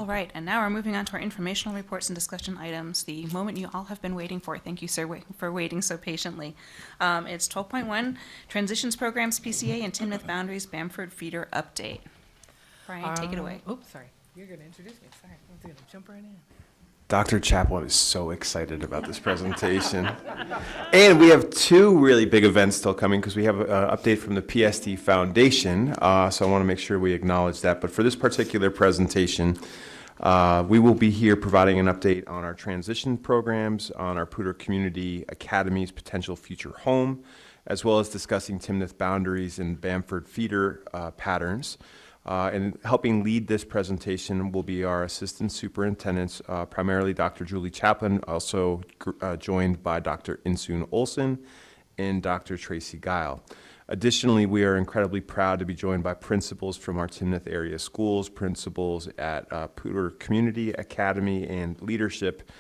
right, and now we're moving on to our informational reports and discussion items, the moment you all have been waiting for. Thank you, sir, for waiting so patiently. It's 12.1, Transitions Programs, PCA, and Timnath Boundaries, Bamford Feeder Update. Brian, take it away. Oops, sorry. You're going to introduce me. Sorry, I'm going to jump right in. Dr. Chaplin is so excited about this presentation. And we have two really big events still coming because we have an update from the PSD Foundation. So I want to make sure we acknowledge that. But for this particular presentation, we will be here providing an update on our transition programs, on our Poudre Community Academy's potential future home, as well as discussing Timnath boundaries and Bamford feeder patterns. And helping lead this presentation will be our assistant superintendents, primarily Dr. Julie Chaplin, also joined by Dr. Insoon Olson and Dr. Tracy Guile. Additionally, we are incredibly proud to be joined by principals from our Timnath area schools, principals at Poudre Community Academy, and leadership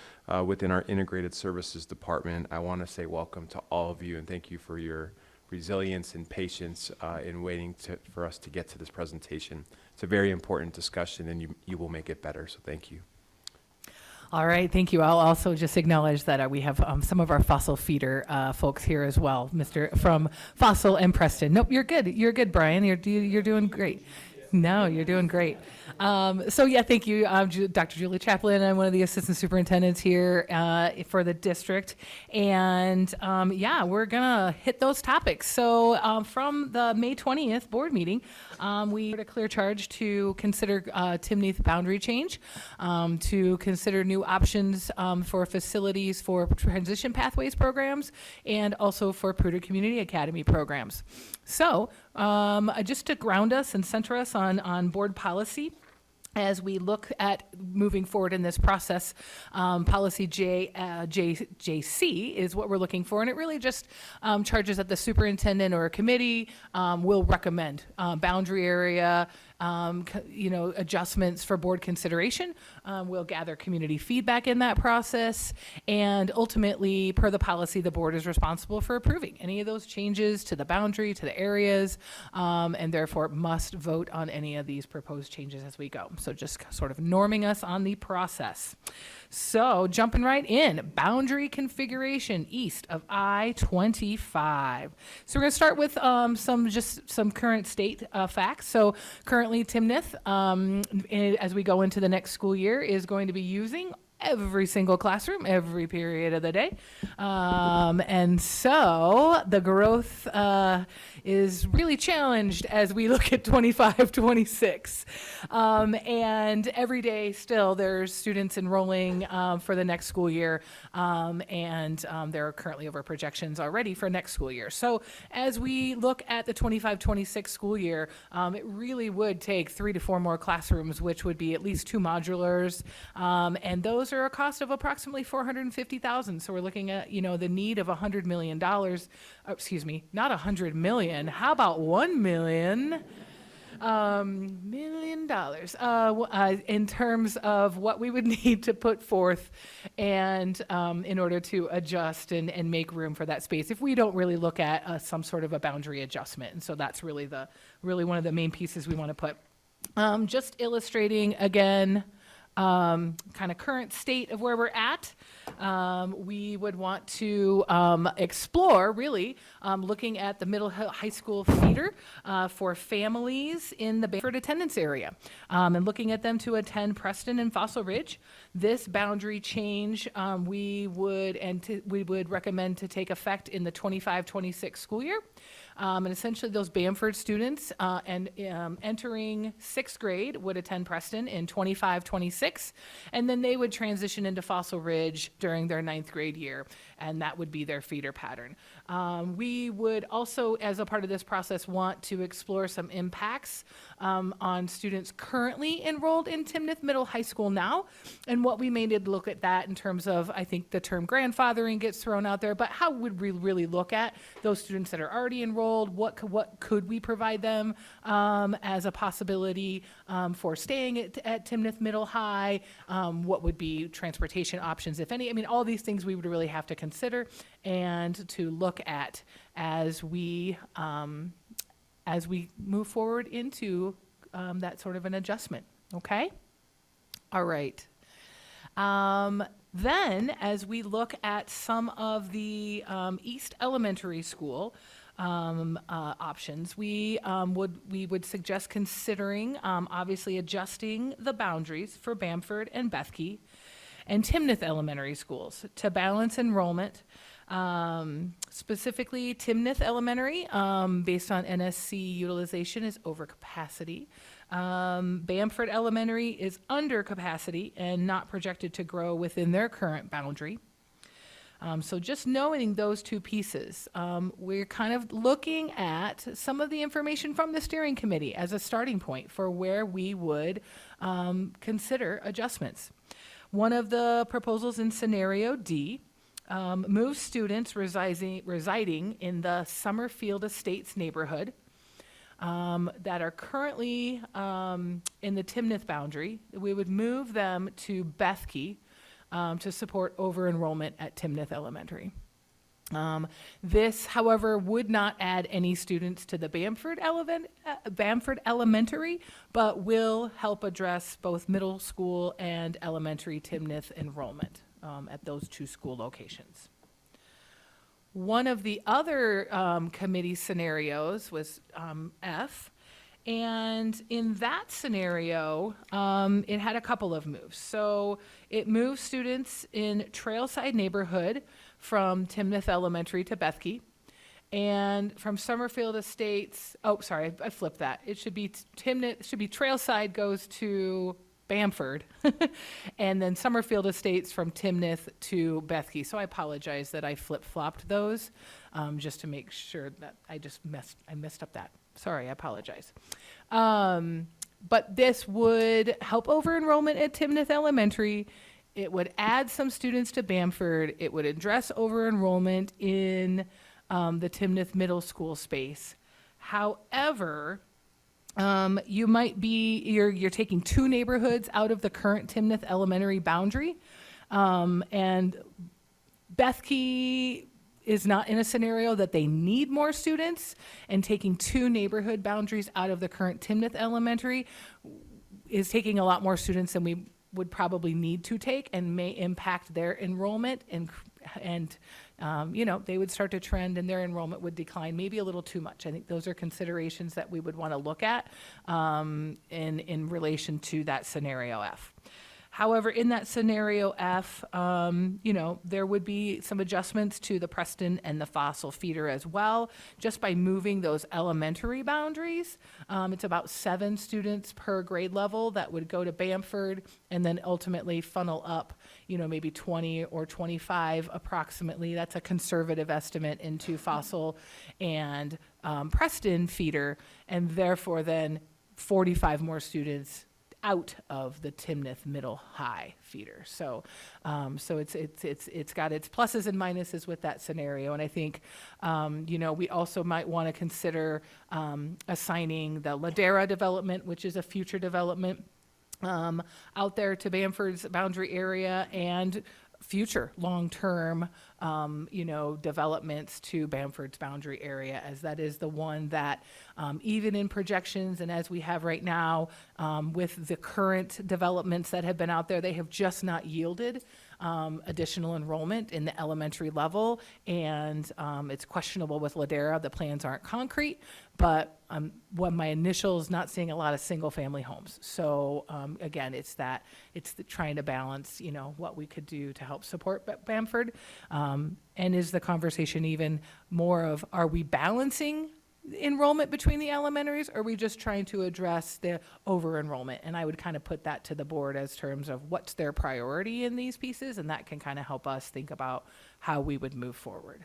within our Integrated Services Department. I want to say welcome to all of you and thank you for your resilience and patience in waiting for us to get to this presentation. It's a very important discussion and you will make it better, so thank you. All right, thank you. I'll also just acknowledge that we have some of our fossil feeder folks here as well, from Fossil and Preston. Nope, you're good. You're good, Brian. You're doing great. No, you're doing great. So yeah, thank you, Dr. Julie Chaplin. I'm one of the assistant superintendents here for the district. And yeah, we're gonna hit those topics. So from the May 20th board meeting, we had a clear charge to consider Timnath boundary change, to consider new options for facilities for transition pathways programs, and also for Poudre Community Academy programs. So just to ground us and center us on board policy, as we look at moving forward in this process, policy JC is what we're looking for, and it really just charges that the superintendent or a committee will recommend boundary area, adjustments for board consideration. We'll gather community feedback in that process, and ultimately, per the policy, the board is responsible for approving any of those changes to the boundary, to the areas, and therefore must vote on any of these proposed changes as we go. So just sort of norming us on the process. So jumping right in, boundary configuration east of I-25. So we're going to start with some current state facts. So currently Timnath, as we go into the next school year, is going to be using every single classroom, every period of the day. And so the growth is really challenged as we look at 25-26. And every day still there's students enrolling for the next school year. And there are currently over projections already for next school year. So as we look at the 25-26 school year, it really would take 3 to 4 more classrooms, which would be at least 2 modulars. And those are a cost of approximately $450,000. So we're looking at, the need of $100 million. Excuse me, not $100 million. How about $1 million? In terms of what we would need to put forth and in order to adjust and make room for that space if we don't really look at some sort of a boundary adjustment. And so that's really one of the main pieces we want to put. Just illustrating again, kind of current state of where we're at. We would want to explore really looking at the middle high school feeder for families in the Bamford attendance area and looking at them to attend Preston and Fossil Ridge. This boundary change we would recommend to take effect in the 25-26 school year. And essentially those Bamford students entering 6th grade would attend Preston in 25-26, and then they would transition into Fossil Ridge during their 9th grade year, and that would be their feeder pattern. We would also, as a part of this process, want to explore some impacts on students currently enrolled in Timnath Middle High School now, and what we may need to look at that in terms of, I think the term grandfathering gets thrown out there, but how would we really look at those students that are already enrolled? What could we provide them as a possibility for staying at Timnath Middle High? What would be transportation options, if any? I mean, all these things we would really have to consider and to look at as we move forward into that sort of an adjustment. Okay. All right. Then, as we look at some of the East Elementary School options, we would suggest considering obviously adjusting the boundaries for Bamford and Bethke and Timnath Elementary Schools to balance enrollment. Specifically, Timnath Elementary, based on NSC utilization, is over capacity. Bamford Elementary is under capacity and not projected to grow within their current boundary. So just knowing those two pieces, we're kind of looking at some of the information from the steering committee as a starting point for where we would consider adjustments. One of the proposals in scenario D moves students residing in the Summerfield Estates neighborhood that are currently in the Timnath boundary. We would move them to Bethke to support over-enrollment at Timnath Elementary. This, however, would not add any students to the Bamford Elementary, but will help address both middle school and elementary Timnath enrollment at those two school locations. One of the other committee scenarios was F. And in that scenario, it had a couple of moves. So it moved students in Trailside neighborhood from Timnath Elementary to Bethke, and from Summerfield Estates. Oh, sorry, I flipped that. It should be Trailside goes to Bamford, and then Summerfield Estates from Timnath to Bethke. So I apologize that I flip-flopped those, just to make sure that I messed up that. Sorry, I apologize. But this would help over enrollment at Timnath Elementary. It would add some students to Bamford. It would address over enrollment in the Timnath Middle School space. However, you're taking two neighborhoods out of the current Timnath Elementary boundary, and Bethke is not in a scenario that they need more students, and taking two neighborhood boundaries out of the current Timnath Elementary is taking a lot more students than we would probably need to take, and may impact their enrollment, and they would start to trend and their enrollment would decline maybe a little too much. I think those are considerations that we would want to look at in relation to that scenario F. However, in that scenario F, there would be some adjustments to the Preston and the Fossil feeder as well, just by moving those elementary boundaries. It's about 7 students per grade level that would go to Bamford, and then ultimately funnel up, maybe 20 or 25 approximately. That's a conservative estimate into Fossil and Preston feeder, and therefore then 45 more students out of the Timnath Middle High feeder. So it's got its pluses and minuses with that scenario. And I think, we also might want to consider assigning the Ladera development, which is a future development, out there to Bamford's boundary area, and future long-term, developments to Bamford's boundary area, as that is the one that, even in projections and as we have right now, with the current developments that have been out there, they have just not yielded additional enrollment in the elementary level, and it's questionable with Ladera. The plans aren't concrete, but what my initial is not seeing a lot of single-family homes. So again, it's trying to balance, what we could do to help support Bamford, and is the conversation even more of, are we balancing enrollment between the elementaries, or are we just trying to address the over-enrollment? And I would kind of put that to the board as terms of what's their priority in these pieces, and that can kind of help us think about how we would move forward.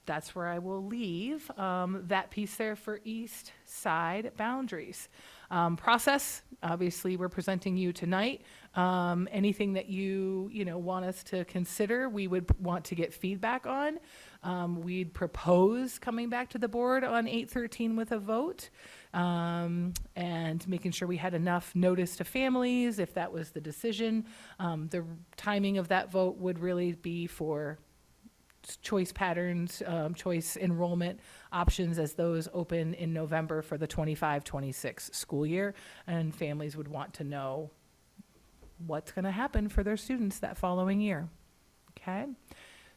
That's where I will leave that piece there for East Side boundaries. Process, obviously, we're presenting you tonight. Anything that you want us to consider, we would want to get feedback on. We'd propose coming back to the board on 8/13 with a vote, and making sure we had enough notice to families if that was the decision. The timing of that vote would really be for choice patterns, choice enrollment options as those open in November for the 25-26 school year. And families would want to know what's going to happen for their students that following year. Okay?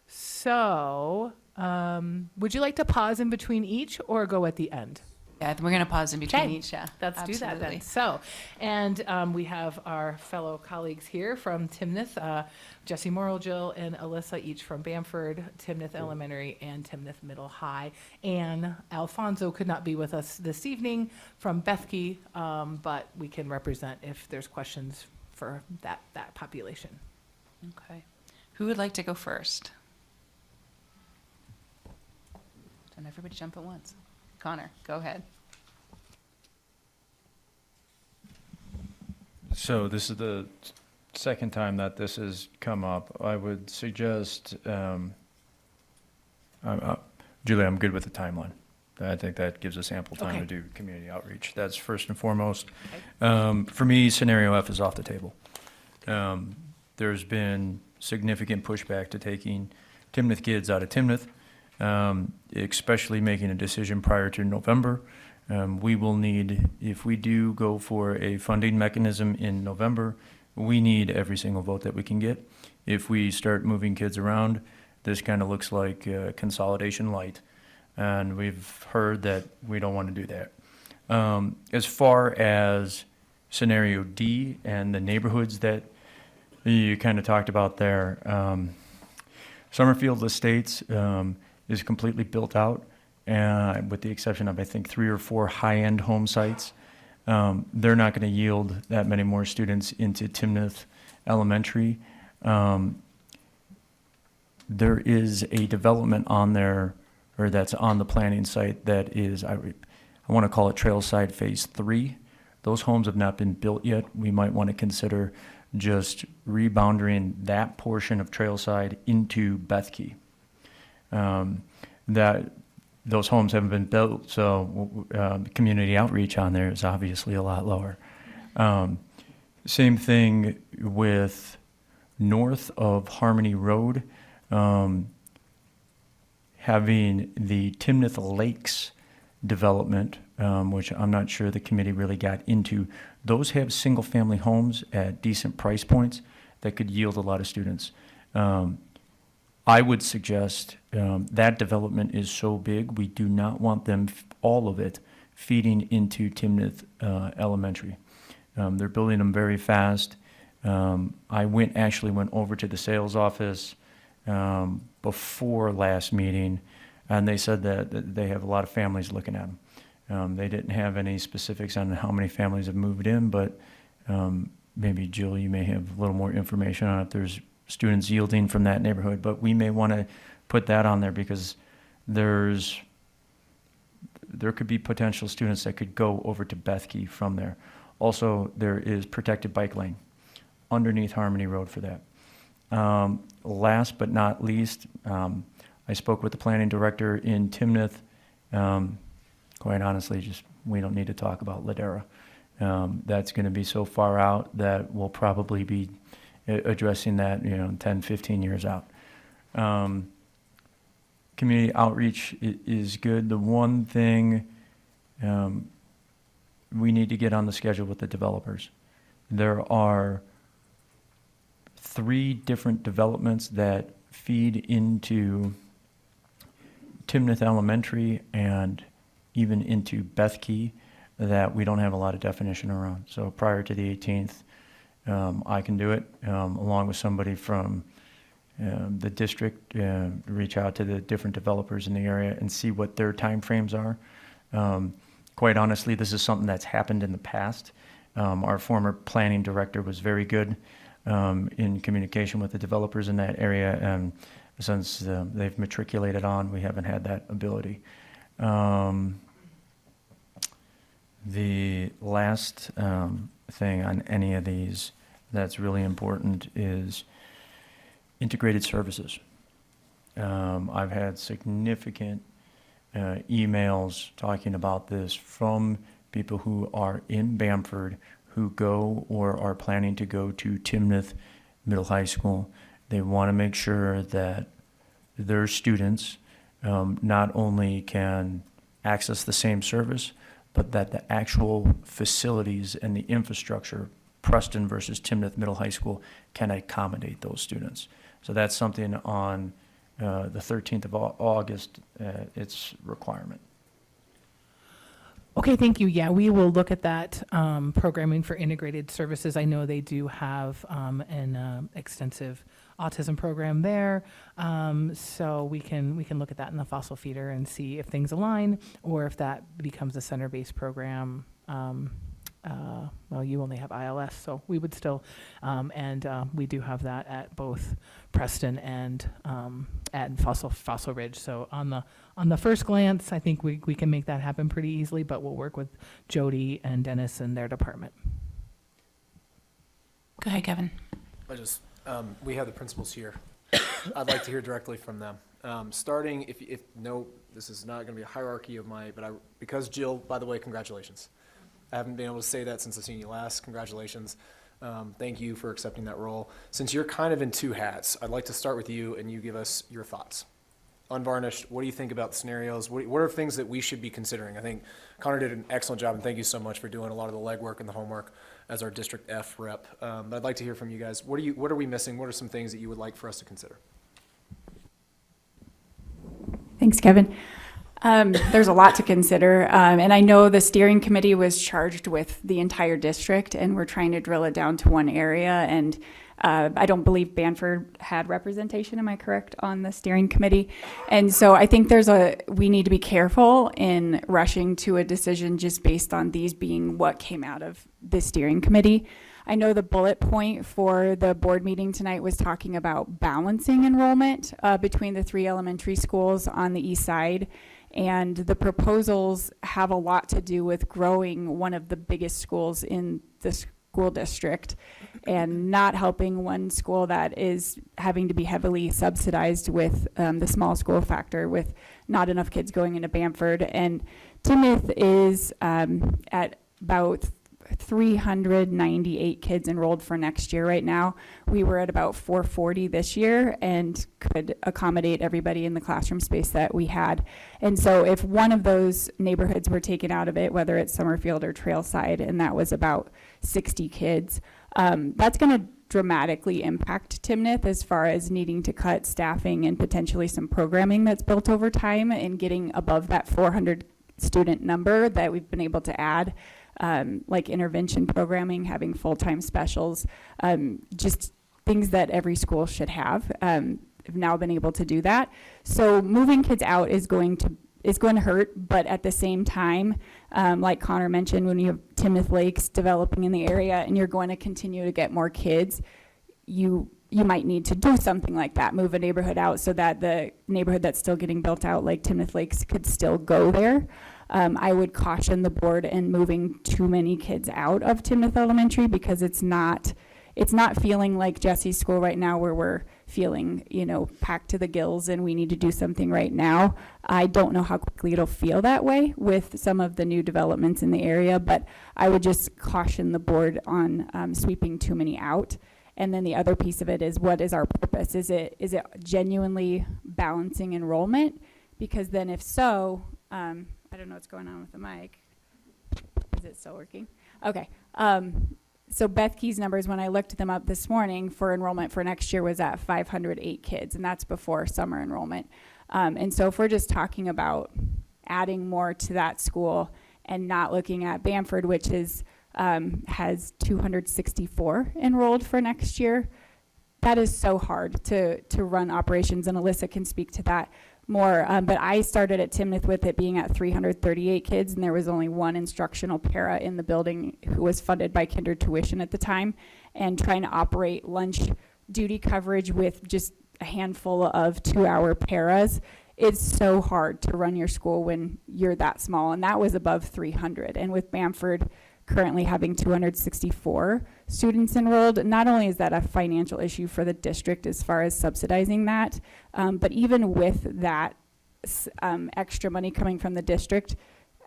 So, would you like to pause in between each or go at the end? Yeah, we're going to pause in between Okay, each, yeah. Let's do that Absolutely. then. So, and we have our fellow colleagues here from Timnath, Jesse Morrill, Jill, and Alyssa, each from Bamford, Timnath Elementary, and Timnath Middle High. And Alfonso could not be with us this evening from Bethke, but we can represent if there's questions for that population. Okay. Who would like to go first? Don't everybody jump at once. Connor, go ahead. So this is the second time that this has come up. I would suggest, Julie, I'm good with the timeline. I think that gives us ample time Okay. to do community outreach. That's first and foremost. Okay. For me, scenario F is off the table. There's been significant pushback to taking Timnath kids out of Timnath, especially making a decision prior to November. We will need, if we do go for a funding mechanism in November, we need every single vote that we can get. If we start moving kids around, this kind of looks like consolidation light, and we've heard that we don't want to do that. As far as scenario D and the neighborhoods that you kind of talked about there, Summerfield Estates is completely built out, with the exception of, I think, 3 or 4 high-end home sites. They're not going to yield that many more students into Timnath Elementary. There is a development on there, or that's on the planning site, that is, I want to call it Trailside Phase 3. Those homes have not been built yet. We might want to consider just rebounding that portion of Trailside into Bethke. That those homes haven't been built, so community outreach on there is obviously a lot lower. Same thing with north of Harmony Road, having the Timnath Lakes development, which I'm not sure the committee really got into. Those have single-family homes at decent price points that could yield a lot of students. I would suggest that development is so big, we do not want them, all of it, feeding into Timnath Elementary. They're building them very fast. I actually went over to the sales office before last meeting, and they said that they have a lot of families looking at them. They didn't have any specifics on how many families have moved in, but maybe Jill, you may have a little more information on if there's students yielding from that neighborhood, but we may want to put that on there because there could be potential students that could go over to Bethke from there. Also, there is protected bike lane underneath Harmony Road for that. Last but not least, I spoke with the planning director in Timnath. Quite honestly, we don't need to talk about Ladera. That's going to be so far out that we'll probably be addressing that, 10, 15 years out. Community outreach is good. The one thing we need to get on the schedule with the developers. There are 3 different developments that feed into Timnath Elementary and even into Bethke that we don't have a lot of definition around. So prior to the 18th, I can do it along with somebody from the district, reach out to the different developers in the area and see what their timeframes are. Quite honestly, this is something that's happened in the past. Our former planning director was very good in communication with the developers in that area, and since they've matriculated on, we haven't had that ability. The last thing on any of these that's really important is integrated services. I've had significant emails talking about this from people who are in Bamford who go or are planning to go to Timnath Middle High School. They want to make sure that their students not only can access the same service, but that the actual facilities and the infrastructure, Preston versus Timnath Middle High School, can accommodate those students. So that's something on the 13th of August, it's requirement. Okay, thank you. Yeah, we will look at that programming for integrated services. I know they do have an extensive autism program there, so we can look at that in the fossil feeder and see if things align, or if that becomes a center-based program. Well, you only have ILS, so we would still, and we do have that at both Preston and at Fossil Ridge. So on the first glance, I think we can make that happen pretty easily, but we'll work with Jody and Dennis and their department. Go ahead, Kevin. We have the principals here. I'd like to hear directly from them. Starting, if no, this is not going to be a hierarchy of because Jill, by the way, congratulations. I haven't been able to say that since I've seen you last. Congratulations. Thank you for accepting that role. Since you're kind of in two hats, I'd like to start with you and you give us your thoughts. Unvarnished, what do you think about the scenarios? What are things that we should be considering? I think Connor did an excellent job, and thank you so much for doing a lot of the legwork and the homework as our District F rep. But I'd like to hear from you guys. What are we missing? What are some things that you would like for us to consider? Thanks, Kevin. There's a lot to consider, and I know the steering committee was charged with the entire district, and we're trying to drill it down to one area, and I don't believe Bamford had representation, am I correct, on the steering committee? And so I think we need to be careful in rushing to a decision just based on these being what came out of the steering committee. I know the bullet point for the board meeting tonight was talking about balancing enrollment between the 3 elementary schools on the east side. And the proposals have a lot to do with growing one of the biggest schools in the school district and not helping one school that is having to be heavily subsidized with the small school factor, with not enough kids going into Bamford. And Timnath is at about 398 kids enrolled for next year right now. We were at about 440 this year and could accommodate everybody in the classroom space that we had. And so if one of those neighborhoods were taken out of it, whether it's Summerfield or Trailside, and that was about 60 kids, that's going to dramatically impact Timnath as far as needing to cut staffing and potentially some programming that's built over time and getting above that 400 student number that we've been able to add. Like intervention programming, having full-time specials, just things that every school should have. Have now been able to do that. So moving kids out is going to hurt, but at the same time, like Connor mentioned, when you have Timnath Lakes developing in the area and you're going to continue to get more kids, you might need to do something like that, move a neighborhood out so that the neighborhood that's still getting built out, like Timnath Lakes, could still go there. I would caution the board in moving too many kids out of Timnath Elementary because it's not feeling like Jesse's school right now where we're feeling, packed to the gills and we need to do something right now. I don't know how quickly it'll feel that way with some of the new developments in the area, but I would just caution the board on sweeping too many out. And then the other piece of it is, what is our purpose? Is it genuinely balancing enrollment? Because then if so, I don't know what's going on with the mic. Is it still working? Okay. So Beth Key's numbers, when I looked them up this morning for enrollment for next year, was at 508 kids, and that's before summer enrollment. And so if we're just talking about adding more to that school and not looking at Bamford, which is has 264 enrolled for next year, that is so hard to run operations, and Alyssa can speak to that more, but I started at Timnath with it being at 338 kids, and there was only one instructional para in the building who was funded by kinder tuition at the time, and trying to operate lunch duty coverage with just a handful of 2-hour paras. It's so hard to run your school when you're that small, and that was above 300. And with Bamford currently having 264 students enrolled, not only is that a financial issue for the district as far as subsidizing that, but even with that extra money coming from the district,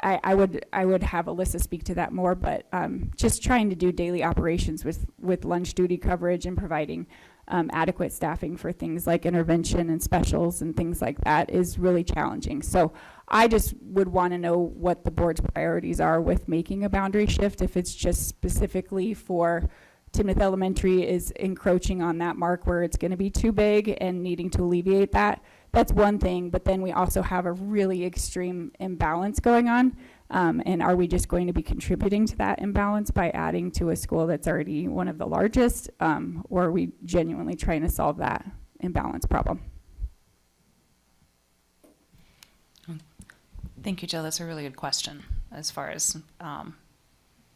I would have Alyssa speak to that more, but just trying to do daily operations with lunch duty coverage and providing adequate staffing for things like intervention and specials and things like that is really challenging. So I just would want to know what the board's priorities are with making a boundary shift. If it's just specifically for Timnath Elementary is encroaching on that mark where it's going to be too big and needing to alleviate that, that's one thing. But then we also have a really extreme imbalance going on. And are we just going to be contributing to that imbalance by adding to a school that's already one of the largest? Or are we genuinely trying to solve that imbalance problem? Thank you, Jill. That's a really good question as far as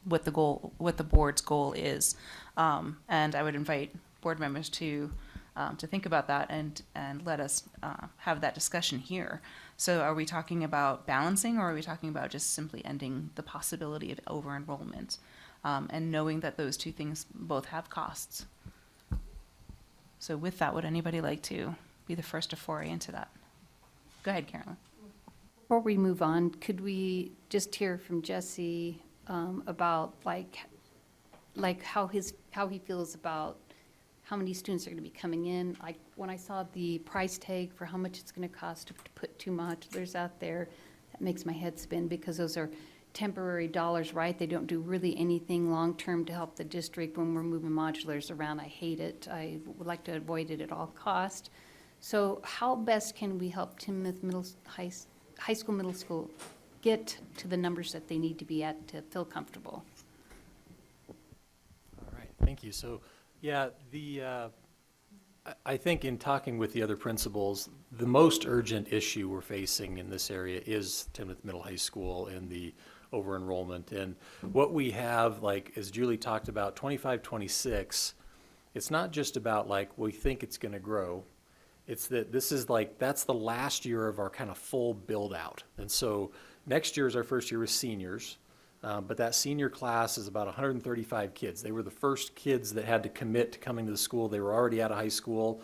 what the board's goal is. And I would invite board members to think about that and let us have that discussion here. So are we talking about balancing, or are we talking about just simply ending the possibility of over-enrollment and knowing that those two things both have costs? So with that, would anybody like to be the first to foray into that? Go ahead, Carolyn. Before we move on, could we just hear from Jesse about like how he feels about how many students are going to be coming in? Like when I saw the price tag for how much it's going to cost to put 2 modulars out there, that makes my head spin, because those are temporary dollars, right? They don't do really anything long-term to help the district when we're moving modulars around. I hate it. I would like to avoid it at all cost. So how best can we help Timnath high school, middle school get to the numbers that they need to be at to feel comfortable? All right, thank you. So, yeah, I think in talking with the other principals, the most urgent issue we're facing in this area is Timnath Middle High School and the over-enrollment. And what we have, like, as Julie talked about, 25, 26, it's not just about, like, we think it's going to grow. It's that this is like, that's the last year of our kind of full build out. And so next year is our first year with seniors, but that senior class is about 135 kids. They were the first kids that had to commit to coming to the school. They were already out of high school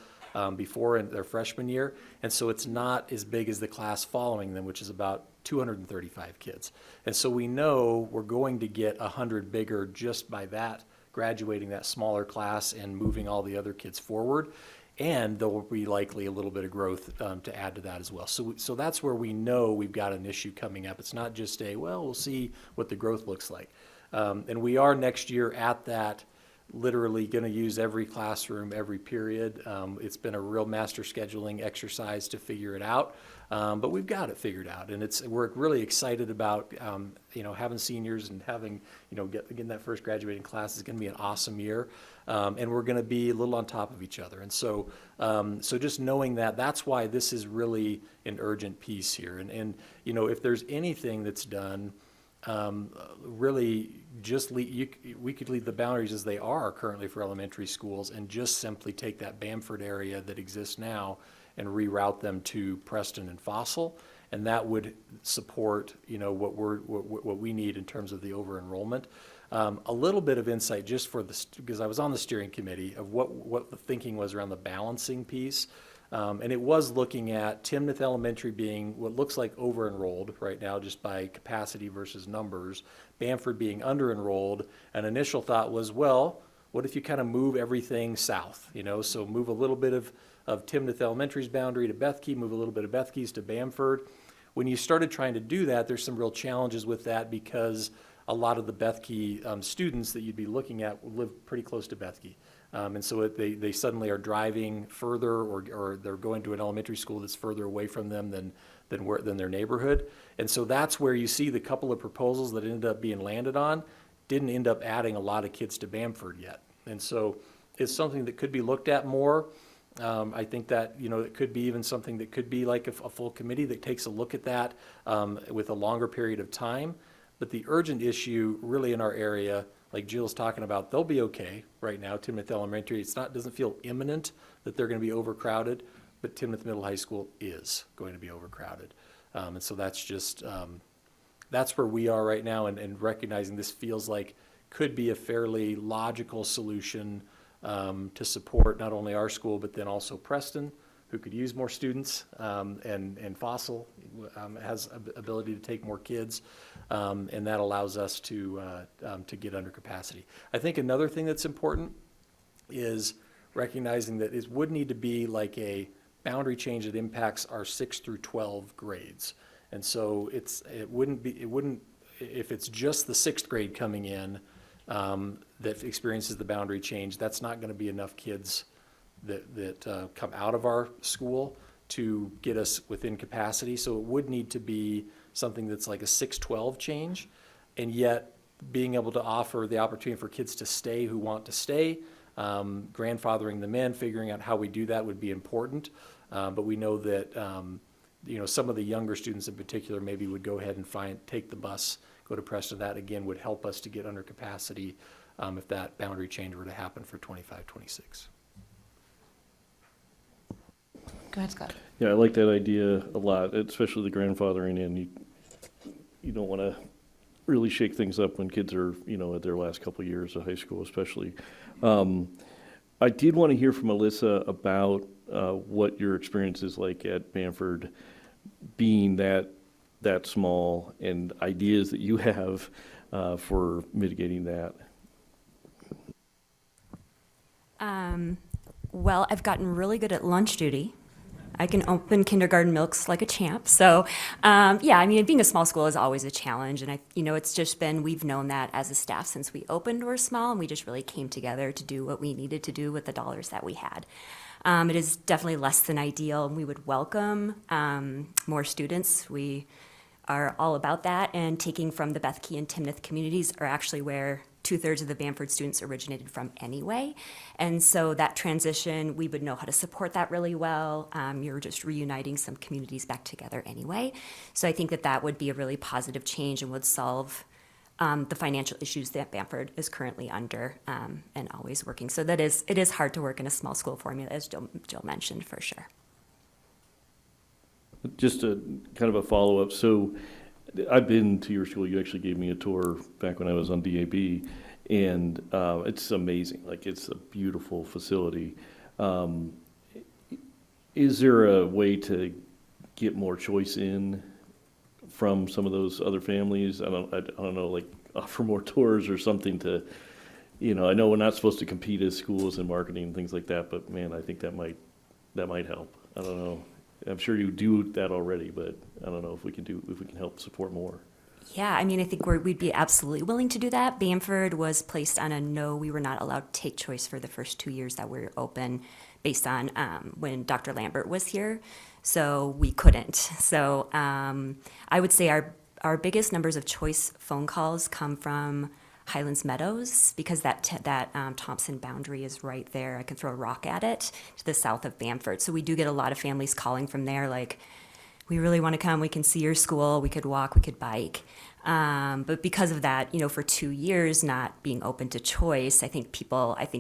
before in their freshman year. And so it's not as big as the class following them, which is about 235 kids. And so we know we're going to get 100 bigger just by that, graduating that smaller class and moving all the other kids forward. And there will be likely a little bit of growth to add to that as well. So that's where we know we've got an issue coming up. It's not just we'll see what the growth looks like. And we are next year at that, literally going to use every classroom, every period. It's been a real master scheduling exercise to figure it out. But we've got it figured out. And we're really excited about, having seniors and having, getting that first graduating class is going to be an awesome year. And we're going to be a little on top of each other. And so just knowing that, that's why this is really an urgent piece here. And if there's anything that's done, really just we could leave the boundaries as they are currently for elementary schools and just simply take that Bamford area that exists now and reroute them to Preston and Fossil. And that would support, what we need in terms of the over-enrollment. A little bit of insight just because I was on the steering committee of what the thinking was around the balancing piece. And it was looking at Timnath Elementary being what looks like over-enrolled right now just by capacity versus numbers, Bamford being under-enrolled. An initial thought was, well, what if you kind of move everything south, so move a little bit of Timnath Elementary's boundary to Bethke, move a little bit of Bethke's to Bamford. When you started trying to do that, there's some real challenges with that because a lot of the Bethke students that you'd be looking at live pretty close to Bethke. And so they suddenly are driving further or they're going to an elementary school that's further away from them than their neighborhood. And so that's where you see the couple of proposals that ended up being landed on didn't end up adding a lot of kids to Bamford yet. And so it's something that could be looked at more. I think that, it could be even something that could be like a full committee that takes a look at that with a longer period of time. But the urgent issue really in our area, like Jill's talking about, they'll be okay right now. Timnath Elementary, doesn't feel imminent that they're going to be overcrowded, but Timnath Middle High School is going to be overcrowded. And so that's just, that's where we are right now, and recognizing this feels like could be a fairly logical solution to support not only our school, but then also Preston, who could use more students, and Fossil has ability to take more kids, and that allows us to get under capacity. I think another thing that's important is recognizing that it would need to be like a boundary change that impacts our 6 through 12 grades. And so it wouldn't, if it's just the 6th grade coming in that experiences the boundary change, that's not going to be enough kids that come out of our school to get us within capacity. So it would need to be something that's like a 6-12 change, and yet being able to offer the opportunity for kids to stay who want to stay, grandfathering them in, figuring out how we do that would be important. But we know that some of the younger students in particular maybe would go ahead and take the bus, go to Preston. That again would help us to get under capacity if that boundary change were to happen for 25-26. Go ahead, Scott. Yeah, I like that idea a lot, especially the grandfathering in. You don't want to really shake things up when kids are, at their last couple of years of high school, especially. I did want to hear from Alyssa about what your experience is like at Bamford, being that small, and ideas that you have for mitigating that. Well, I've gotten really good at lunch duty. I can open kindergarten milks like a champ. So, being a small school is always a challenge. And it's just been, we've known that as a staff since we opened, we're small, and we just really came together to do what we needed to do with the dollars that we had. It is definitely less than ideal, and we would welcome more students. We are all about that, and taking from the Bethke and Timnath communities are actually where 2/3 of the Bamford students originated from anyway. And so that transition, we would know how to support that really well. You're just reuniting some communities back together anyway. So I think that would be a really positive change and would solve the financial issues that Bamford is currently under and always working. So it is hard to work in a small school formula, as Jill mentioned, for sure. Just a kind of a follow-up. So I've been to your school. You actually gave me a tour back when I was on DAB, and it's amazing. Like, it's a beautiful facility. Is there a way to get more choice in from some of those other families? I don't know, like offer more tours or something to, I know we're not supposed to compete as schools in marketing and things like that, but man, I think that might help. I don't know. I'm sure you do that already, but I don't know if we can help support more. Yeah, I think we'd be absolutely willing to do that. Bamford was placed on a no, we were not allowed to take choice for the first 2 years that we were open based on when Dr. Lambert was here, so we couldn't. So I would say our biggest numbers of choice phone calls come from Highlands Meadows, because that Thompson boundary is right there. I can throw a rock at it to the south of Bamford. So we do get a lot of families calling from there, like, we really want to come. We can see your school. We could walk. We could bike. But because of that, for 2 years not being open to choice, I think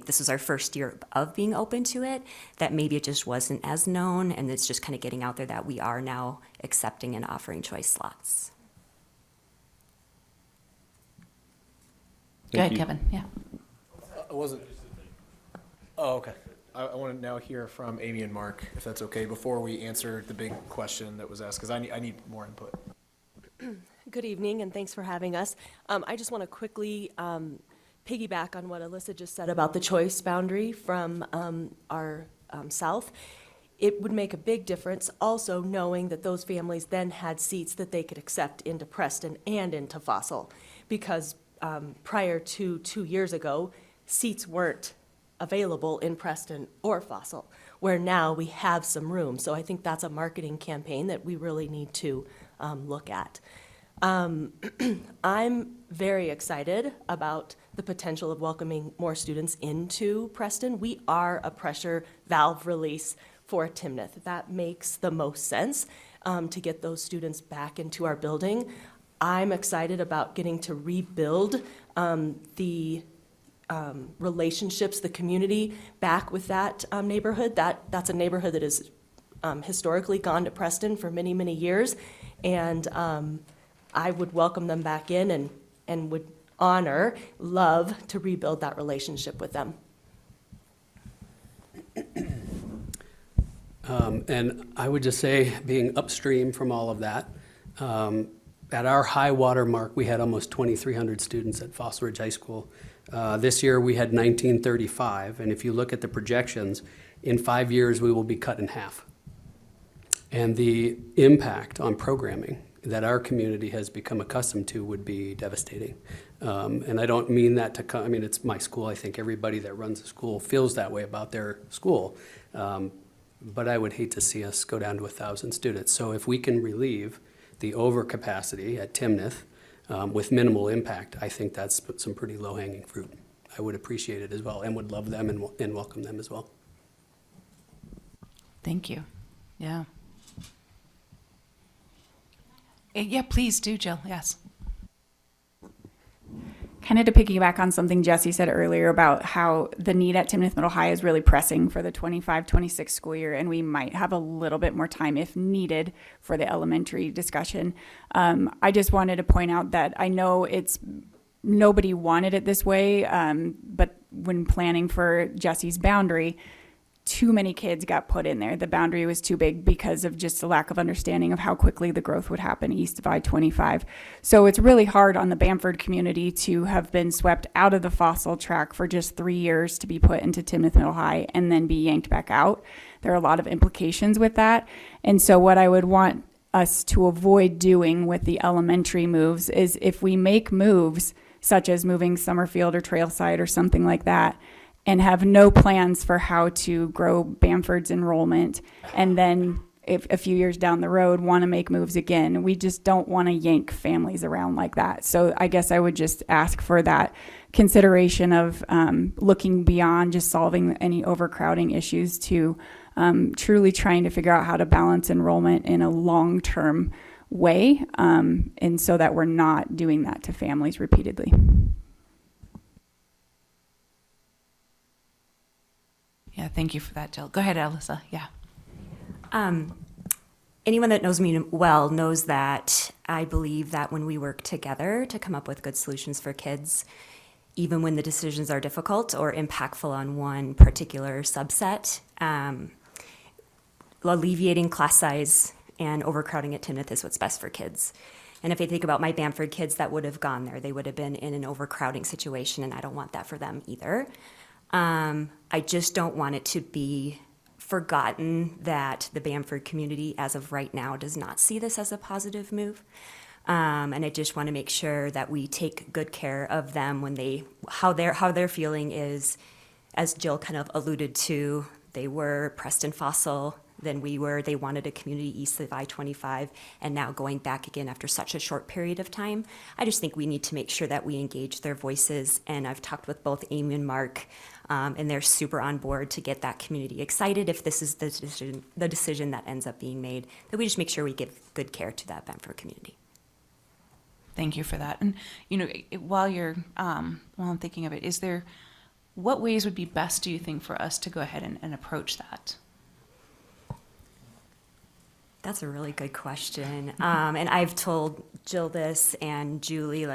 this was our first year of being open to it, that maybe it just wasn't as known, and it's just kind of getting out there that we are now accepting and offering choice slots. Go ahead, Kevin. Yeah. Oh, okay. I want to now hear from Amy and Mark, if that's okay, before we answer the big question that was asked, because I need more input. Good evening, and thanks for having us. I just want to quickly piggyback on what Alyssa just said about the choice boundary from our south. It would make a big difference also knowing that those families then had seats that they could accept into Preston and into Fossil, because prior to 2 years ago, seats weren't available in Preston or Fossil, where now we have some room. So I think that's a marketing campaign that we really need to look at. I'm very excited about the potential of welcoming more students into Preston. We are a pressure valve release for Timnath. That makes the most sense to get those students back into our building. I'm excited about getting to rebuild the relationships, the community back with that neighborhood. That's a neighborhood that has historically gone to Preston for many, many years. And I would welcome them back in and would love to rebuild that relationship with them. And I would just say, being upstream from all of that, at our high water mark, we had almost 2,300 students at Fossil Ridge High School This year, we had 1935, and if you look at the projections, in 5 years, we will be cut in half. And the impact on programming that our community has become accustomed to would be devastating. And I don't mean that to I mean, it's my school. I think everybody that runs a school feels that way about their school. But I would hate to see us go down to 1,000 students. So if we can relieve the overcapacity at Timnath with minimal impact, I think that's some pretty low-hanging fruit. I would appreciate it as well, and would love them and welcome them as well. Thank you. Yeah. Yeah, please do, Jill. Yes. Kind of to piggyback on something Jesse said earlier about how the need at Timnath Middle High is really pressing for the 25-26 school year, and we might have a little bit more time if needed for the elementary discussion. I just wanted to point out that I know nobody wanted it this way, but when planning for Jesse's boundary, too many kids got put in there. The boundary was too big because of just a lack of understanding of how quickly the growth would happen east of I-25. So it's really hard on the Bamford community to have been swept out of the fossil track for just 3 years to be put into Timnath Middle High and then be yanked back out. There are a lot of implications with that. And so what I would want us to avoid doing with the elementary moves is if we make moves such as moving Summerfield or Trailside or something like that, and have no plans for how to grow Bamford's enrollment, and then if a few years down the road want to make moves again. We just don't want to yank families around like that. So I guess I would just ask for that consideration of looking beyond just solving any overcrowding issues to truly trying to figure out how to balance enrollment in a long-term way, and so that we're not doing that to families repeatedly. Yeah, thank you for that, Jill. Go ahead, Alyssa. Yeah. Anyone that knows me well knows that I believe that when we work together to come up with good solutions for kids, even when the decisions are difficult or impactful on one particular subset, alleviating class size and overcrowding at Timnath is what's best for kids. And if I think about my Bamford kids that would have gone there, they would have been in an overcrowding situation, and I don't want that for them either. I just don't want it to be forgotten that the Bamford community, as of right now, does not see this as a positive move. And I just want to make sure that we take good care of them when how their feeling is, as Jill kind of alluded to, they were Preston Fossil, then they wanted a community east of I-25, and now going back again after such a short period of time. I just think we need to make sure that we engage their voices, and I've talked with both Amy and Mark, and they're super on board to get that community excited if this is the decision that ends up being made, that we just make sure we give good care to that Bamford community. Thank you for that. And, while I'm thinking of it, what ways would be best, do you think, for us to go ahead and approach that? That's a really good question. And I've told Jill this and Julie,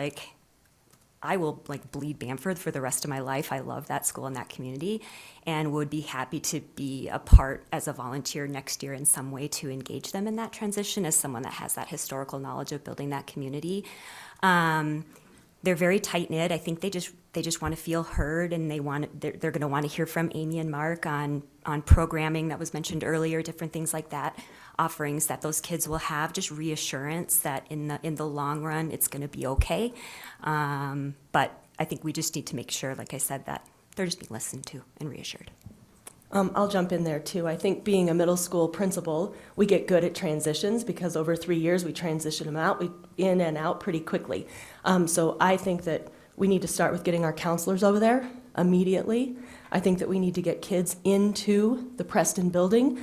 I will bleed Bamford for the rest of my life. I love that school and that community, and would be happy to be a part as a volunteer next year in some way to engage them in that transition as someone that has that historical knowledge of building that community. They're very tight knit. I think they just want to feel heard, and they're going to want to hear from Amy and Mark on programming that was mentioned earlier, different things like that, offerings that those kids will have, just reassurance that in the long run it's going to be okay. But I think we just need to make sure, like I said, that they're just being listened to and reassured. I'll jump in there too. I think being a middle school principal, we get good at transitions because over 3 years we transition them out, in and out pretty quickly. So I think that we need to start with getting our counselors over there immediately. I think that we need to get kids into the Preston building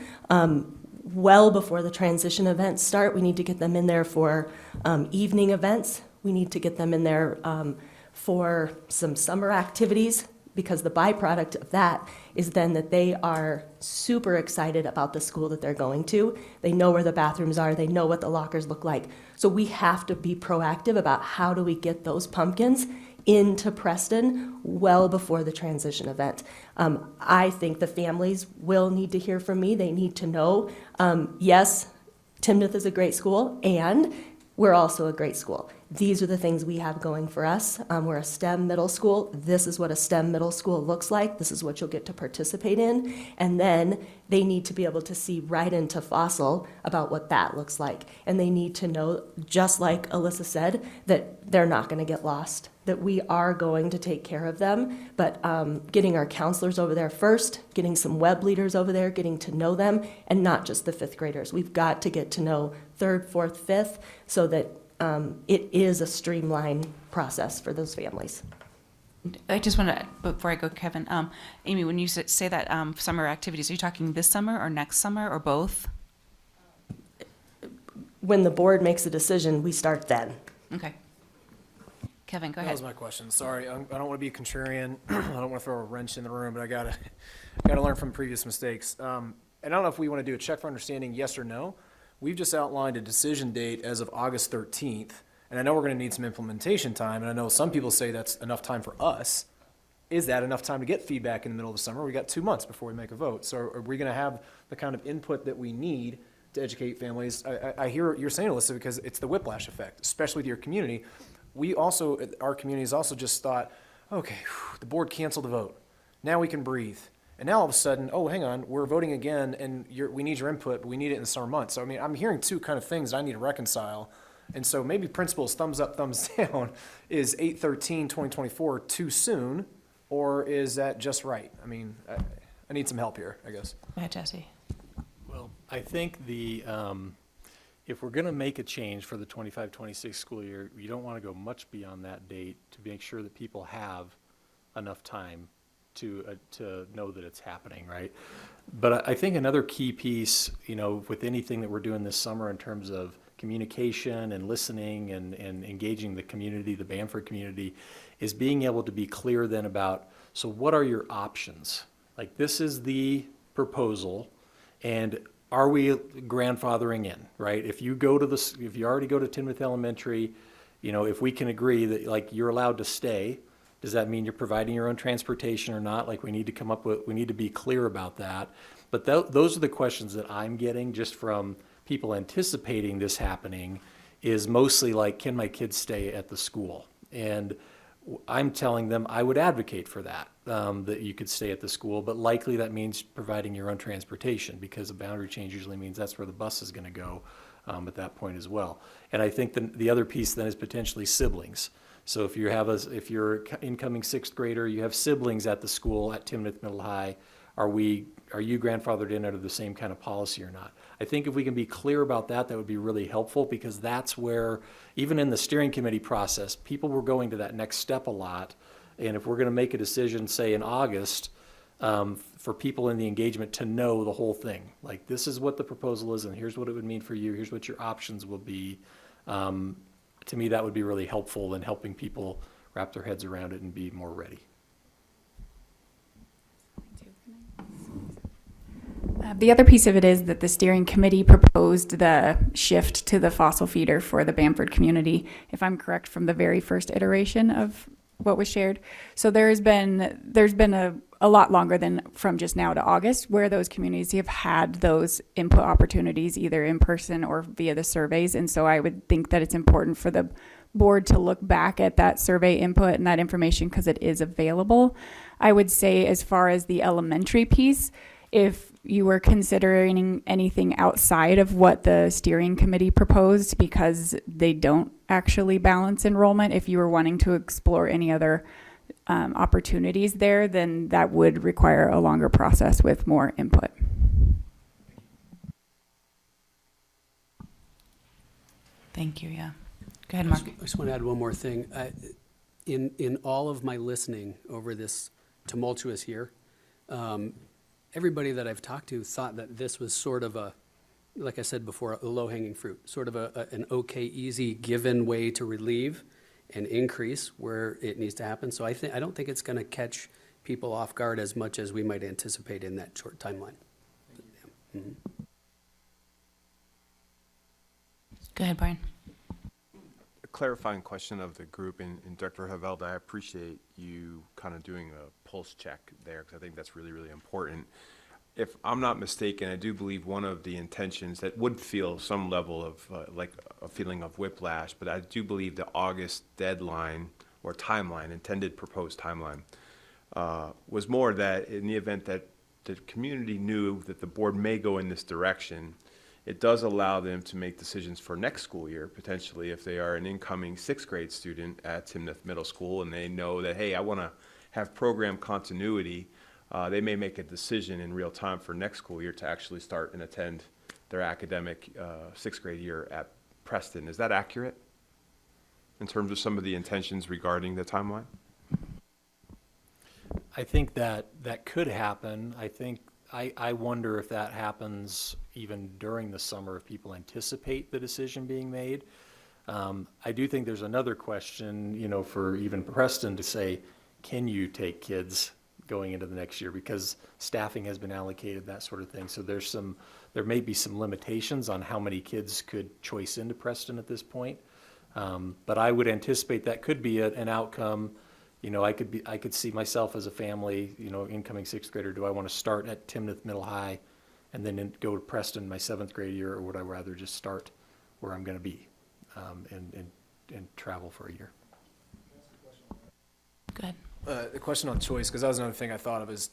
well before the transition events start. We need to get them in there for evening events. We need to get them in there for some summer activities, because the byproduct of that is then that they are super excited about the school that they're going to. They know where the bathrooms are. They know what the lockers look like. So we have to be proactive about how do we get those pumpkins into Preston well before the transition event. I think the families will need to hear from me. They need to know, yes, Timnath is a great school, and we're also a great school. these are the things we have going for us. We're a STEM middle school. This is what a STEM middle school looks like. This is what you'll get to participate in. And then they need to be able to see right into Fossil about what that looks like. And they need to know, just like Alyssa said, that they're not going to get lost, that we are going to take care of them. But getting our counselors over there first, getting some web leaders over there, getting to know them, and not just the fifth graders. We've got to get to know third, fourth, fifth, so that it is a streamlined process for those families. I just want to, before I go, Kevin, Amy, when you say that summer activities, are you talking this summer or next summer or both? When the board makes a decision, we start then. Okay. Kevin, go That ahead. was my question. Sorry, I don't want to be a contrarian. I don't want to throw a wrench in the room, but I gotta learn from previous mistakes. And I don't know if we want to do a check for understanding, yes or no. We've just outlined a decision date as of August 13th, and I know we're going to need some implementation time, and I know some people say that's enough time for us. Is that enough time to get feedback in the middle of the summer? We got 2 months before we make a vote. So are we going to have the kind of input that we need to educate families? I hear what you're saying, Alyssa, because it's the whiplash effect, especially with your community. Our community has also just thought, okay, the board canceled the vote. Now we can breathe. And now all of a sudden, oh, hang on, we're voting again, and we need your input, but we need it in the summer months. So, I mean, I'm hearing two kind of things that I need to reconcile. And so maybe principals, thumbs up, thumbs down, is 8/13/2024 too soon, or is that just right? I mean, I need some help here, I guess. Go ahead, Jesse. Well, I think if we're going to make a change for the 25-26 school year, you don't want to go much beyond that date to make sure that people have enough time to know that it's happening, right? But I think another key piece, with anything that we're doing this summer in terms of communication and listening and engaging the community, the Bamford community, is being able to be clear then about, so what are your options? Like, this is the proposal, and are we grandfathering in, right? If you already go to Timnath Elementary, if we can agree that, like, you're allowed to stay, does that mean you're providing your own transportation or not? Like, we need to be clear about that. But those are the questions that I'm getting just from people anticipating this happening, is mostly like, can my kids stay at the school? And I'm telling them I would advocate for that, that you could stay at the school, but likely that means providing your own transportation, because a boundary change usually means that's where the bus is going to go at that point as well. And I think the other piece then is potentially siblings. So if you're incoming sixth grader, you have siblings at the school at Timnath Middle High, are you grandfathered in under the same kind of policy or not? I think if we can be clear about that, that would be really helpful, because that's where, even in the steering committee process, people were going to that next step a lot. And if we're going to make a decision, say in August, for people in the engagement to know the whole thing, like, this is what the proposal is, and here's what it would mean for you, here's what your options will be. To me, that would be really helpful in helping people wrap their heads around it and be more ready. The other piece of it is that the steering committee proposed the shift to the fossil feeder for the Bamford community, if I'm correct, from the very first iteration of what was shared. So there's been a lot longer than from just now to August, where those communities have had those input opportunities, either in person or via the surveys. And so I would think that it's important for the board to look back at that survey input and that information, because it is available. I would say, as far as the elementary piece, if you were considering anything outside of what the steering committee proposed, because they don't actually balance enrollment, if you were wanting to explore any other opportunities there, then that would require a longer process with more input. Thank you, yeah. Go ahead, Mark. I just want to add one more thing. In all of my listening over this tumultuous year, everybody that I've talked to thought that this was sort of like I said before, a low-hanging fruit, sort of an okay, easy, given way to relieve and increase where it needs to happen. So I don't think it's going to catch people off guard as much as we might anticipate in that short timeline. Mm-hmm. Go ahead, Brian. A clarifying question of the group, and Dr. Havelda, I appreciate you kind of doing a pulse check there, because I think that's really, really important. if I'm not mistaken, I do believe one of the intentions that would feel some level of, like a feeling of whiplash, but I do believe the August deadline or timeline, intended proposed timeline, was more that in the event that the community knew that the board may go in this direction, it does allow them to make decisions for next school year, potentially if they are an incoming sixth grade student at Timnath Middle School and they know that, hey, I want to have program continuity. They may make a decision in real time for next school year to actually start and attend their academic sixth grade year at Preston. Is that accurate in terms of some of the intentions regarding the timeline? I think that could happen. I wonder if that happens even during the summer, if people anticipate the decision being made. I do think there's another question, you know, for even Preston to say, can you take kids going into the next year? Because staffing has been allocated, that sort of thing. So there may be some limitations on how many kids could choice into Preston at this point. But I would anticipate that could be an outcome. You know, I could see myself as a family, you know, incoming sixth grader. Do I want to start at Timnath Middle High and then go to Preston my seventh grade year, or would I rather just start where I'm going to be and travel for a year? Good. The question on choice, because that was another thing I thought of, is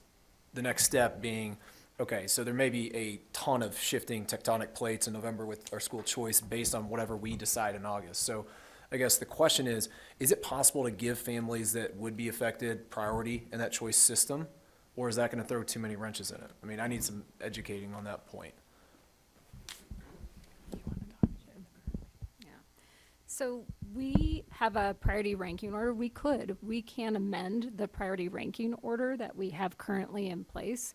the next step being, okay, so there may be a ton of shifting tectonic plates in November with our school choice based on whatever we decide in August. So I guess the question is it possible to give families that would be affected priority in that choice system? Or is that going to throw too many wrenches in it? I mean, I need some educating on that point. Yeah. So we have a priority ranking order. We can amend the priority ranking order that we have currently in place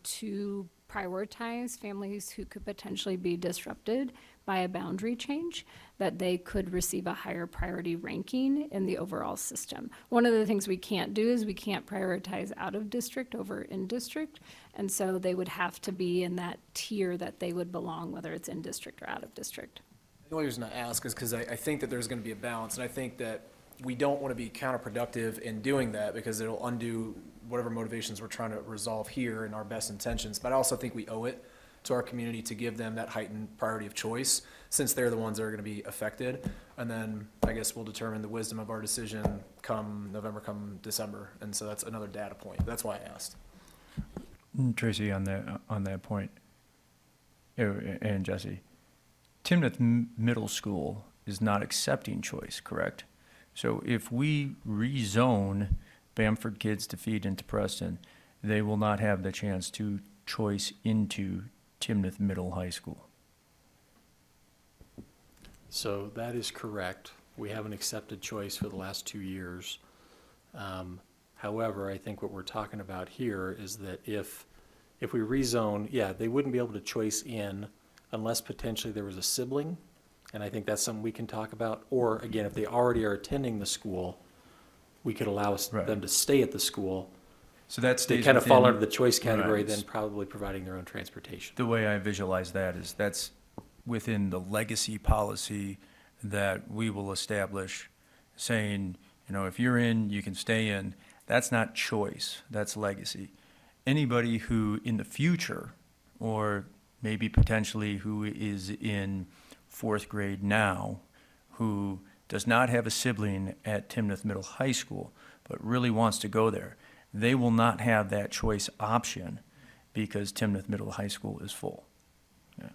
to prioritize families who could potentially be disrupted by a boundary change, that they could receive a higher priority ranking in the overall system. One of the things we can't do is we can't prioritize out of district over in district, and so they would have to be in that tier that they would belong, whether it's in district or out of district. The only reason I ask is because I think that there's going to be a balance, and I think that we don't want to be counterproductive in doing that because it'll undo whatever motivations we're trying to resolve here in our best intentions. But I also think we owe it to our community to give them that heightened priority of choice, since they're the ones that are going to be affected. And then I guess we'll determine the wisdom of our decision come November, come December. And so that's another data point. That's why I asked. Tracy, on that point, and Jesse, Timnath Middle School is not accepting choice, correct? So if we rezone Bamford kids to feed into Preston, they will not have the chance to choice into Timnath Middle High School. So that is correct. We haven't accepted choice for the last 2 years. However, I think what we're talking about here is that if we rezone, yeah, they wouldn't be able to choice in unless potentially there was a sibling, and I think that's something we can talk about. Or again, if they already are attending the school, we could allow them to stay at the school. So that stays They kind of fall within- under the choice category, Right. then probably providing their own transportation. The way I visualize that is that's within the legacy policy that we will establish, saying, you know, if you're in, you can stay in. That's not choice, that's legacy. Anybody who in the future, or maybe potentially who is in fourth grade now, who does not have a sibling at Timnath Middle High School, but really wants to go there, they will not have that choice option because Timnath Middle High School is full. Yeah.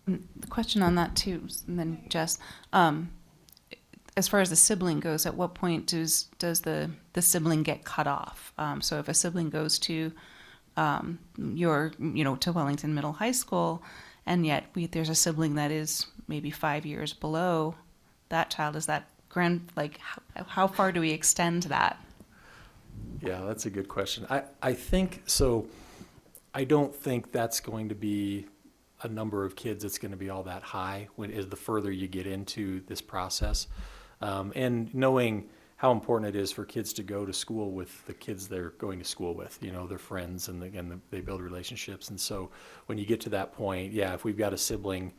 The question on that too, and then Jess, as far as the sibling goes, at what point does the sibling get cut off? So if a sibling goes to to Wellington Middle High School, and yet there's a sibling that is maybe 5 years below that child, is that how far do we extend that? Yeah, that's a good question. I think, so I don't think that's going to be a number of kids that's going to be all that high the further you get into this process. And knowing how important it is for kids to go to school with the kids they're going to school with, you know, their friends, and they build relationships. And so when you get to that point, yeah, if we've got a sibling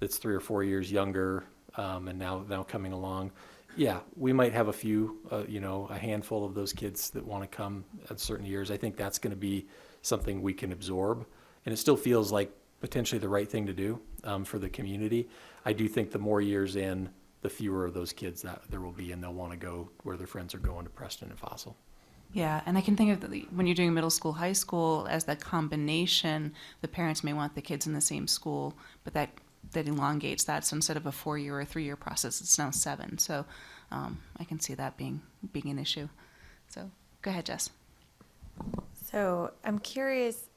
that's 3 or 4 years younger, and now coming along, Yeah, we might have a few, a handful of those kids that want to come at certain years. I think that's going to be something we can absorb. And it still feels like potentially the right thing to do for the community. I do think the more years in, the fewer of those kids that there will be, and they'll want to go where their friends are going to Preston and Fossil. Yeah, and I can think of when you're doing middle school, high school, as that combination, the parents may want the kids in the same school, but that elongates that. So instead of a 4-year or 3-year process, it's now 7. So I can see that being an issue. So go ahead, Jess. So I'm curious,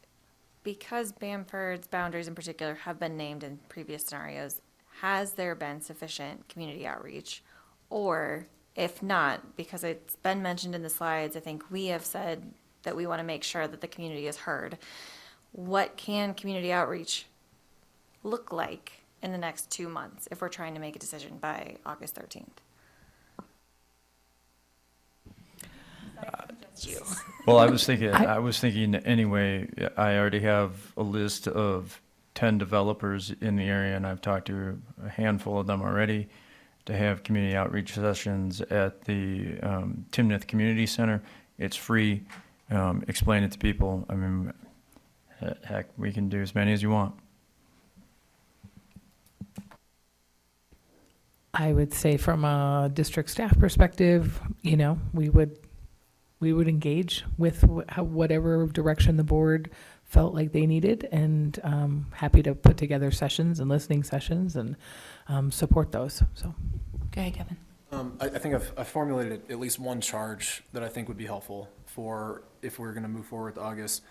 because Bamford's boundaries in particular have been named in previous scenarios, has there been sufficient community outreach? Or if not, because it's been mentioned in the slides, I think we have said that we want to make sure that the community is heard. What can community outreach look like in the next 2 months if we're trying to make a decision by August 13th? Well, I was thinking anyway, I already have a list of 10 developers in the area, and I've talked to a handful of them already to have community outreach sessions at the Timnath Community Center. It's free. Explain it to people. I mean, heck, we can do as many as you want. I would say from a district staff perspective, we would engage with whatever direction the board felt like they needed, and happy to put together sessions and listening sessions and support those. So, go ahead, Kevin. I think I've formulated at least one charge that I think would be helpful for if we're going to move forward with August.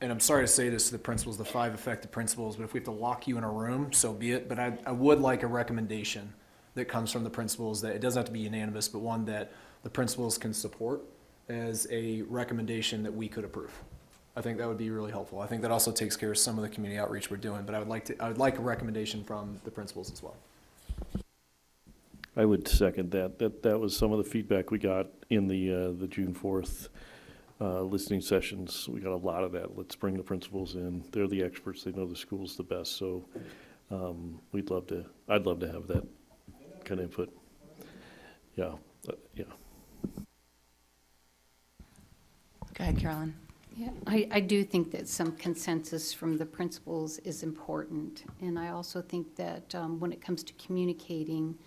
And I'm sorry to say this to the principals, the 5 effective principals, but if we have to lock you in a room, so be it. But I would like a recommendation that comes from the principals, that it doesn't have to be unanimous, but one that the principals can support as a recommendation that we could approve. I think that would be really helpful. I think that also takes care of some of the community outreach we're doing, but I would like a recommendation from the principals as well. I would second that. That was some of the feedback we got in the June 4th listening sessions. We got a lot of that. Let's bring the principals in. They're the experts. They know the schools the best. So I'd love to have that kind of input. Yeah. Yeah. Go ahead, Carolyn. Yeah, I do think that some consensus from the principals is important. And I also think that when it comes to communicating,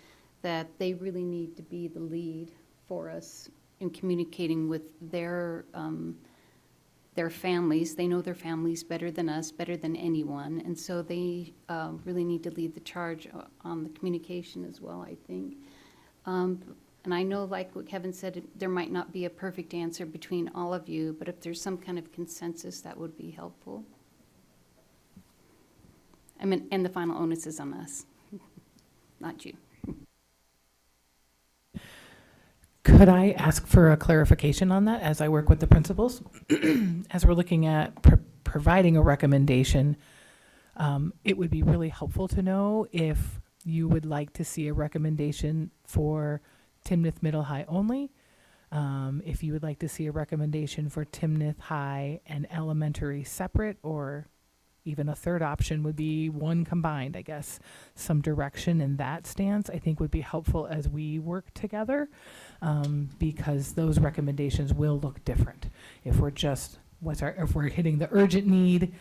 that they really need to be the lead for us in communicating with their families. They know their families better than us, better than anyone. And so they really need to lead the charge on the communication as well, I think. And I know, like what Kevin said, there might not be a perfect answer between all of you, but if there's some kind of consensus, that would be helpful. I mean, and the final onus is on us, not you. could I ask for a clarification on that as I work with the principals? As we're looking at providing a recommendation, it would be really helpful to know if you would like to see a recommendation for Timnath Middle High only, if you would like to see a recommendation for Timnath High and elementary separate, or even a third option would be one combined, I guess. Some direction in that stance, I think, would be helpful as we work together, because those recommendations will look different. If we're just, if we're hitting the urgent need,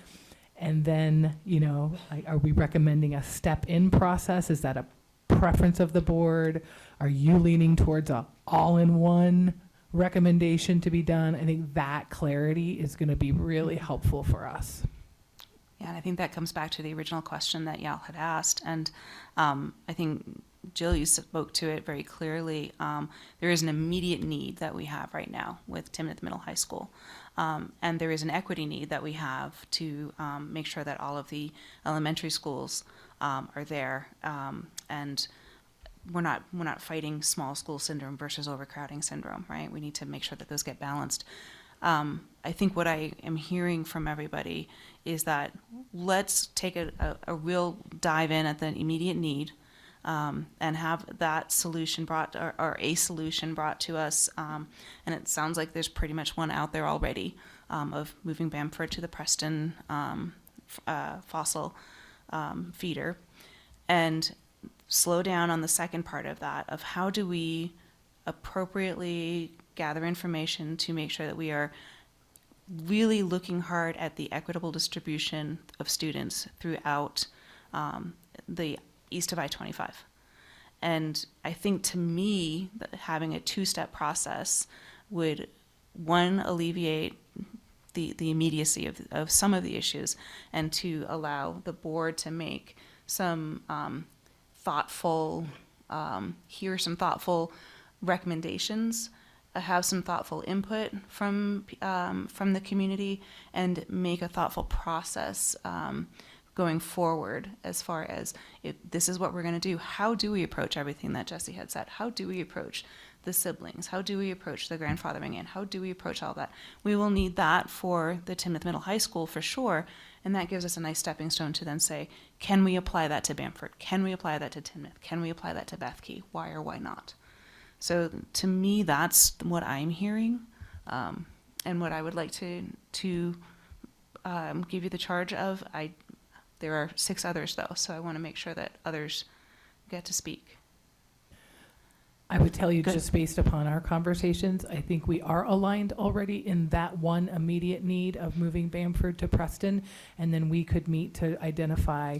and then, you know, are we recommending a step-in process? Is that a preference of the board? Are you leaning towards a all-in-one recommendation to be done? I think that clarity is going to be really helpful for us. Yeah, and I think that comes back to the original question that Yal had asked. And I think, Jill, you spoke to it very clearly. There is an immediate need that we have right now with Timnath Middle High School. And there is an equity need that we have to make sure that all of the elementary schools are there. And we're not fighting small school syndrome versus overcrowding syndrome, right? We need to make sure that those get balanced. I think what I am hearing from everybody is that let's take a real dive in at the immediate need, and have that solution brought, or a solution brought to us. And it sounds like there's pretty much one out there already, of moving Bamford to the Preston fossil feeder. And slow down on the second part of that, of how do we appropriately gather information to make sure that we are really looking hard at the equitable distribution of students throughout the east of I-25. And I think, to me, that having a two-step process would, one, alleviate the immediacy of some of the issues, and to allow the board to make some thoughtful, hear some thoughtful recommendations, have some thoughtful input from the community, and make a thoughtful process going forward as far as, if this is what we're going to do, how do we approach everything that Jesse had said? How do we approach the siblings? How do we approach the grandfathering in? How do we approach all that? We will need that for the Timnath Middle High School for sure, and that gives us a nice stepping stone to then say, can we apply that to Bamford? Can we apply that to Timnath? Can we apply that to Bethkey? Why or why not? So to me, that's what I'm hearing, and what I would like to give you the charge of. There are 6 others, though, so I want to make sure that others get to speak. I would tell you, Good. just based upon our conversations, I think we are aligned already in that one immediate need of moving Bamford to Preston. And then we could meet to identify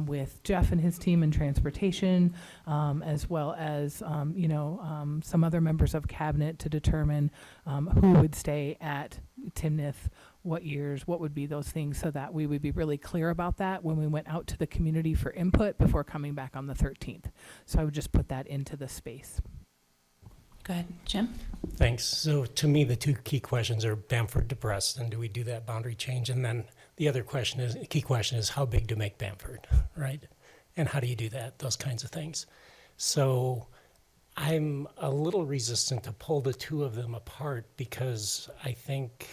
with Jeff and his team in transportation, as well as, some other members of cabinet to determine who would stay at Timnath, what years, what would be those things, so that we would be really clear about that when we went out to the community for input before coming back on the 13th. So I would just put that into the space. Go ahead, Jim. Thanks. So to me, the 2 key questions are Bamford to Preston. Do we do that boundary change? And then the other key question is how big to make Bamford, right? And how do you do that? Those kinds of things. So I'm a little resistant to pull the 2 of them apart, because I think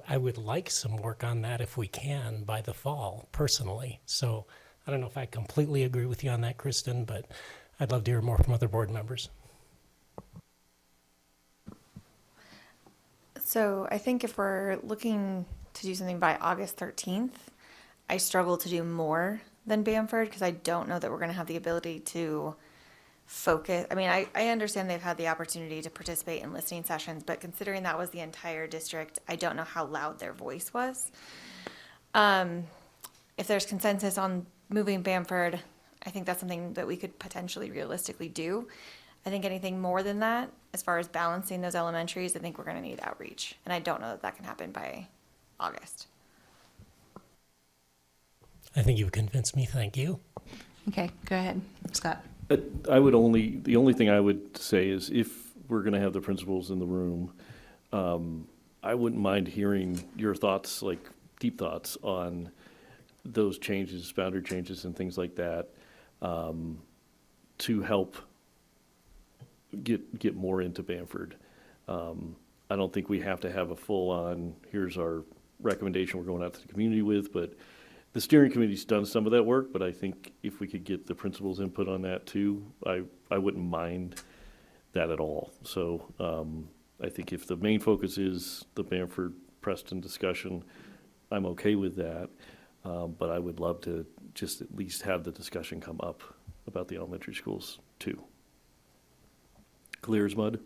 I would like some work on that if we can by the fall, personally. So I don't know if I completely agree with you on that, Kristen, but I'd love to hear more from other board members. So I think if we're looking to do something by August 13th, I struggle to do more than Bamford, because I don't know that we're going to have the ability to focus. I mean, I understand they've had the opportunity to participate in listening sessions, but considering that was the entire district, I don't know how loud their voice was. If there's consensus on moving Bamford, I think that's something that we could potentially realistically do. I think anything more than that, as far as balancing those elementaries, I think we're going to need outreach. And I don't know that can happen by August. I think you've convinced me. Thank you. Okay, go ahead, Scott. The only thing I would say is, if we're going to have the principals in the room, I wouldn't mind hearing your thoughts, like deep thoughts on those changes, boundary changes and things like that, to help get more into Bamford. I don't think we have to have a full-on, here's our recommendation we're going out to the community with, but the steering committee's done some of that work, but I think if we could get the principal's input on that too, I wouldn't mind that at all. So I think if the main focus is the Bamford-Preston discussion, I'm okay with that, but I would love to just at least have the discussion come up about the elementary schools too. Clear as mud?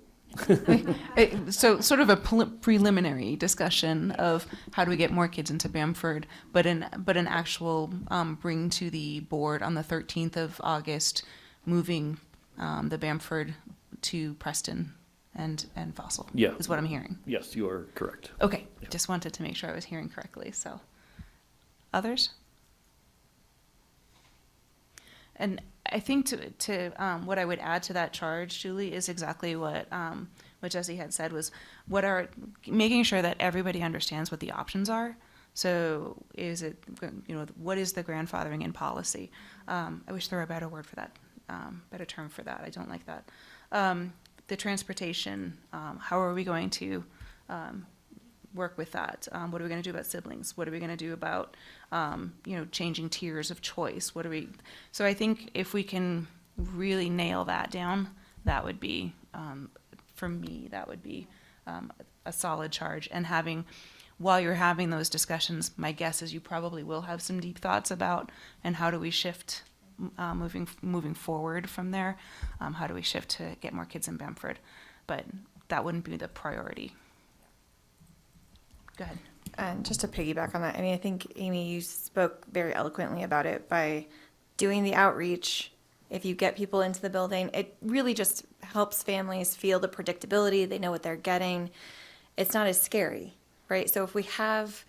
So sort of a preliminary discussion of how do we get more kids into Bamford, but an actual bring to the board on the 13th of August, moving the Bamford to Preston and Fossil. Yeah. Is what I'm hearing. Yes, you are correct. Okay, Yeah. just wanted to make sure I was hearing correctly. So, others? And I think to what I would add to that charge, Julie, is exactly what Jesse had said, was making sure that everybody understands what the options are. So is it, what is the grandfathering in policy? I wish there were a better word for that, better term for that. I don't like that. The transportation, how are we going to work with that? What are we going to do about siblings? What are we going to do about, changing tiers of choice? So I think if we can really nail that down, that would be, for me, that would be a solid charge. And while you're having those discussions, my guess is you probably will have some deep thoughts about, and how do we shift moving forward from there. How do we shift to get more kids in Bamford? But that wouldn't be the priority. Go ahead. And just to piggyback on that, I mean, I think, Amy, you spoke very eloquently about it by doing the outreach. If you get people into the building, it really just helps families feel the predictability. They know what they're getting. It's not as scary, right? So if we have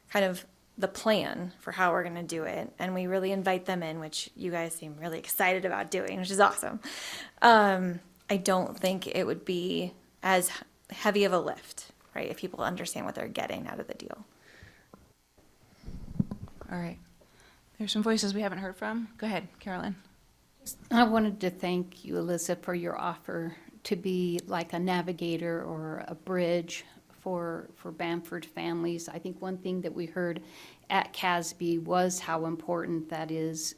kind of the plan for how we're going to do it, and we really invite them in, which you guys seem really excited about doing, which is awesome. I don't think it would be as heavy of a lift, right? If people understand what they're getting out of the deal. All right. There's some voices we haven't heard from. Go ahead, Carolyn. I wanted to thank you, Alyssa, for your offer to be like a navigator or a bridge for Bamford families. I think one thing that we heard at CASB was how important that is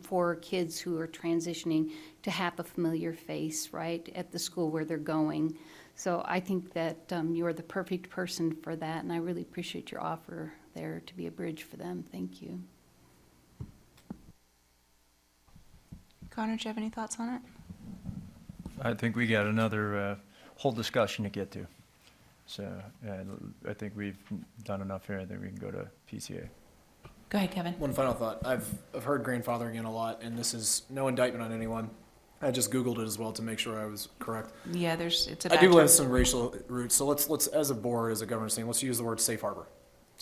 for kids who are transitioning to have a familiar face, right, at the school where they're going. So I think that you're the perfect person for that, and I really appreciate your offer there to be a bridge for them. Thank you. Connor, do you have any thoughts on it? I think we got another whole discussion to get to. So I think we've done enough here. I think we can go to PCA. Go ahead, Kevin. One final thought. I've heard grandfathering in a lot, and this is no indictment on anyone. I just Googled it as well to make sure I was correct. Yeah, it's a I bad do term. have some racial roots, so let's as a board, as a governance team, let's use the word safe harbor.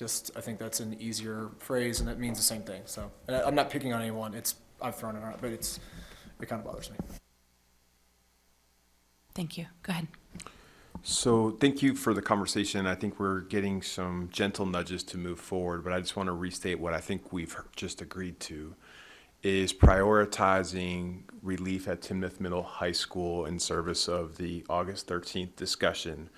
I think that's an easier phrase, and it means the same thing. So, and I'm not picking on anyone. I've thrown it out, but it kind of bothers me. Thank you. Go ahead. So thank you for the conversation. I think we're getting some gentle nudges to move forward, but I just want to restate what I think we've just agreed to is prioritizing relief at Timnath Middle High School in service of the August 13th discussion,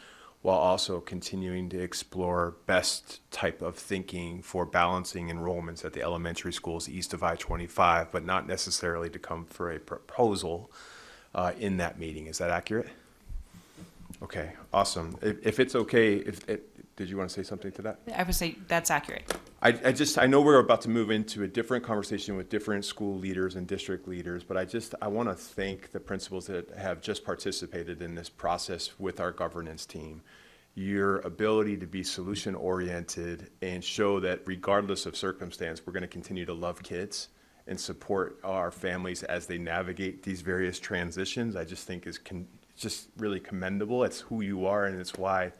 while also continuing to explore best type of thinking for balancing enrollments at the elementary schools east of I-25, but not necessarily to come for a proposal in that meeting. Is that accurate? Okay, awesome. If it's okay, did you want to say something to that? I would say that's accurate. I know we're about to move into a different conversation with different school leaders and district leaders, but I want to thank the principals that have just participated in this process with our governance team. Your ability to be solution oriented and show that regardless of circumstance, we're going to continue to love kids and support our families as they navigate these various transitions, I just think is just really commendable. It's who you are, and it's why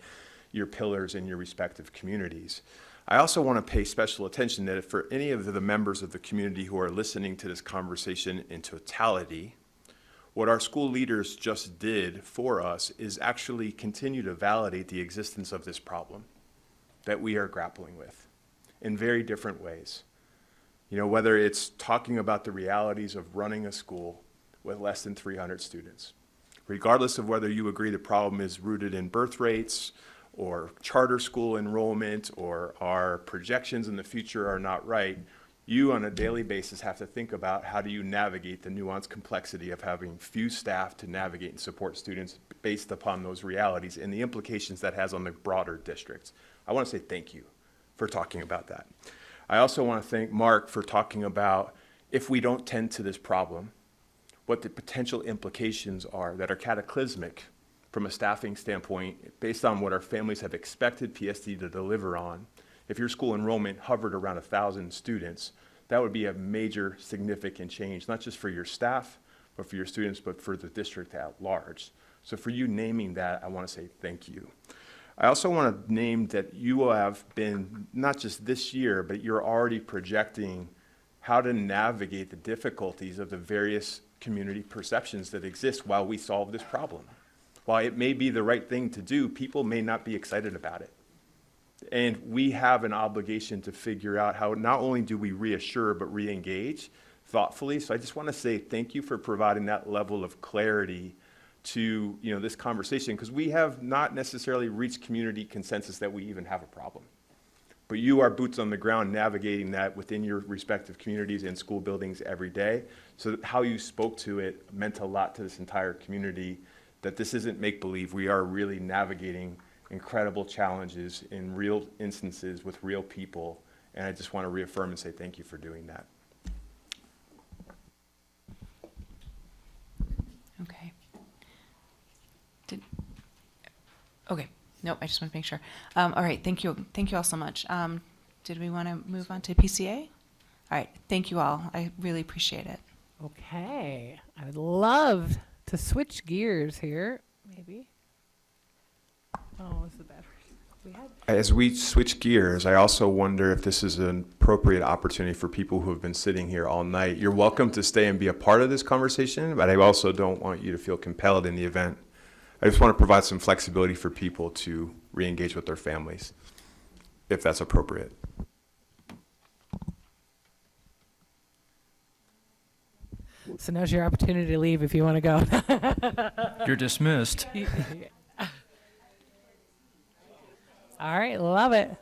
you're pillars in your respective communities. I also want to pay special attention that if for any of the members of the community who are listening to this conversation in totality, what our school leaders just did for us is actually continue to validate the existence of this problem that we are grappling with in very different ways. You know, whether it's talking about the realities of running a school with less than 300 students, regardless of whether you agree the problem is rooted in birth rates or charter school enrollment or our projections in the future are not right, you on a daily basis have to think about how do you navigate the nuanced complexity of having few staff to navigate and support students based upon those realities and the implications that has on the broader districts. I want to say thank you for talking about that. I also want to thank Mark for talking about if we don't tend to this problem, what the potential implications are that are cataclysmic from a staffing standpoint based on what our families have expected PSD to deliver on. If your school enrollment hovered around 1,000 students, that would be a major significant change, not just for your staff, but for your students, but for the district at large. So for you naming that, I want to say thank you. I also want to name that you have been, not just this year, but you're already projecting how to navigate the difficulties of the various community perceptions that exist while we solve this problem. While it may be the right thing to do, people may not be excited about it. And we have an obligation to figure out how not only do we reassure, but re-engage thoughtfully. So I just want to say thank you for providing that level of clarity to this conversation, because we have not necessarily reached community consensus that we even have a problem. But you are boots on the ground navigating that within your respective communities and school buildings every day. So that how you spoke to it meant a lot to this entire community, that this isn't make-believe. We are really navigating incredible challenges in real instances with real people. And I just want to reaffirm and say thank you for doing that. Okay, nope, I just want to make sure. All right, thank you all so much. Did we want to move on to PCA? All right, thank you all. I really appreciate it. Okay, I would love to switch gears here, maybe. Oh, is the battery? We had. As we switch gears, I also wonder if this is an appropriate opportunity for people who have been sitting here all night. You're welcome to stay and be a part of this conversation, but I also don't want you to feel compelled in the event. I just want to provide some flexibility for people to re-engage with their families, if that's appropriate. So now's your opportunity to leave if you want to go. You're dismissed. All right, love it.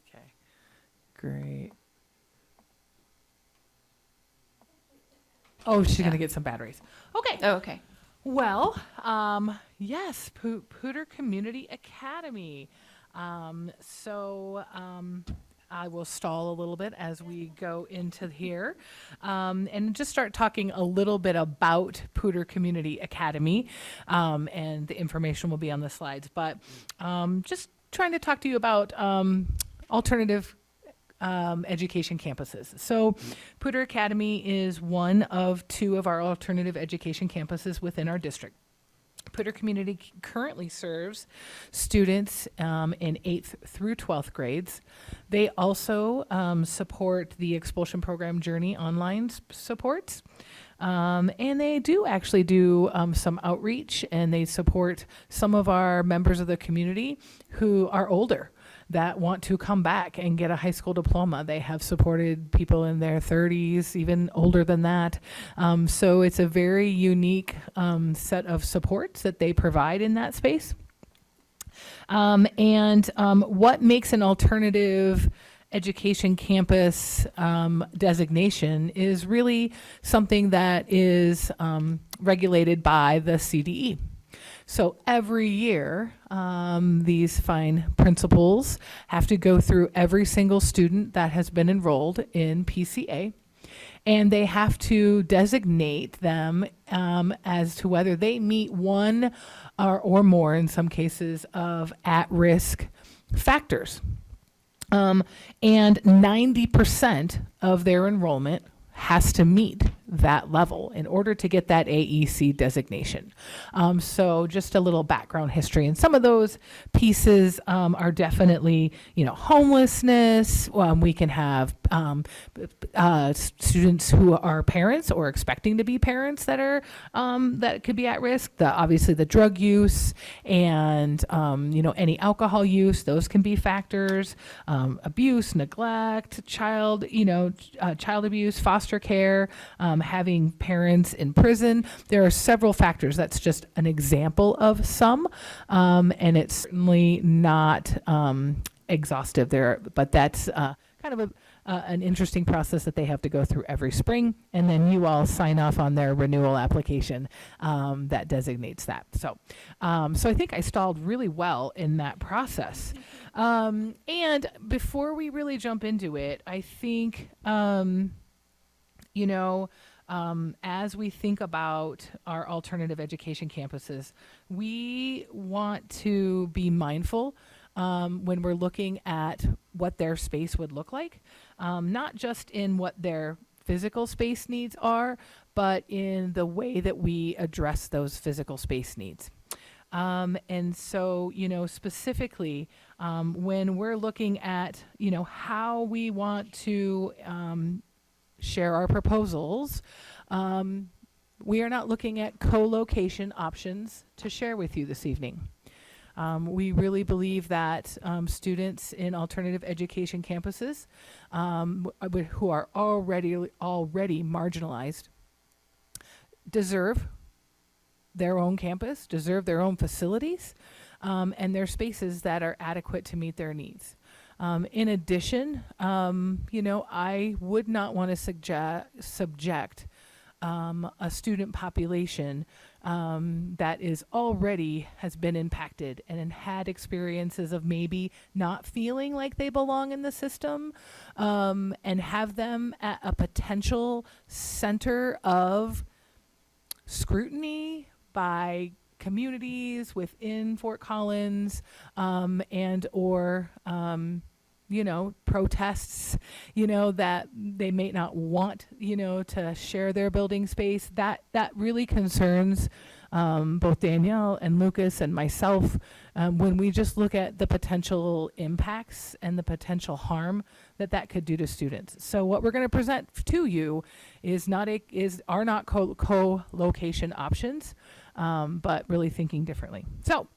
Okay, great. Oh, she's gonna get some batteries. Okay. Oh, okay. Well, yes, Pooter Community Academy. I will stall a little bit as we go into here and just start talking a little bit about Pooter Community Academy, and the information will be on the slides. But just trying to talk to you about alternative education campuses. So Pooter Academy is one of 2 of our alternative education campuses within our district. Pooter Community currently serves students in 8th through 12th grades. They also support the Expulsion Program Journey online supports. And they do actually do some outreach, and they support some of our members of the community who are older that want to come back and get a high school diploma. They have supported people in their 30s, even older than that. So it's a very unique set of supports that they provide in that space. What makes an alternative education campus designation is really something that is regulated by the CDE. So every year, these fine principals have to go through every single student that has been enrolled in PCA, and they have to designate them as to whether they meet one or more, in some cases, of at-risk factors. And 90% of their enrollment has to meet that level in order to get that AEC designation. So just a little background history. And some of those pieces are definitely, homelessness. We can have students who are parents or expecting to be parents that are that could be at risk. Obviously the drug use and any alcohol use, those can be factors. Abuse, neglect, child abuse, foster care, having parents in prison. There are several factors. That's just an example of some, and it's certainly not exhaustive there, but that's kind of an interesting process that they have to go through every spring, and then you all sign off on their renewal application that designates that. So I think I stalled really well in that process. And before we really jump into it, I think, as we think about our alternative education campuses, we want to be mindful when we're looking at what their space would look like, not just in what their physical space needs are, but in the way that we address those physical space needs. And so, specifically, when we're looking at, how we want to share our proposals, we are not looking at co-location options to share with you this evening. We really believe that students in alternative education campuses who are already marginalized deserve their own campus, deserve their own facilities, and their spaces that are adequate to meet their needs. In addition, I would not want to subject a student population that has been impacted and had experiences of maybe not feeling like they belong in the system, and have them at a potential center of scrutiny by communities within Fort Collins, and or protests, that they may not want, to share their building space. That really concerns both Danielle and Lucas and myself when we just look at the potential impacts and the potential harm that could do to students. So what we're going to present to you are not co-location options, but really thinking differently. So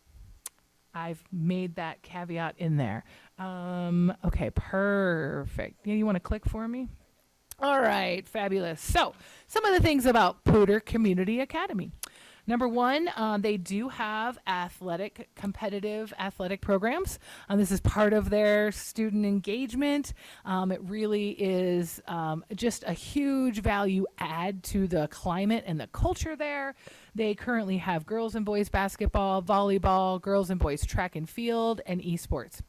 I've made that caveat in there. Okay, perfect. You want to click for me? All right, fabulous. So some of the things about Poudre Community Academy. Number one, they do have competitive athletic programs. This is part of their student engagement. It really is just a huge value add to the climate and the culture there. They currently have girls and boys basketball, volleyball, girls and boys track and field, and esports.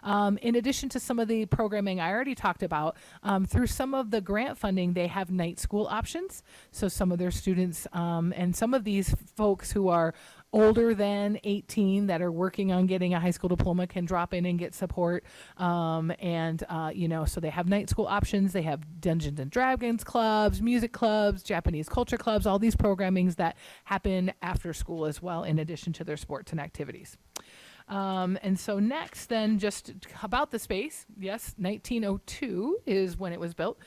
In addition to some of the programming I already talked about, through some of the grant funding, they have night school options. So some of their students and some of these folks who are older than 18 that are working on getting a high school diploma can drop in and get support. So they have night school options. They have Dungeons and Dragons clubs, music clubs, Japanese culture clubs, all these programmings that happen after school as well, in addition to their sports and activities. And so next, then, just about the space. Yes, 1902 is when it was built.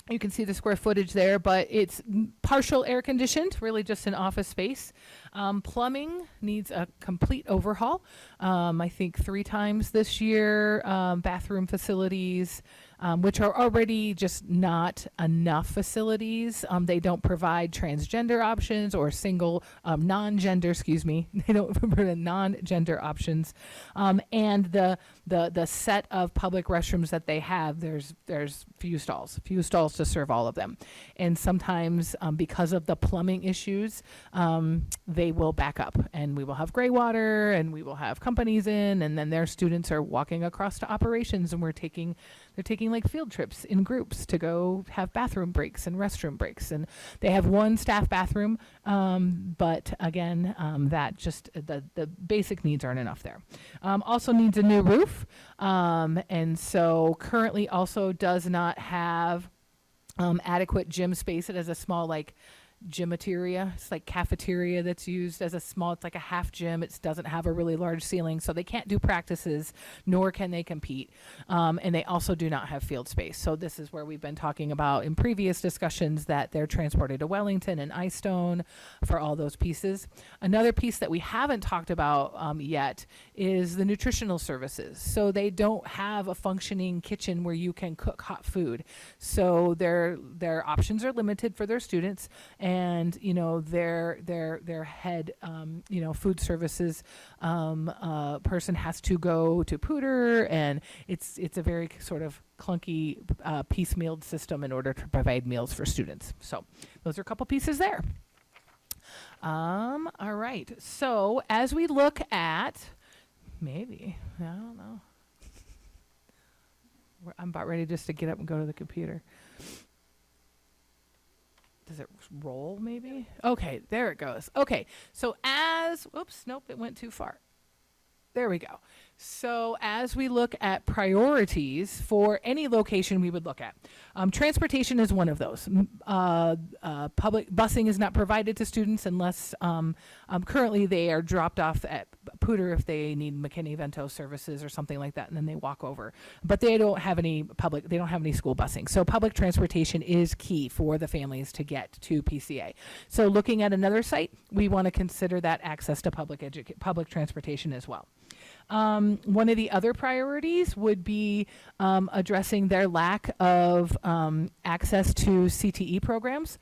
You can see the square footage there, but it's partial air conditioned, really just an office space. Plumbing needs a complete overhaul. I think 3 times this year. Bathroom facilities, which are already just not enough facilities. They don't provide transgender options or non-gender, They don't provide non-gender options. And the set of public restrooms that they have, there's few stalls to serve all of them. And sometimes because of the plumbing issues, they will back up, and we will have gray water, and we will have companies in, and then their students are walking across to operations, and they're taking like field trips in groups to go have bathroom breaks and restroom breaks. And they have one staff bathroom, but again, that just the basic needs aren't enough there. Also needs a new roof, and so currently also does not have adequate gym space. It has a small gymateria. It's like cafeteria that's used as it's like a half gym. It doesn't have a really large ceiling, so they can't do practices, nor can they compete. And they also do not have field space. So this is where we've been talking about in previous discussions that they're transported to Wellington and Icestone for all those pieces. Another piece that we haven't talked about yet is the nutritional services. So they don't have a functioning kitchen where you can cook hot food. So their options are limited for their students. And their head food services person has to go to Poudre, and it's a very sort of clunky piecemealed system in order to provide meals for students. So those are a couple pieces there. All right. So as we look at I don't know. I'm about ready just to get up and go to the computer. Does it roll maybe? Okay, there it goes. Okay, so it went too far. There we go. So as we look at priorities for any location we would look at, transportation is one of those. Public busing is not provided to students unless currently they are dropped off at Poudre if they need McKinney-Vento services or something like that, and then they walk over. But they don't have any school busing. So public transportation is key for the families to get to PCA. So looking at another site, we want to consider that access to public transportation as well. One of the other priorities would be addressing their lack of access to CTE programs.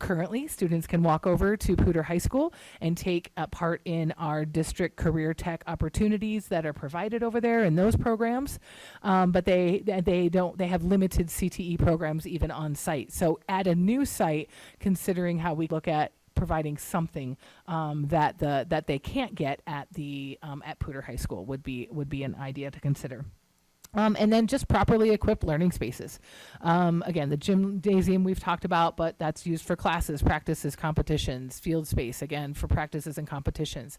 Currently, students can walk over to Poudre High School and take part in our district career tech opportunities that are provided over there in those programs, but they have limited CTE programs even on site. So at a new site, considering how we look at providing something that they can't get at Poudre High School would be an idea to consider. And then just properly equipped learning spaces. Again, the gymnasium we've talked about, but that's used for classes, practices, competitions, field space, again, for practices and competitions.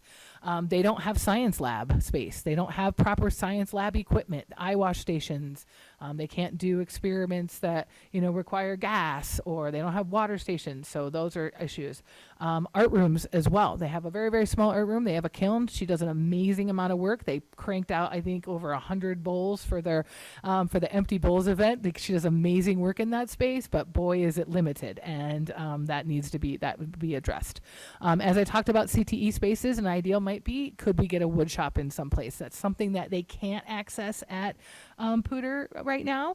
They don't have science lab space. They don't have proper science lab equipment, eye wash stations. They can't do experiments that, require gas, or they don't have water stations. So those are issues. Art rooms as well. They have a very, very small art room. They have a kiln. She does an amazing amount of work. They cranked out, I think, over 100 bowls for the Empty Bowls event. She does amazing work in that space, but boy, is it limited, and that would be addressed. As I talked about CTE spaces, an ideal might be, could we get a wood shop in some place? That's something that they can't access at Pooter right now,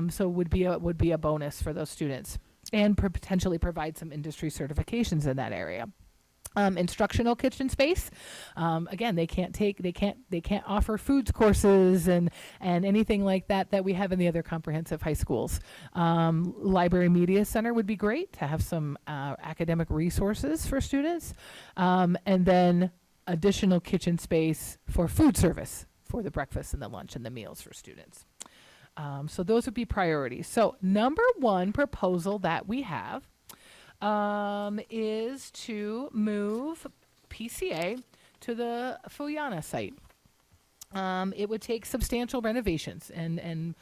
so would be a bonus for those students, and potentially provide some industry certifications in that area. Instructional kitchen space. Again, they can't offer foods courses and anything like that we have in the other comprehensive high schools. Library Media Center would be great to have some academic resources for students, and then additional kitchen space for food service for the breakfast and the lunch and the meals for students. So those would be priorities. So number one proposal that we have is to move PCA to the Fuyana site. It would take substantial renovations, and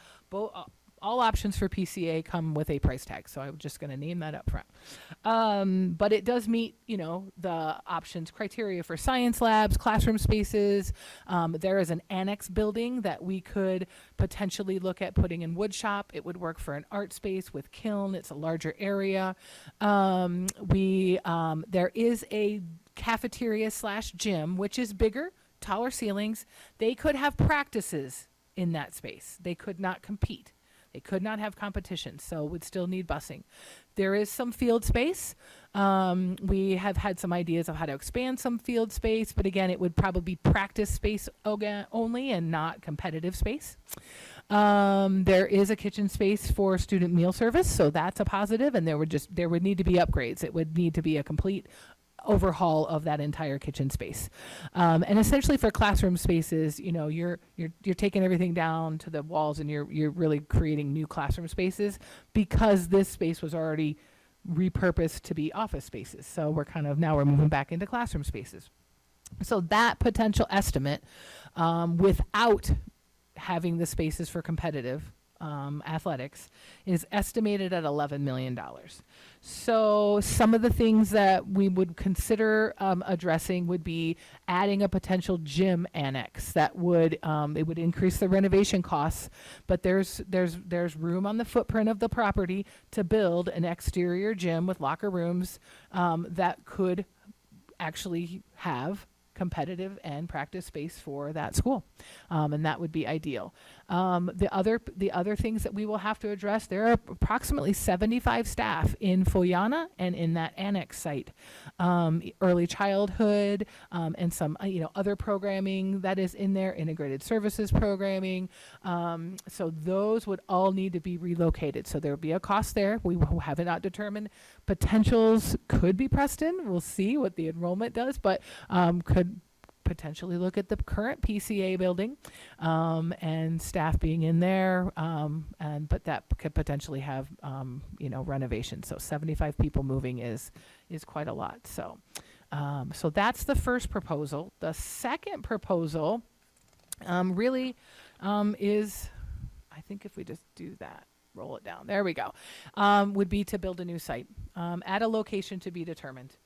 all options for PCA come with a price tag, so I'm just going to name that up front. But it does meet, the options criteria for science labs, classroom spaces. There is an annex building that we could potentially look at putting in wood shop. It would work for an art space with kiln. It's a larger area. There is a cafeteria / gym, which is bigger, taller ceilings. They could have practices in that space. They could not compete. They could not have competition, so would still need busing. There is some field space. We have had some ideas of how to expand some field space, but again, it would probably be practice space only and not competitive space. There is a kitchen space for student meal service, so that's a positive, and there would need to be upgrades. It would need to be a complete overhaul of that entire kitchen space. And essentially for classroom spaces, you're taking everything down to the walls, and you're really creating new classroom spaces, because this space was already repurposed to be office spaces. So we're moving back into classroom spaces. So that potential estimate, without having the spaces for competitive athletics, is estimated at $11 million. So some of the things that we would consider addressing would be adding a potential gym annex that would it would increase the renovation costs, but there's room on the footprint of the property to build an exterior gym with locker rooms that could actually have competitive and practice space for that school, and that would be ideal. The other things that we will have to address, there are approximately 75 staff in Fuyana and in that annex site. Early childhood and some other programming that is in there, integrated services programming. So those would all need to be relocated. So there would be a cost there. We have not determined. Potentials could be Preston. We'll see what the enrollment does, but could potentially look at the current PCA building and staff being in there, but that could potentially have renovation. So 75 people moving is quite a lot. So that's the first proposal. The second proposal really is, I think if we just do that, roll it down, there we go, would be to build a new site at a location to be determined.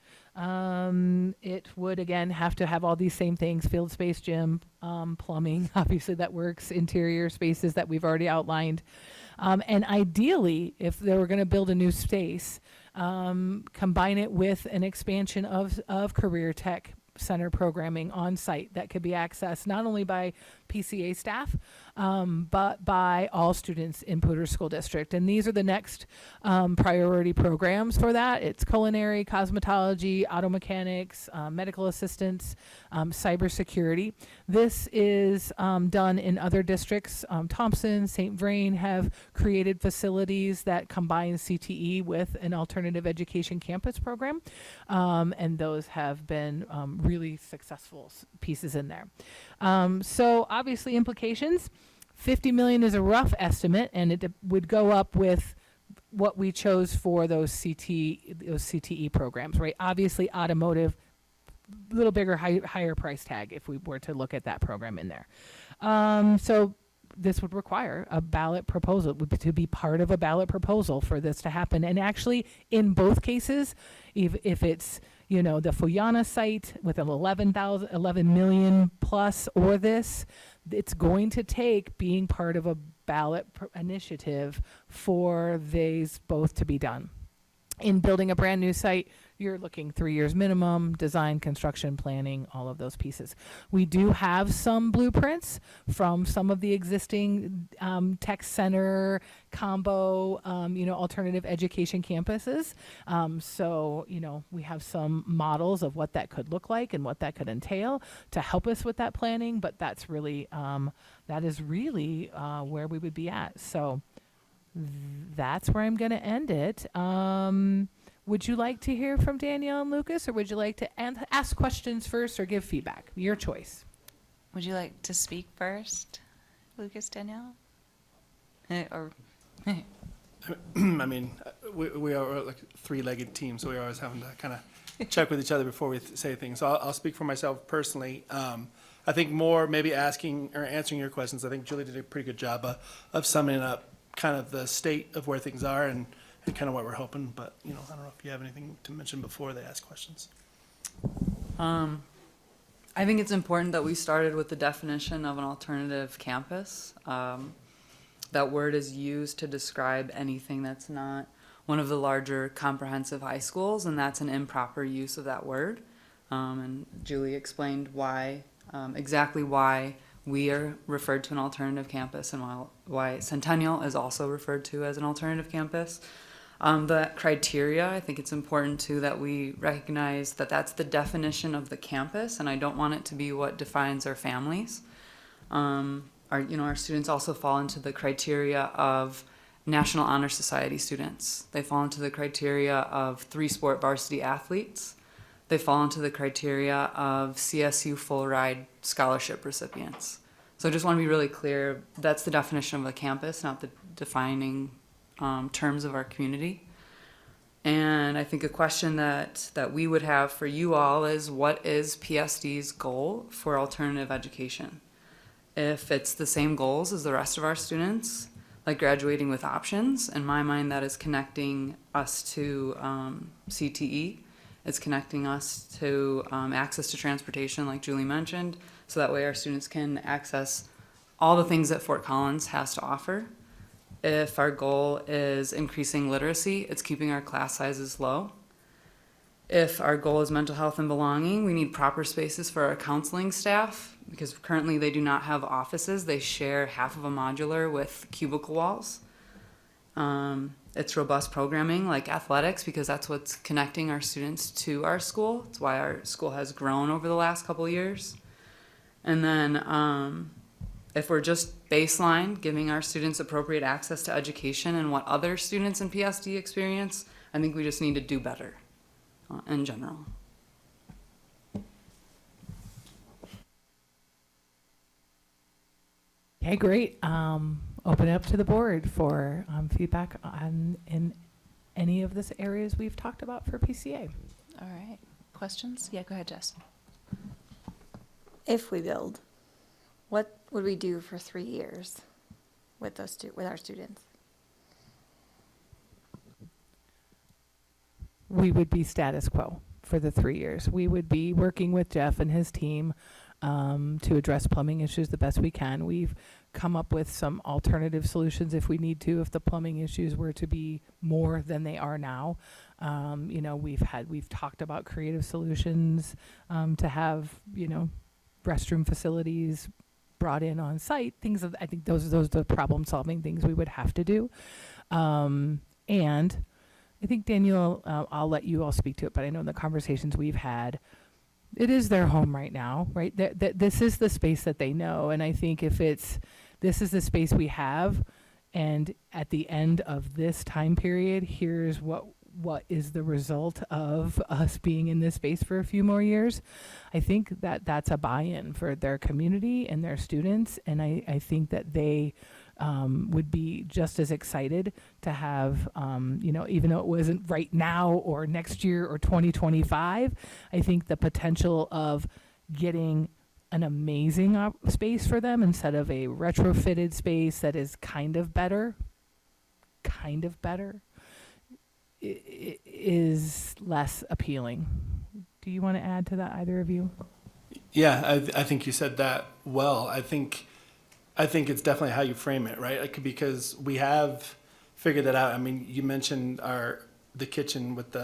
It would, again, have to have all these same things: field space, gym, plumbing, obviously that works, interior spaces that we've already outlined. And ideally, if they were going to build a new space, combine it with an expansion of career tech center programming on site that could be accessed not only by PCA staff, but by all students in Poudre School District. And these are the next priority programs for that. It's culinary, cosmetology, auto mechanics, medical assistance, cybersecurity. This is done in other districts. Thompson, St. Vrain have created facilities that combine CTE with an alternative education campus program. And those have been really successful pieces in there. So obviously implications $50 million is a rough estimate, and it would go up with what we chose for those CTE programs, right? Obviously, automotive, a little bigger, higher price tag if we were to look at that program in there. So this would require a ballot proposal, to be part of a ballot proposal for this to happen. And actually, in both cases, if it's, the Fuyana site with an 11 million plus, or this, it's going to take being part of a ballot initiative for these both to be done. In building a brand new site, you're looking 3 years minimum, design, construction, planning, all of those pieces. We do have some blueprints from some of the existing tech center combo, alternative education campuses. So, we have some models of what that could look like and what that could entail to help us with that planning, but that's really, that is really where we would be at. So that's where I'm going to end it. Would you like to hear from Danielle and Lucas, or would you like to ask questions first or give feedback? Your choice. Would you like to speak first, Lucas, Danielle? Or I mean, we are like a three-legged team, so we're always having to kind of check with each other before we say things. So I'll speak for myself personally. I think more maybe asking or answering your questions. I think Julie did a pretty good job of summing up kind of the state of where things are and kind of what we're hoping. But, I don't know if you have anything to mention before they ask questions. I think it's important that we started with the definition of an alternative campus. That word is used to describe anything that's not one of the larger comprehensive high schools, and that's an improper use of that word. And Julie explained why, exactly why we are referred to an alternative campus, and why Centennial is also referred to as an alternative campus. The criteria, I think it's important too that we recognize that that's the definition of the campus, and I don't want it to be what defines our families. Our students also fall into the criteria of National Honor Society students. They fall into the criteria of 3-sport varsity athletes. They fall into the criteria of CSU full ride scholarship recipients. So I just want to be really clear, that's the definition of a campus, not the defining terms of our community. And I think a question that we would have for you all is, what is PSD's goal for alternative education? If it's the same goals as the rest of our students, like graduating with options, in my mind that is connecting us to CTE. It's connecting us to access to transportation, like Julie mentioned, so that way our students can access all the things that Fort Collins has to offer. If our goal is increasing literacy, it's keeping our class sizes low. If our goal is mental health and belonging, we need proper spaces for our counseling staff, because currently they do not have offices. They share half of a modular with cubicle walls. It's robust programming like athletics, because that's what's connecting our students to our school. It's why our school has grown over the last couple of years. And then if we're just baseline, giving our students appropriate access to education and what other students in PSD experience, I think we just need to do better in general. Okay, great. Open it up to the board for feedback in any of this areas we've talked about for PCA. All right. Questions? Yeah, go ahead, Jess. If we build, what would we do for 3 years with with our students? We would be status quo for the 3 years. We would be working with Jeff and his team to address plumbing issues the best we can. We've come up with some alternative solutions if we need to, if the plumbing issues were to be more than they are now. We've talked about creative solutions to have, restroom facilities brought in on site, I think those are the problem solving things we would have to do. And I think Daniel, I'll let you all speak to it, but I know in the conversations we've had, it is their home right now, right? This is the space that they know. And I think this is the space we have, and at the end of this time period, here's what what is the result of us being in this space for a few more years. I think that that's a buy-in for their community and their students, and I think that they would be just as excited to have, even though it wasn't right now or next year or 2025, I think the potential of getting an amazing space for them instead of a retrofitted space that is kind of better, is less appealing. Do you want to add to that, either of you? Yeah, I think you said that well. I think it's definitely how you frame it, right? Because we have figured that out. I mean, you mentioned the kitchen with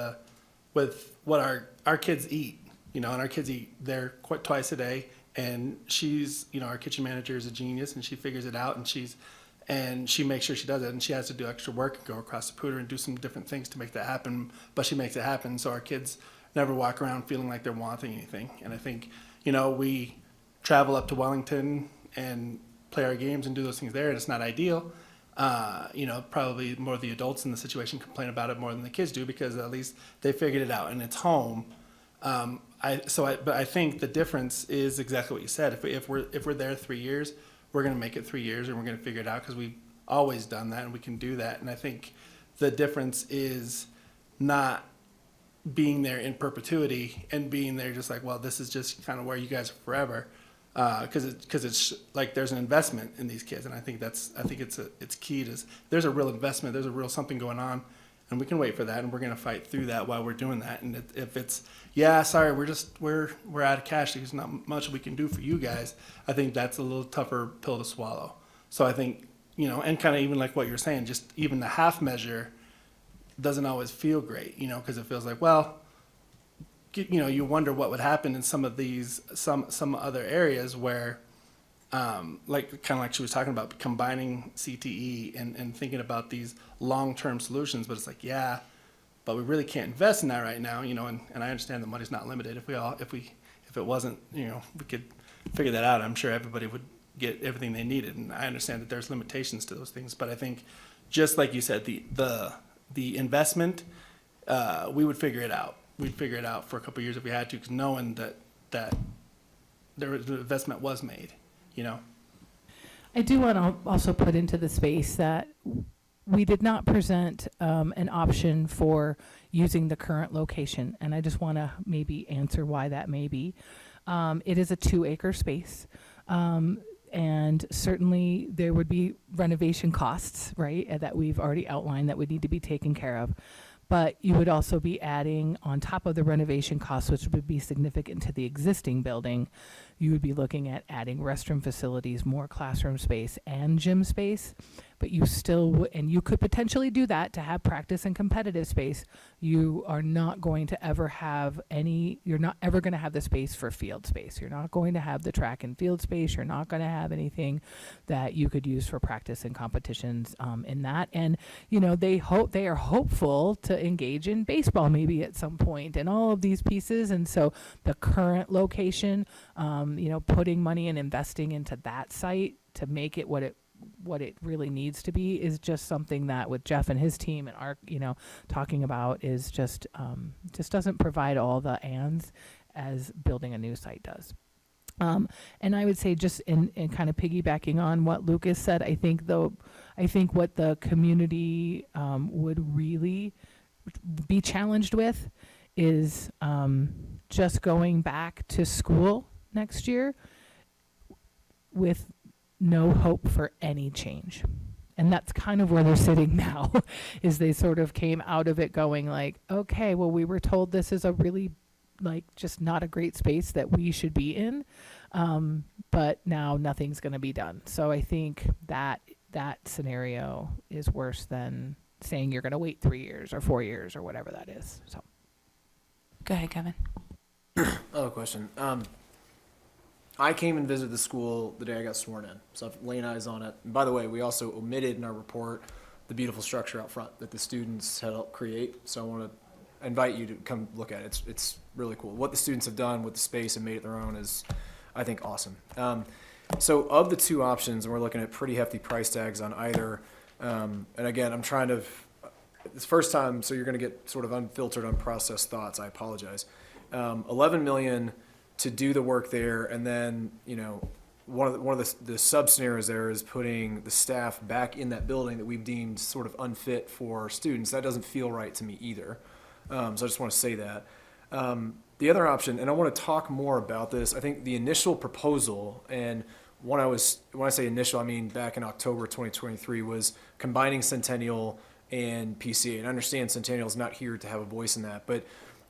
what our kids eat, and our kids eat there twice a day. And she's, our kitchen manager is a genius, and she figures it out, and she makes sure she does it, and she has to do extra work and go across the pooter and do some different things to make that happen, but she makes it happen, so our kids never walk around feeling like they're wanting anything. And I think, we travel up to Wellington and play our games and do those things there, and it's not ideal. Probably more of the adults in the situation complain about it more than the kids do, because at least they figured it out and it's home. But I think the difference is exactly what you said. If we're there 3 years, we're going to make it 3 years, and we're going to figure it out, because we've always done that and we can do that. And I think the difference is not being there in perpetuity and being there just like, well, this is just kind of where you guys are forever, because it's like there's an investment in these kids, and I think it's key to, there's a real investment, there's a real something going on. And we can wait for that, and we're going to fight through that while we're doing that. And if it's, sorry, we're out of cash, there's not much we can do for you guys, I think that's a little tougher pill to swallow. So I think, and kind of even like what you're saying, just even the half measure doesn't always feel great, because it feels like, well, you wonder what would happen in some of these, some other areas where, like she was talking about, combining CTE and thinking about these long-term solutions, but it's like, but we really can't invest in that right now, and I understand the money's not limited. If it wasn't, we could figure that out. I'm sure everybody would get everything they needed, and I understand that there's limitations to those things, but I think, just like you said, the investment, we would figure it out. We'd figure it out for a couple of years if we had to, because knowing that the investment was made. I do want to also put into the space that we did not present an option for using the current location, and I just want to maybe answer why that may be. It is a 2-acre space, and certainly there would be renovation costs, right, that we've already outlined that would need to be taken care of. But you would also be adding, on top of the renovation costs, which would be significant to the existing building, you would be looking at adding restroom facilities, more classroom space, and gym space. But you still, and you could potentially do that to have practice and competitive space. You are not going to ever have you're not ever going to have the space for field space. You're not going to have the track and field space. You're not going to have anything that you could use for practice and competitions in that. And, they are hopeful to engage in baseball maybe at some point and all of these pieces. And so the current location, putting money and investing into that site to make it what it really needs to be is just something that, with Jeff and his team and our, talking about, is just doesn't provide all the ands as building a new site does. And I would say, just in kind of piggybacking on what Lucas said, I think what the community would really be challenged with is just going back to school next year with no hope for any change. And that's kind of where they're sitting now, is they sort of came out of it going like, okay, well, we were told this is a really, just not a great space that we should be in, but now nothing's going to be done. So I think that scenario is worse than saying you're going to wait 3 years or 4 years or whatever that is. So, Go ahead, Kevin. I have a question. I came and visited the school the day I got sworn in, so I've laid eyes on it. And by the way, we also omitted in our report the beautiful structure out front that the students had helped create. So I want to invite you to come look at it. It's really cool. What the students have done with the space and made it their own is, I think, awesome. So of the two options, and we're looking at pretty hefty price tags on either. And again, I'm trying to it's the first time, so you're going to get sort of unfiltered, unprocessed thoughts. I apologize. 11 million to do the work there, and then, you know, one of the sub scenarios there is putting the staff back in that building that we've deemed sort of unfit for students. That doesn't feel right to me either. So I just want to say that. The other option, and I want to talk more about this, I think the initial proposal, and when I say initial, I mean back in October 2023, was combining Centennial and PCA. And I understand Centennial is not here to have a voice in that, but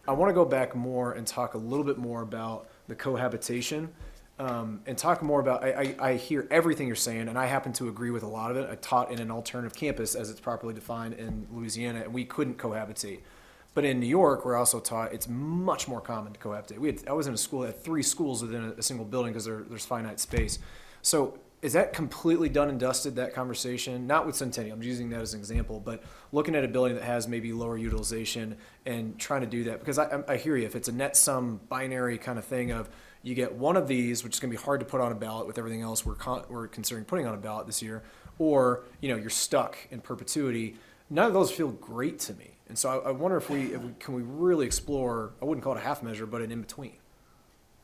I want to go back more and talk a little bit more about the cohabitation, and talk more about, I hear everything you're saying, and I happen to agree with a lot of it. I taught in an alternative campus as it's properly defined in Louisiana, and we couldn't cohabitate. But in New York, we're also taught it's much more common to cohabitate. I was in a school that had 3 schools within a single building because there's finite space. So is that completely done and dusted, that conversation? Not with Centennial, I'm using that as an example, but looking at a building that has maybe lower utilization and trying to do that. Because I hear you, if it's a net sum binary kind of thing of you get one of these, which is going to be hard to put on a ballot with everything else we're considering putting on a ballot this year, or you're stuck in perpetuity. None of those feel great to me. And so I wonder if we can we really explore, I wouldn't call it a half measure, but an in-between.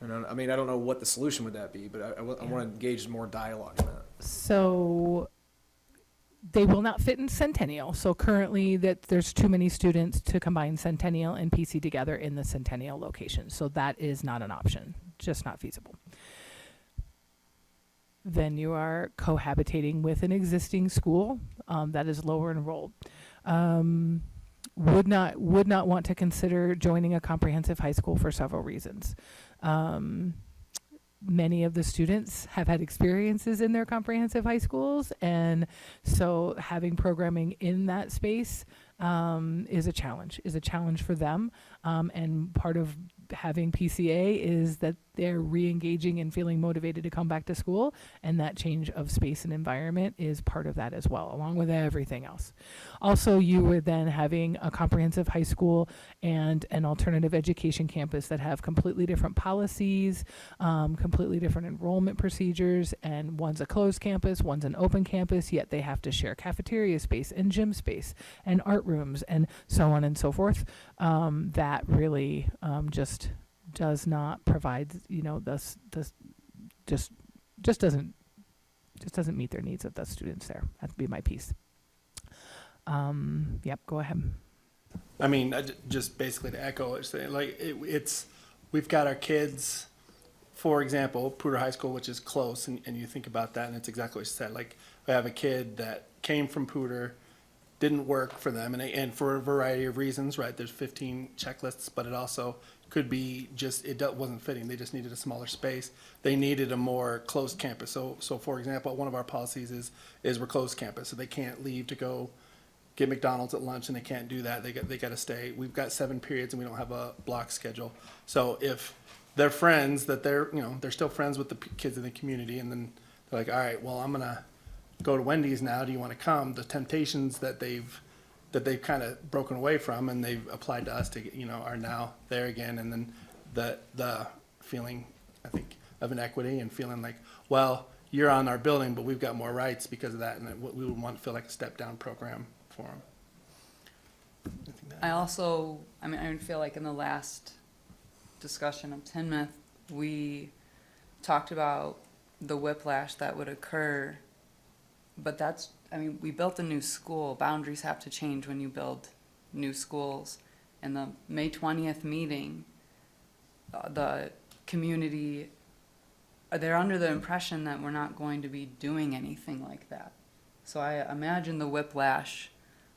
And I mean, I don't know what the solution would that be, but I want to engage more dialogue in that. So they will not fit in Centennial. So currently there's too many students to combine Centennial and PC together in the Centennial location. So that is not an option, just not feasible. Then you are cohabitating with an existing school that is lower enrolled. Would not want to consider joining a comprehensive high school for several reasons. Many of the students have had experiences in their comprehensive high schools, and so having programming in that space is a challenge for them. And part of having PCA is that they're re-engaging and feeling motivated to come back to school, and that change of space and environment is part of that as well, along with everything else. Also, you were then having a comprehensive high school and an alternative education campus that have completely different policies, completely different enrollment procedures, and one's a closed campus, one's an open campus, yet they have to share cafeteria space and gym space and art rooms and so on and so forth. That really just does not provide, this just doesn't meet their needs of the students there. That'd be my piece. Yep, go ahead. I mean, just basically to echo what you're saying, we've got our kids, for example, Pruder High School, which is close, and you think about that, and it's exactly what you said. Like, we have a kid that came from Pruder, didn't work for them, and for a variety of reasons, right? There's 15 checklists, but it also could be just it wasn't fitting. They just needed a smaller space. They needed a more closed campus. So for example, one of our policies is we're closed campus, so they can't leave to go get McDonald's at lunch, and they can't do that. They got to stay. We've got 7 periods, and we don't have a block schedule. So if they're friends, that they're still friends with the kids in the community, and then they're like, all right, well, I'm gonna go to Wendy's now. Do you want to come? The temptations that they've kind of broken away from, and they've applied to us to, are now there again. And then the feeling, I think, of inequity and feeling like, well, you're on our building, but we've got more rights because of that. And we would want to feel like a step down program for them. I feel like in the last discussion of Timnath, we talked about the whiplash that would occur, but we built a new school. Boundaries have to change when you build new schools. In the May 20th meeting, the community, they're under the impression that we're not going to be doing anything like that. So I imagine the whiplash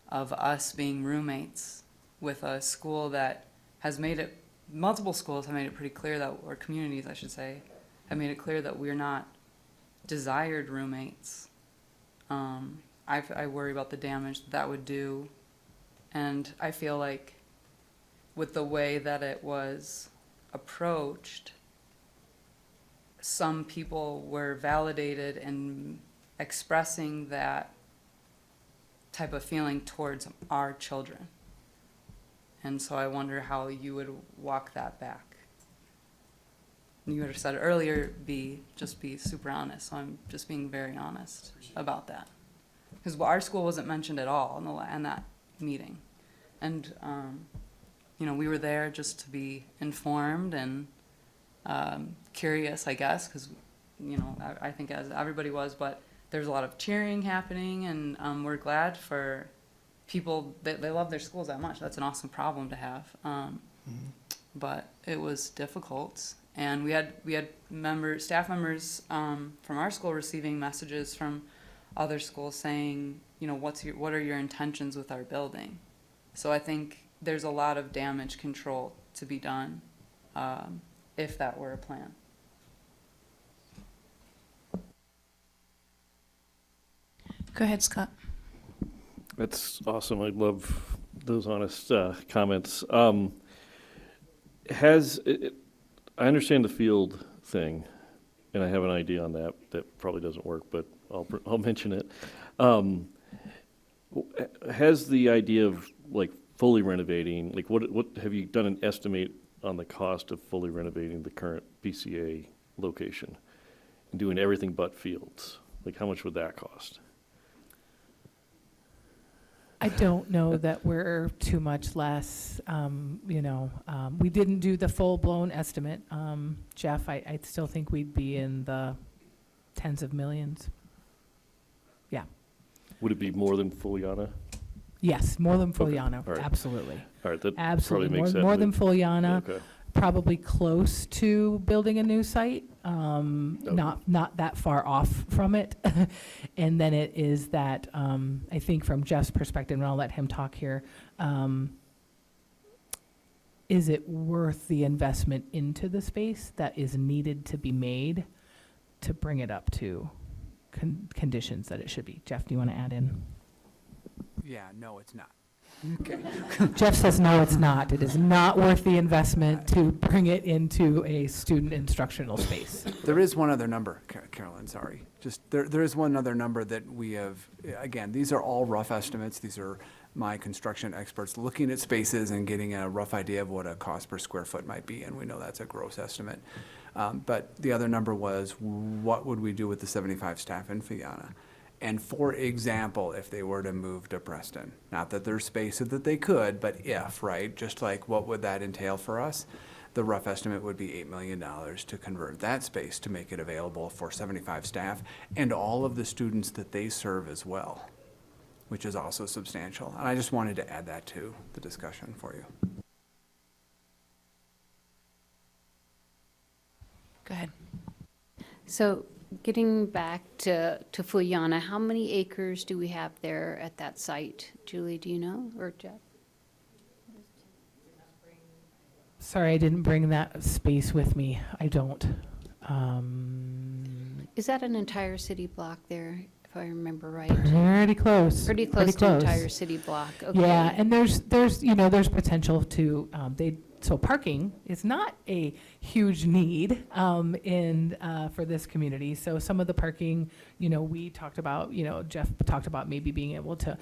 of us being roommates with a school that has multiple schools have made it pretty clear that, or communities I should say, have made it clear that we're not desired roommates. I worry about the damage that would do, and I feel like with the way that it was approached, some people were validated in expressing that type of feeling towards our children. And so I wonder how you would walk that back. You had said earlier, just be super honest. So I'm just being very honest about that. Because our school wasn't mentioned at all in that meeting. And, you know, we were there just to be informed and curious, I guess, because, you know, I think as everybody was, but there's a lot of cheering happening, and we're glad for people that they love their schools that much. That's an awesome problem to have. But it was difficult, and we had staff members from our school receiving messages from other schools saying, you know, what are your intentions with our building? So I think there's a lot of damage control to be done, if that were a plan. Go ahead, Scott. That's awesome. I love those honest comments. I understand the field thing, and I have an idea on that. That probably doesn't work, but I'll mention it. Has the idea of like fully renovating, like what have you done an estimate on the cost of fully renovating the current PCA location and doing everything but fields? Like how much would that cost? I don't know that we're too much less, we didn't do the full-blown estimate. Jeff, I still think we'd be in the tens of millions. Yeah. Would it be more than Fuliana? Yes, more than Fuliana, Okay, all right. Absolutely. All right, that Absolutely, probably makes more than Fuliana. Okay. Probably close to building a new site, not that far off from it. And then it is that, I think from Jeff's perspective, and I'll let him talk here, is it worth the investment into the space that is needed to be made to bring it up to conditions that it should be? Jeff, do you want to add in? Yeah, no, it's not. Okay. Jeff says, no, it's not. It is not worth the investment to bring it into a student instructional space. There is one other number, Carolyn, sorry. Just there is one other number that we have, again, these are all rough estimates. These are my construction experts looking at spaces and getting a rough idea of what a cost per square foot might be, and we know that's a gross estimate. But the other number was, what would we do with the 75 staff in Fiona? And for example, if they were to move to Preston, not that there's space so that they could, but if, right? Just like what would that entail for us? The rough estimate would be $8 million to convert that space to make it available for 75 staff and all of the students that they serve as well, which is also substantial. And I just wanted to add that to the discussion for you. Go ahead. So getting back to Fuliana, how many acres do we have there at that site? Julie, do you know, or Jeff? Sorry, I didn't bring that space with me. I don't. Is that an entire city block there, if I remember right? Pretty close. Pretty close to entire city block, okay. Yeah, and there's potential to, so parking is not a huge need for this community. So some of the parking, we talked about, Jeff talked about maybe being able to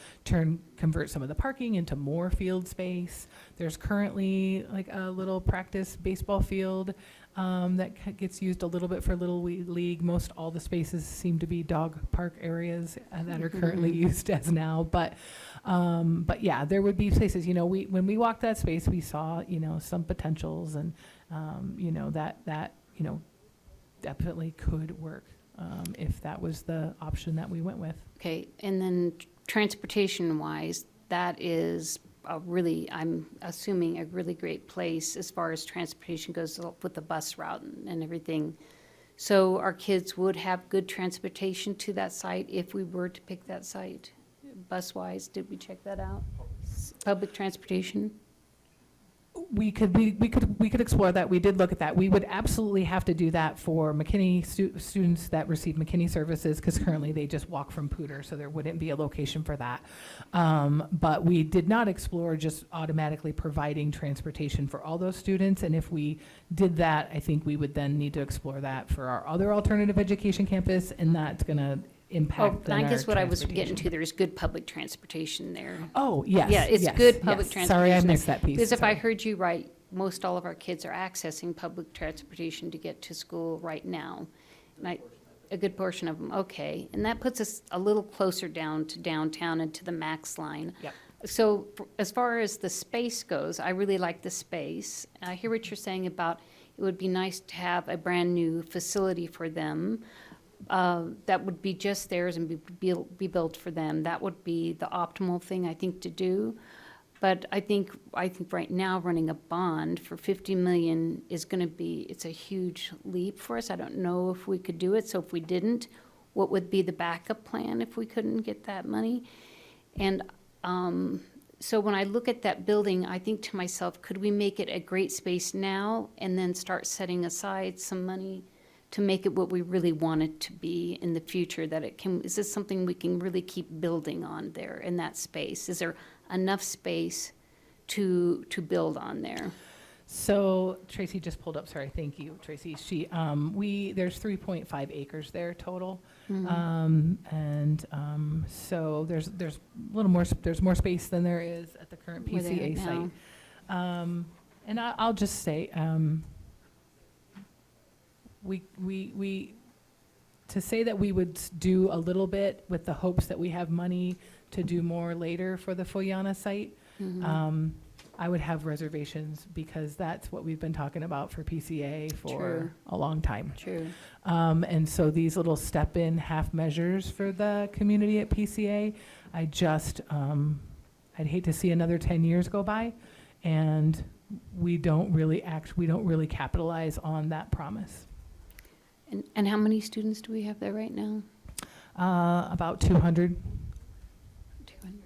convert some of the parking into more field space. There's currently like a little practice baseball field that gets used a little bit for Little League. Most all the spaces seem to be dog park areas that are currently used as now. But yeah, there would be places, when we walked that space, we saw, some potentials and, that definitely could work if that was the option that we went with. Okay, and then transportation-wise, that is I'm assuming a really great place as far as transportation goes with the bus route and everything. So our kids would have good transportation to that site if we were to pick that site, bus-wise. Did we check that out? Public transportation? We could explore that. We did look at that. We would absolutely have to do that for McKinney students that receive McKinney services, because currently they just walk from Pooter, so there wouldn't be a location for that. But we did not explore just automatically providing transportation for all those students. And if we did that, I think we would then need to explore that for our other alternative education campus, and that's going to impact. I guess what I was getting to, there's good public transportation there. Oh, yes. Yeah, it's good public transportation. Sorry, I there. missed that piece. Because if I heard you right, most all of our kids are accessing public transportation to get to school right now. And a good portion of them, okay. And that puts us a little closer down to downtown and to the Max line. Yep. So as far as the space goes, I really like the space. I hear what you're saying about it would be nice to have a brand-new facility for them that would be just theirs and be built for them. That would be the optimal thing, I think, to do. But I think right now, running a bond for 50 million is gonna be, it's a huge leap for us. I don't know if we could do it, so if we didn't, what would be the backup plan if we couldn't get that money? And so when I look at that building, I think to myself, could we make it a great space now and then start setting aside some money to make it what we really want it to be in the future, that it can, is this something we can really keep building on there in that space? Is there enough space to build on there? So Tracy just pulled up, sorry, thank you, Tracy. There's 3.5 acres there total. So there's a little more, there's more space than there is at the current Where they are PCA site. And I'll just say, to say that we would do a little bit with the hopes that we have money to do more later for the Foyana site, I would have reservations, because that's what we've been talking about for PCA for a long time. True. And so these little step-in half measures for the community at PCA, I'd hate to see another 10 years go by and we don't really capitalize on that promise. And how many students do we have there right now? About 200. 200.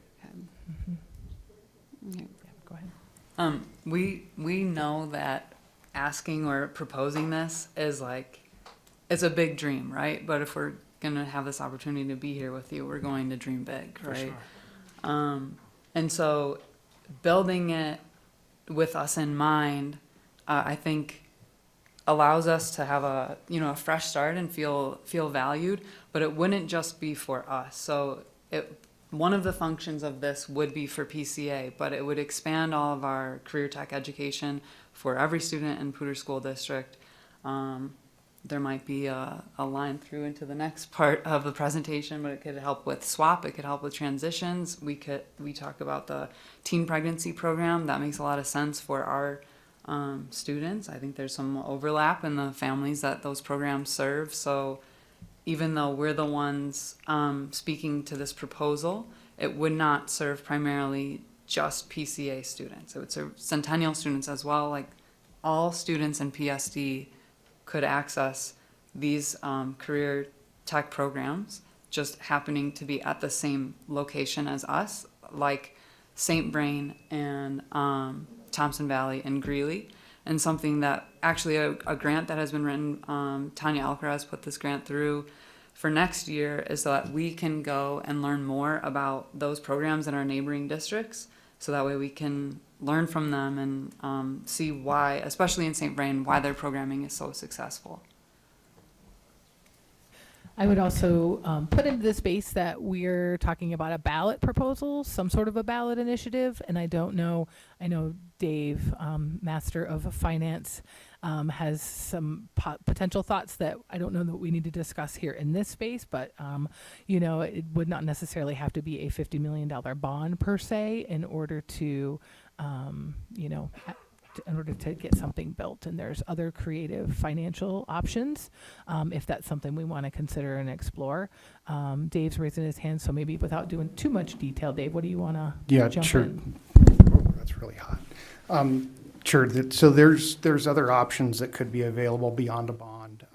Okay. Go ahead. We know that asking or proposing this is like, it's a big dream, right? But if we're gonna have this opportunity to be here with you, we're going to dream big, right? For sure. And so building it with us in mind, I think allows us to have a fresh start and feel valued, but it wouldn't just be for us. So one of the functions of this would be for PCA, but it would expand all of our career tech education for every student in Poudre School District. There might be a line through into the next part of the presentation, but it could help with SWAP, it could help with transitions. We talk about the teen pregnancy program. That makes a lot of sense for our students. I think there's some overlap in the families that those programs serve. So even though we're the ones speaking to this proposal, it would not serve primarily just PCA students. It would serve Centennial students as well. Like all students in PSD could access these career tech programs, just happening to be at the same location as us, like St. Vrain and Thompson Valley and Greeley. And something that actually a grant that has been written, Tanya Alcaraz put this grant through for next year, is so that we can go and learn more about those programs in our neighboring districts. So that way we can learn from them and see why, especially in St. Vrain, why their programming is so successful. I would also put into the space that we're talking about a ballot proposal, some sort of a ballot initiative, and I know Dave, Master of Finance, has some potential thoughts that I don't know that we need to discuss here in this space, but it would not necessarily have to be a $50 million bond per se in order to get something built. And there's other creative financial options if that's something we want to consider and explore. Dave's raising his hand, so maybe without doing too much detail, Dave, what do you want to jump in? That's really hot. Sure. So there's other options that could be available beyond a bond.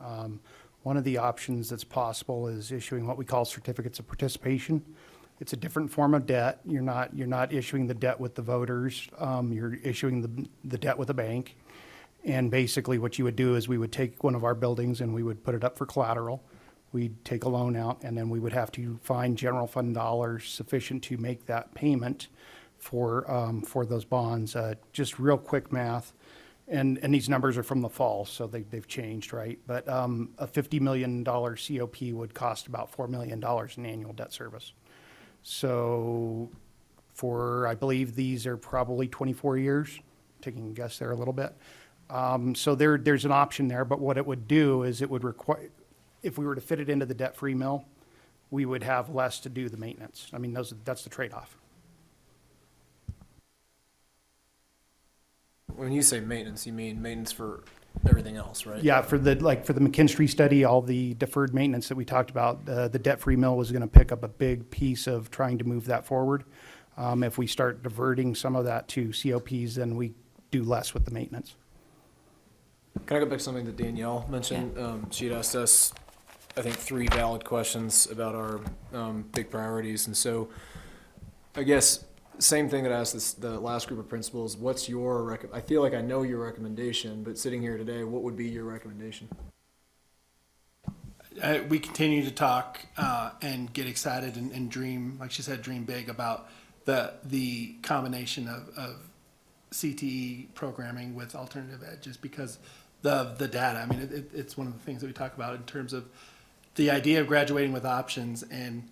One of the options that's possible is issuing what we call certificates of participation. It's a different form of debt. You're not issuing the debt with the voters. You're issuing the debt with a bank. And basically what you would do is we would take one of our buildings and we would put it up for collateral. We'd take a loan out, and then we would have to find general fund dollars sufficient to make that payment for those bonds. Just real quick math, and these numbers are from the fall, so they've changed, right? But a $50 million COP would cost about $4 million in annual debt service. So I believe these are probably 24 years, taking a guess there a little bit. So there's an option there, but what it would do is it would require, if we were to fit it into the debt-free mill, we would have less to do the maintenance. I mean, that's the trade-off. when you say maintenance, you mean maintenance for everything else, right? Yeah, for the McKinstry study, all the deferred maintenance that we talked about, the debt-free mill was going to pick up a big piece of trying to move that forward. If we start diverting some of that to COPs, then we do less with the maintenance. Can I go back to something that Danielle mentioned? She had asked us, I think, 3 valid questions about our big priorities. And so I guess same thing that I asked the last group of principals, what's your I feel like I know your recommendation, but sitting here today, what would be your recommendation? We continue to talk and get excited and dream, like she said, dream big about the combination of CTE programming with alternative ed, just because the data. I mean, it's one of the things that we talk about in terms of the idea of graduating with options and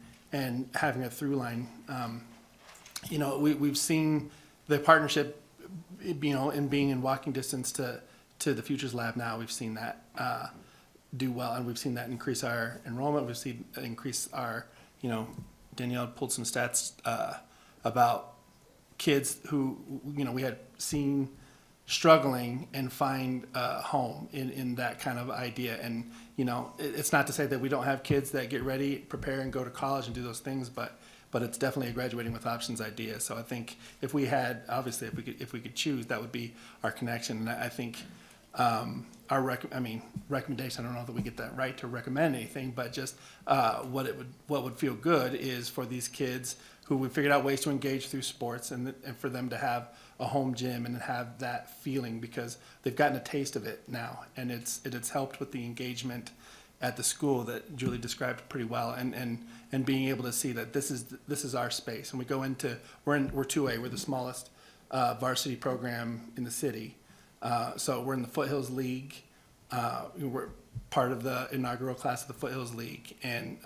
having a through line. You know, we've seen the partnership, you know, in being in walking distance to the Futures Lab now. We've seen that do well, and we've seen that increase our enrollment. We've seen increase our, you know, Danielle pulled some stats about kids who, you know, we had seen struggling and find a home in that kind of idea. And, you know, it's not to say that we don't have kids that get ready, prepare, and go to college and do those things, but it's definitely a graduating with options idea. So I think if we had, obviously, if we could choose, that would be our connection. And I think our recommendation, I don't know that we get that right to recommend anything, but just what would feel good is for these kids who we figured out ways to engage through sports and for them to have a home gym and have that feeling, because they've gotten a taste of it now, and it's helped with the engagement at the school that Julie described pretty well, and being able to see that this is our space. And we go into, we're 2A, we're the smallest varsity program in the city. So we're in the Foothills League. We're part of the inaugural class of the Foothills League, and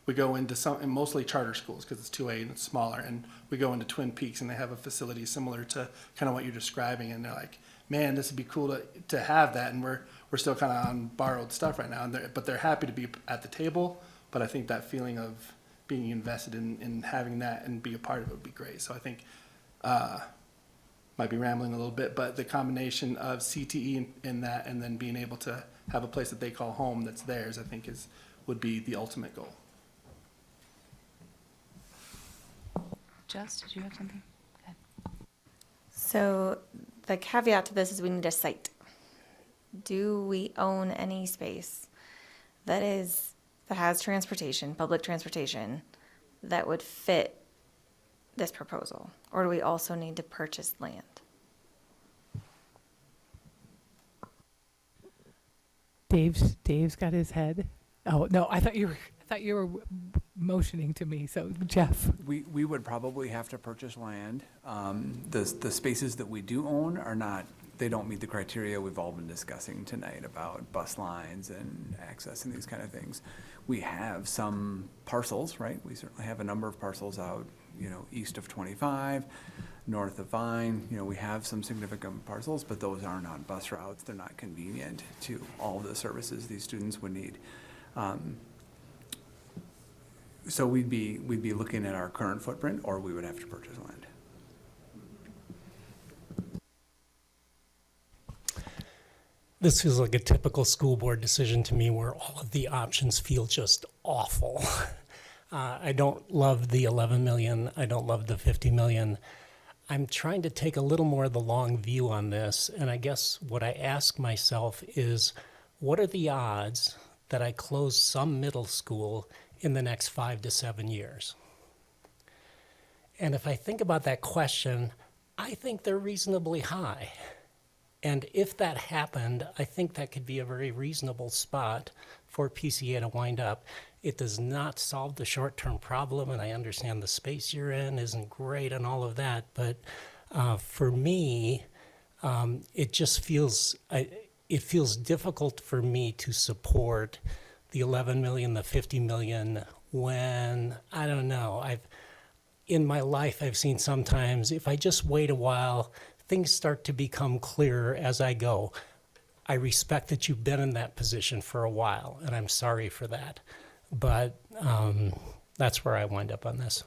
we go into and mostly charter schools because it's 2A and it's smaller, and we go into Twin Peaks and they have a facility similar to kind of what you're describing, and they're like, man, this would be cool to have that, and we're still kind of on borrowed stuff right now, and but they're happy to be at the table. But I think that feeling of being invested in having that and be a part of it would be great. So I think might be rambling a little bit, but the combination of CTE in that, and then being able to have a place that they call home that's theirs, I think would be the ultimate goal. Jess, did you have something? Okay. So the caveat to this is we need a site. Do we own any space that has transportation, public transportation, that would fit this proposal? Or do we also need to purchase land? Dave's got his head. Oh, no, I thought you were motioning to me. So Jeff. We would probably have to purchase land. The spaces that we do own are not, they don't meet the criteria we've all been discussing tonight about bus lines and access and these kind of things. We have some parcels, right? We certainly have a number of parcels out, you know, east of 25, north of Vine. You know, we have some significant parcels, but those aren't on bus routes. They're not convenient to all of the services these students would need. So we'd be looking at our current footprint, or we would have to purchase land. This feels like a typical school board decision to me, where all of the options feel just awful. I don't love the 11 million. I don't love the 50 million. I'm trying to take a little more of the long view on this, and I guess what I ask myself is, what are the odds that I close some middle school in the next 5 to 7 years? And if I think about that question, I think they're reasonably high. And if that happened, I think that could be a very reasonable spot for PCA to wind up. It does not solve the short-term problem, and I understand the space you're in isn't great and all of that, but for me, it just feels, it feels difficult for me to support the 11 million, the 50 million, when, I don't know, in my life I've seen sometimes if I just wait a while, things start to become clearer as I go. I respect that you've been in that position for a while, and I'm sorry for that. But that's where I wind up on this.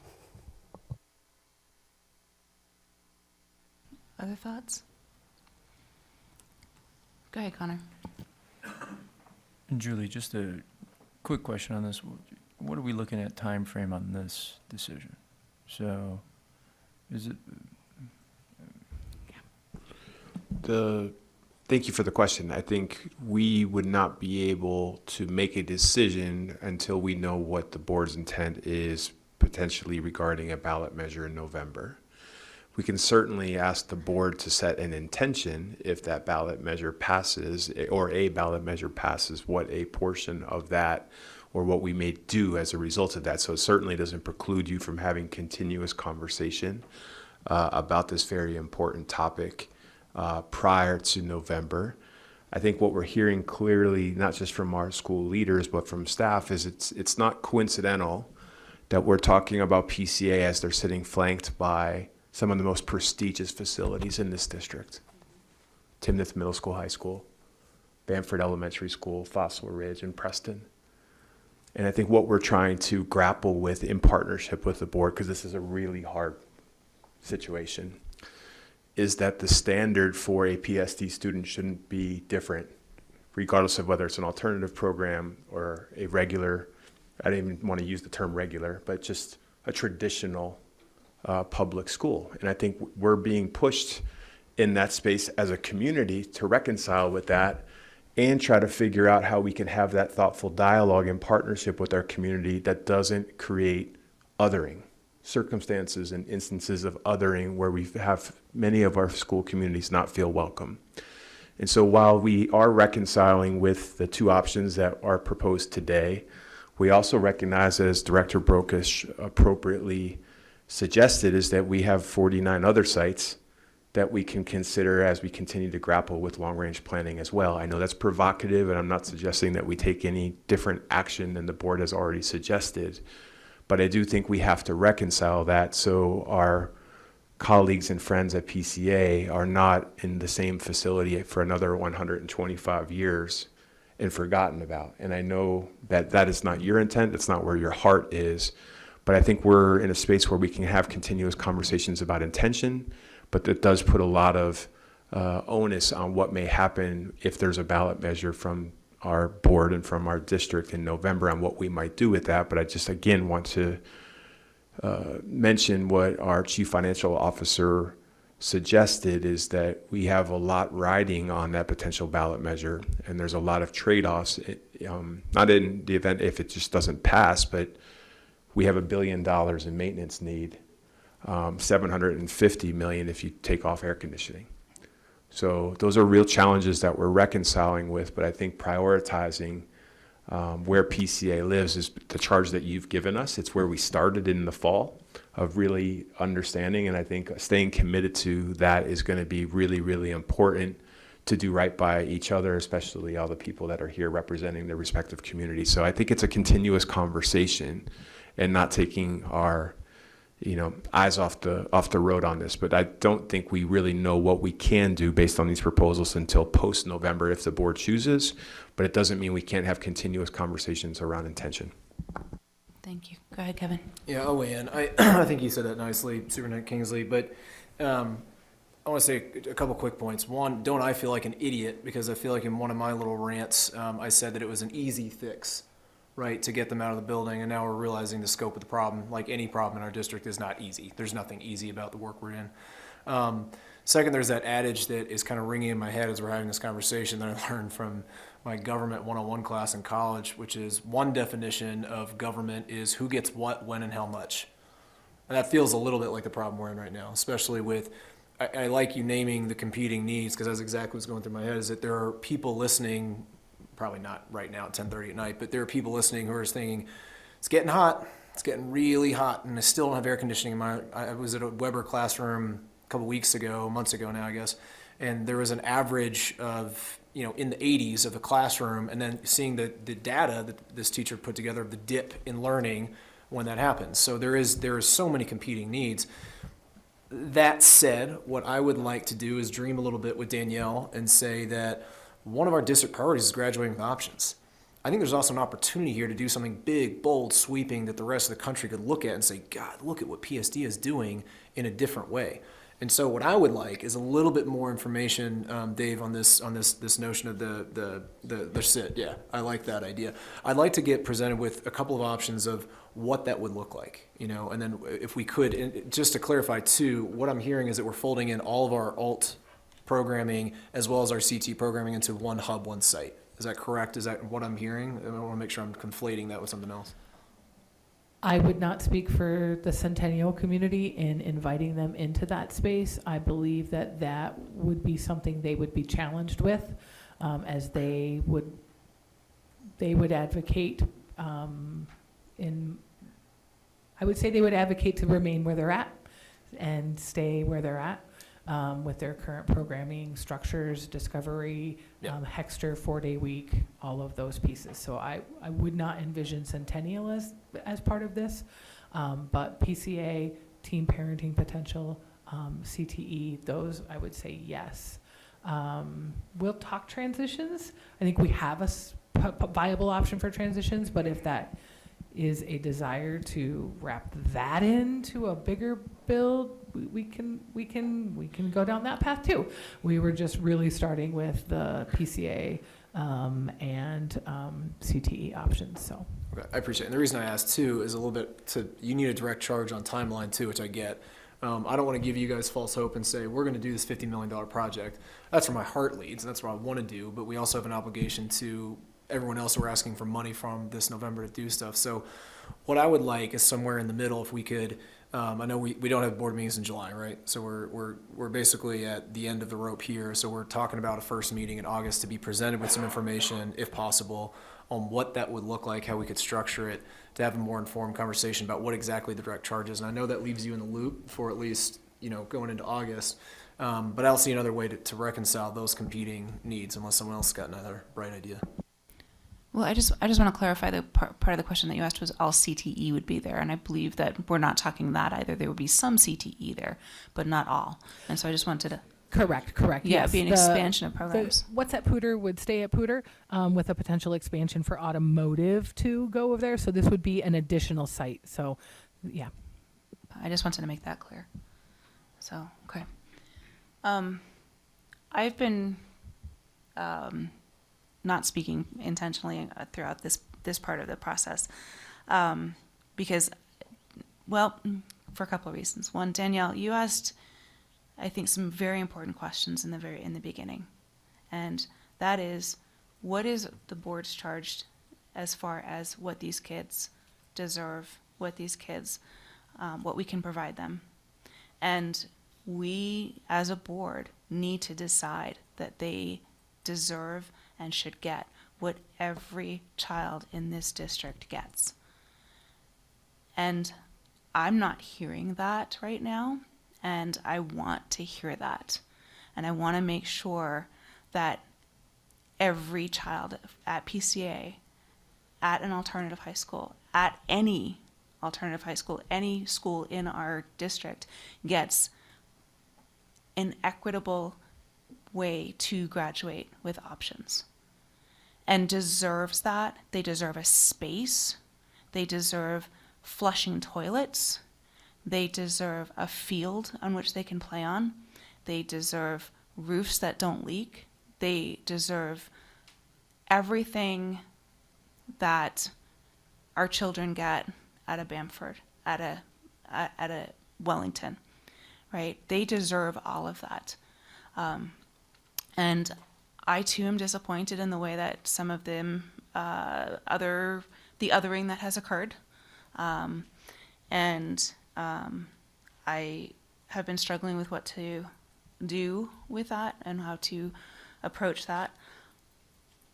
Other thoughts? Go ahead, Connor. And Julie, just a quick question on this. What are we looking at time frame on this decision? So, is it, Thank you for the question. I think we would not be able to make a decision until we know what the board's intent is potentially regarding a ballot measure in November. We can certainly ask the board to set an intention if that ballot measure passes, or a ballot measure passes, what a portion of that or what we may do as a result of that. So it certainly doesn't preclude you from having continuous conversation about this very important topic prior to November. I think what we're hearing clearly, not just from our school leaders, but from staff, is it's not coincidental that we're talking about PCA as they're sitting flanked by some of the most prestigious facilities in this district. Timnath Middle School, High School, Bamford Elementary School, Fossil Ridge, and Preston. And I think what we're trying to grapple with in partnership with the board, because this is a really hard situation, is that the standard for a PSD student shouldn't be different, regardless of whether it's an alternative program or a regular, I don't even want to use the term regular, but just a traditional public school. And I think we're being pushed in that space as a community to reconcile with that and try to figure out how we can have that thoughtful dialogue in partnership with our community that doesn't create othering circumstances and instances of othering where we have many of our school communities not feel welcome. And so while we are reconciling with the two options that are proposed today, we also recognize, as Director Brokish appropriately suggested, is that we have 49 other sites that we can consider as we continue to grapple with long-range planning as well. I know that's provocative, and I'm not suggesting that we take any different action than the board has already suggested. But I do think we have to reconcile that so our colleagues and friends at PCA are not in the same facility for another 125 years and forgotten about. And I know that that is not your intent, it's not where your heart is, but I think we're in a space where we can have continuous conversations about intention, but that does put a lot of onus on what may happen if there's a ballot measure from our board and from our district in November on what we might do with that. But I just, again, want to mention what our chief financial officer suggested, is that we have a lot riding on that potential ballot measure, and there's a lot of trade-offs, not in the event if it just doesn't pass, but we have $1 billion in maintenance need, $750 million if you take off air conditioning. So those are real challenges that we're reconciling with, but I think prioritizing where PCA lives is the charge that you've given us. It's where we started in the fall of really understanding, and I think staying committed to that is going to be really, really important to do right by each other, especially all the people that are here representing their respective communities. So I think it's a continuous conversation and not taking our eyes off the road on this. But I don't think we really know what we can do based on these proposals until post-November if the board chooses, but it doesn't mean we can't have continuous conversations around intention. Thank you. Go ahead, Kevin. Yeah, I'll weigh in. I think you said that nicely, Superintendent Kingsley, but I want to say a couple quick points. One, don't I feel like an idiot, because I feel like in one of my little rants, I said that it was an easy fix, right, to get them out of the building, and now we're realizing the scope of the problem. Like any problem in our district is not easy. There's nothing easy about the work we're in. Second, there's that adage that is kind of ringing in my head as we're having this conversation that I learned from my government 101 class in college, which is one definition of government is who gets what, when, and how much. And that feels a little bit like the problem we're in right now, especially with, I like you naming the competing needs, because that's exactly what's going through my head, is that there are people listening, probably not right now at 10:30 at night, but there are people listening who are thinking, it's getting hot, it's getting really hot, and I still don't have air conditioning. I was at a Weber classroom a couple weeks ago, months ago now, I guess, and there was an average of, in the 80s of the classroom, and then seeing the data that this teacher put together of the dip in learning when that happens. So there is so many competing needs. That said, what I would like to do is dream a little bit with Danielle and say that one of our district priorities is graduating with options. I think there's also an opportunity here to do something big, bold, sweeping that the rest of the country could look at and say, God, look at what PSD is doing in a different way. And so what I would like is a little bit more information, Dave, on this notion of the sit. Yeah, I like that idea. I'd like to get presented with a couple of options of what that would look like, and then if we could, and just to clarify too, what I'm hearing is that we're folding in all of our alt programming as well as our CT programming into one hub, one site. Is that correct? Is that what I'm hearing? I want to make sure I'm conflating that with something else. I would not speak for the Centennial community in inviting them into that space. I believe that that would be something they would be challenged with, as they would advocate I would say they would advocate to remain where they're at and stay where they're at with their current programming structures, Discovery, Hexter, 4-day week, all of those pieces. So I would not envision Centennial as part of this, but PCA, teen parenting potential, CTE, those I would say yes. We'll talk transitions. I think we have a viable option for transitions, but if that is a desire to wrap that into a bigger build, we can go down that path too. We were just really starting with the PCA and CTE options. So okay, I appreciate it. And the reason I asked too is a little bit you need a direct charge on timeline too, which I get. I don't want to give you guys false hope and say we're going to do this $50 million project. That's where my heart leads, and that's what I want to do. But we also have an obligation to everyone else we're asking for money from this November to do stuff. So what I would like is somewhere in the middle, if we could, I know we don't have board meetings in July, right? So we're basically at the end of the rope here. So we're talking about a first meeting in August to be presented with some information, if possible, on what that would look like, how we could structure it, to have a more informed conversation about what exactly the direct charge is. And I know that leaves you in the loop for at least, going into August. But I don't see another way to reconcile those competing needs unless someone else got another bright idea. Well, I just want to clarify the part of the question that you asked was all CTE would be there, and I believe that we're not talking that either. There would be some CTE there, but not all. And so I just wanted to correct. Yeah, Yes, be an expansion of programs. What's at Pooter would stay at Pooter with a potential expansion for automotive to go over there. So this would be an additional site. So, yeah. I just wanted to make that clear. So, okay. I've been not speaking intentionally throughout this part of the process because, well, for a couple of reasons. One, Danielle, you asked, I think, some very important questions in the beginning, and that is, what is the board's charged as far as what these kids deserve, what we can provide them, and we as a board need to decide that they deserve and should get what every child in this district gets. And I'm not hearing that right now, and I want to hear that. And I want to make sure that every child at PCA, at an alternative high school, at any alternative high school, any school in our district gets an equitable way to graduate with options and deserves that. They deserve a space. They deserve flushing toilets. They deserve a field on which they can play on. They deserve roofs that don't leak. They deserve everything that our children get at a Bamford, at a Wellington, right? They deserve all of that. And I too am disappointed in the way that some of them, the othering that has occurred. And I have been struggling with what to do with that and how to approach that.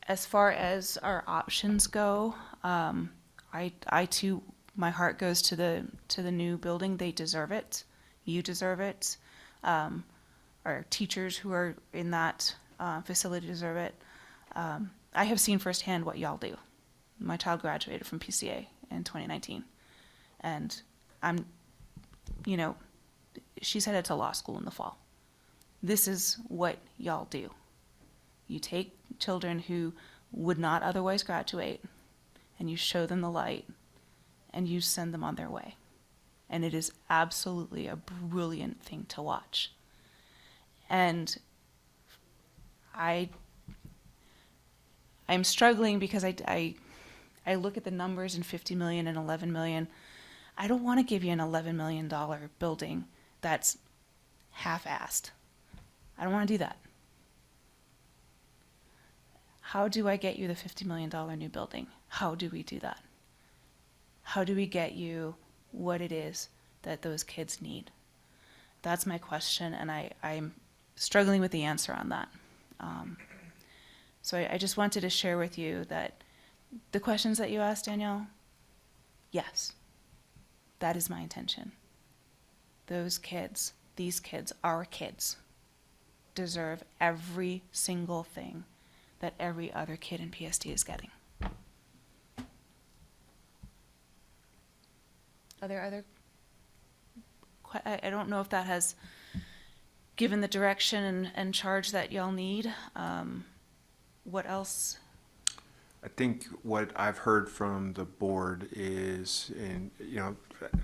As far as our options go, I too, my heart goes to the new building. They deserve it. You deserve it. Our teachers who are in that facility deserve it. I have seen firsthand what y'all do. My child graduated from PCA in 2019, and she's headed to law school in the fall. This is what y'all do. You take children who would not otherwise graduate, and you show them the light, and you send them on their way. and it is absolutely a brilliant thing to watch. And I'm struggling because I look at the numbers in 50 million and 11 million. I don't want to give you an $11 million building that's half-assed. I don't want to do that. How do I get you the $50 million new building? How do we do that? How do we get you what it is that those kids need? That's my question, and I'm struggling with the answer on that. So I just wanted to share with you that the questions that you asked, Danielle, yes, that is my intention. Those kids, these kids, our kids, deserve every single thing that every other kid in PSD is getting. Are there other? I don't know if that has given the direction and charge that y'all need. What else? I think what I've heard from the board is, and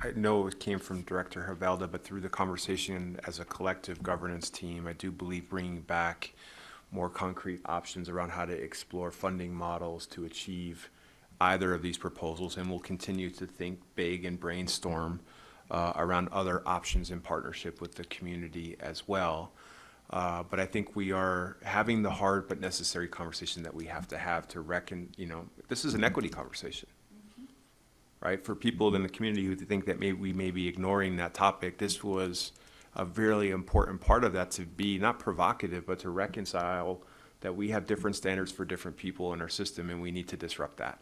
I know it came from Director Havelda, but through the conversation as a collective governance team, I do believe bringing back more concrete options around how to explore funding models to achieve either of these proposals, and we'll continue to think big and brainstorm around other options in partnership with the community as well. But I think we are having the hard but necessary conversation that we have to reckon, this is an equity conversation, right? For people in the community who think that we may be ignoring that topic, this was a really important part of that, to be not provocative, but to reconcile that we have different standards for different people in our system, and we need to disrupt that.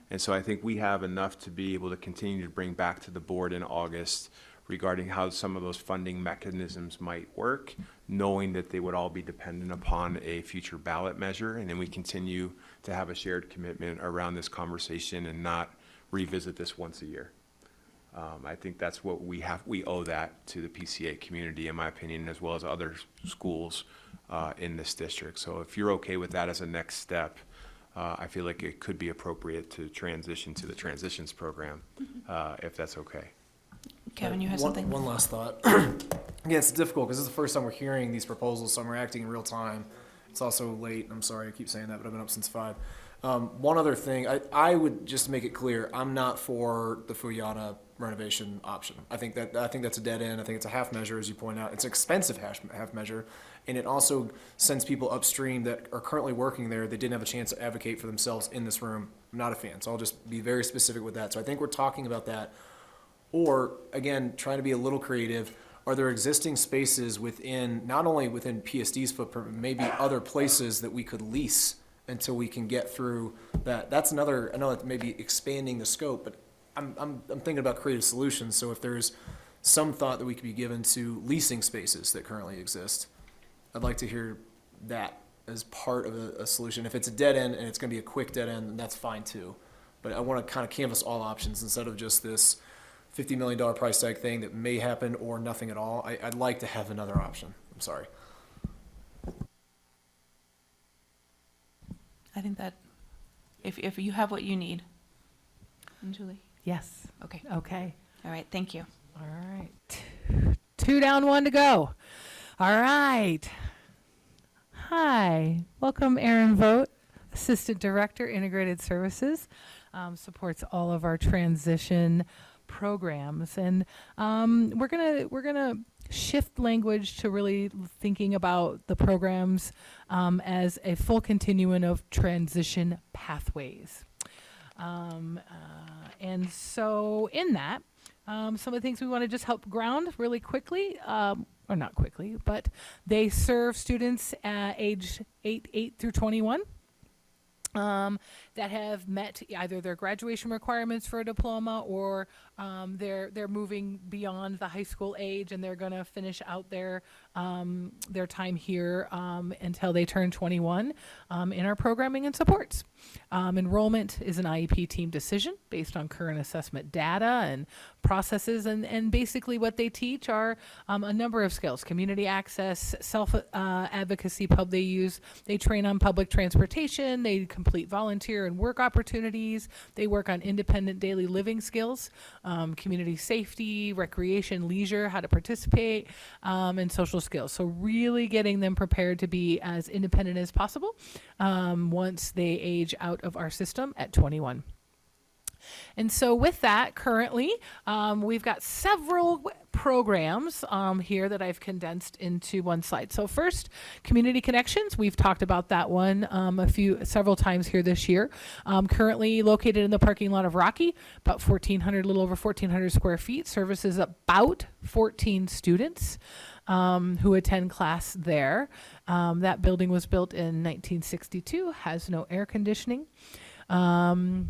And so I think we have enough to be able to continue to bring back to the board in August regarding how some of those funding mechanisms might work, knowing that they would all be dependent upon a future ballot measure. And then we continue to have a shared commitment around this conversation and not revisit this once a year. I think that's what we owe that to the PCA community, in my opinion, as well as other schools in this district. So if you're okay with that as a next step, I feel like it could be appropriate to transition to the transitions program, if that's okay. Kevin, you have something? One last thought. Again, it's difficult because this is the first time we're hearing these proposals, so I'm reacting in real time. It's also late. I'm sorry I keep saying that, but I've been up since 5. One other thing, I would just make it clear, I'm not for the Fuyana renovation option. I think that's a dead end. I think it's a half measure, as you point out. It's an expensive half measure, and it also sends people upstream that are currently working there that didn't have a chance to advocate for themselves in this room. I'm not a fan, so I'll just be very specific with that. So I think we're talking about that. Or, again, trying to be a little creative. Are there existing spaces within, not only within PSD's footprint, but maybe other places that we could lease until we can get through that? That's another, I know it may be expanding the scope, but I'm thinking about creative solutions. So if there's some thought that we could be given to leasing spaces that currently exist, I'd like to hear that as part of a solution. If it's a dead end and it's going to be a quick dead end, then that's fine too. But I want to kind of canvass all options instead of just this $50 million price tag thing that may happen or nothing at all. I'd like to have another option. I'm sorry. I think that if you have what you need. And Julie? Yes. Okay. Okay. All right. Thank you. All right. 2 down, 1 to go. All right. Hi. Welcome, Erin Vogt, Assistant Director, Integrated Services. Supports all of our transition programs, and we're gonna shift language to really thinking about the programs as a full continuum of transition pathways. And so in that, some of the things we want to just help ground really quickly, or not quickly, but they serve students age 8 through 21. That have met either their graduation requirements for a diploma, or they're moving beyond the high school age and they're going to finish out their their time here until they turn 21 in our programming and supports. Enrollment is an IEP team decision based on current assessment data and processes, and basically what they teach are a number of skills: community access, self-advocacy. They train on public transportation, they complete volunteer and work opportunities, they work on independent daily living skills, community safety, recreation, leisure, how to participate, and social skills. So really getting them prepared to be as independent as possible once they age out of our system at 21. And so with that, currently, we've got several programs here that I've condensed into one slide. So first, Community Connections. We've talked about that one several times here this year. Currently located in the parking lot of Rocky, about 1,400, a little over 1,400 square feet, services about 14 students who attend class there. That building was built in 1962, has no air conditioning. And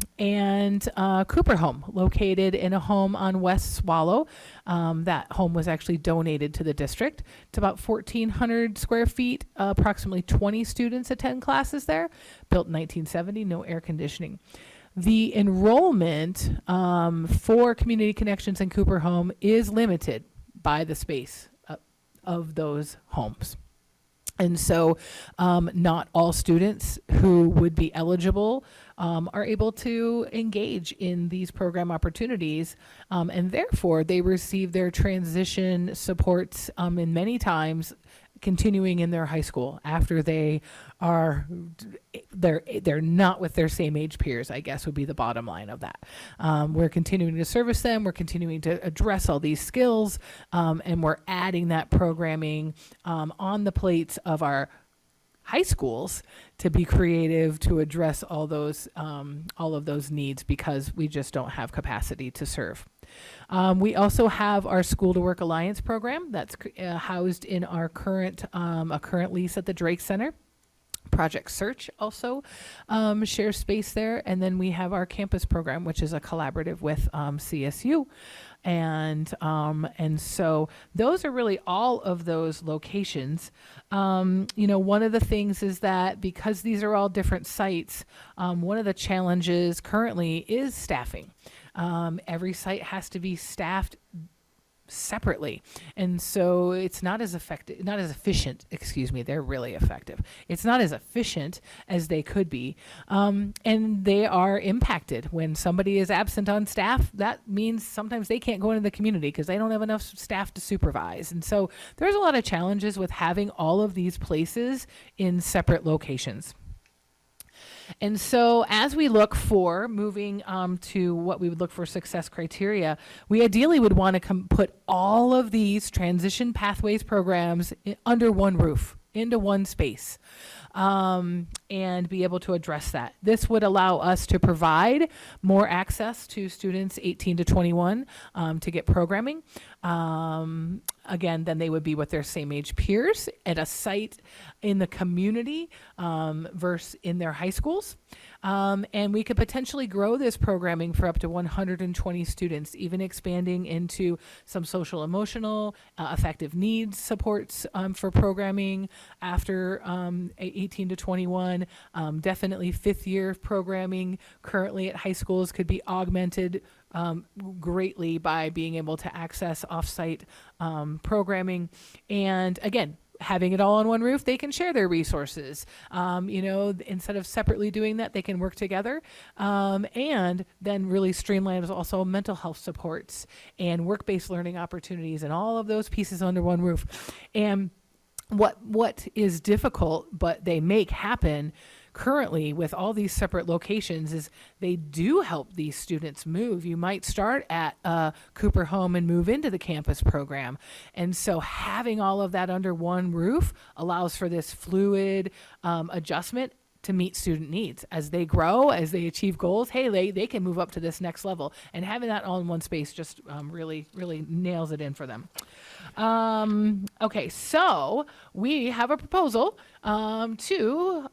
Cooper Home, located in a home on West Swallow. That home was actually donated to the district. It's about 1,400 square feet, approximately 20 students attend classes there, built in 1970, no air conditioning. The enrollment for Community Connections and Cooper Home is limited by the space of those homes. And so not all students who would be eligible are able to engage in these program opportunities, and therefore they receive their transition supports in many times continuing in their high school after they're not with their same age peers, I guess would be the bottom line of that. We're continuing to service them, we're continuing to address all these skills, and we're adding that programming on the plates of our high schools to be creative to address all of those needs, because we just don't have capacity to serve. We also have our School to Work Alliance program that's housed in our current lease at the Drake Center. Project Search also shares space there. And then we have our campus program, which is a collaborative with CSU. And so those are really all of those locations. One of the things is that because these are all different sites, one of the challenges currently is staffing. Every site has to be staffed separately, and so it's not as efficient. They're really effective. It's not as efficient as they could be, and they are impacted when somebody is absent on staff. That means sometimes they can't go into the community because they don't have enough staff to supervise, and so there's a lot of challenges with having all of these places in separate locations. And so as we look for moving to what we would look for success criteria, we ideally would want to put all of these transition pathways programs under one roof, into one space, and be able to address that. This would allow us to provide more access to students 18 to 21 to get programming. Again, then they would be with their same age peers at a site in the community versus in their high schools. And we could potentially grow this programming for up to 120 students, even expanding into some social emotional affective needs supports for programming after 18 to 21. Definitely fifth year programming currently at high schools could be augmented greatly by being able to access offsite programming. And again, having it all on one roof, they can share their resources. Instead of separately doing that, they can work together. And then really streamline also mental health supports and work-based learning opportunities and all of those pieces under one roof. And what is difficult, but they make happen currently with all these separate locations, is they do help these students move. You might start at Cooper Home and move into the campus program. And so having all of that under one roof allows for this fluid adjustment to meet student needs. As they grow, as they achieve goals, hey, they can move up to this next level. And having that all in one space just really, really nails it in for them. Okay, so we have a proposal to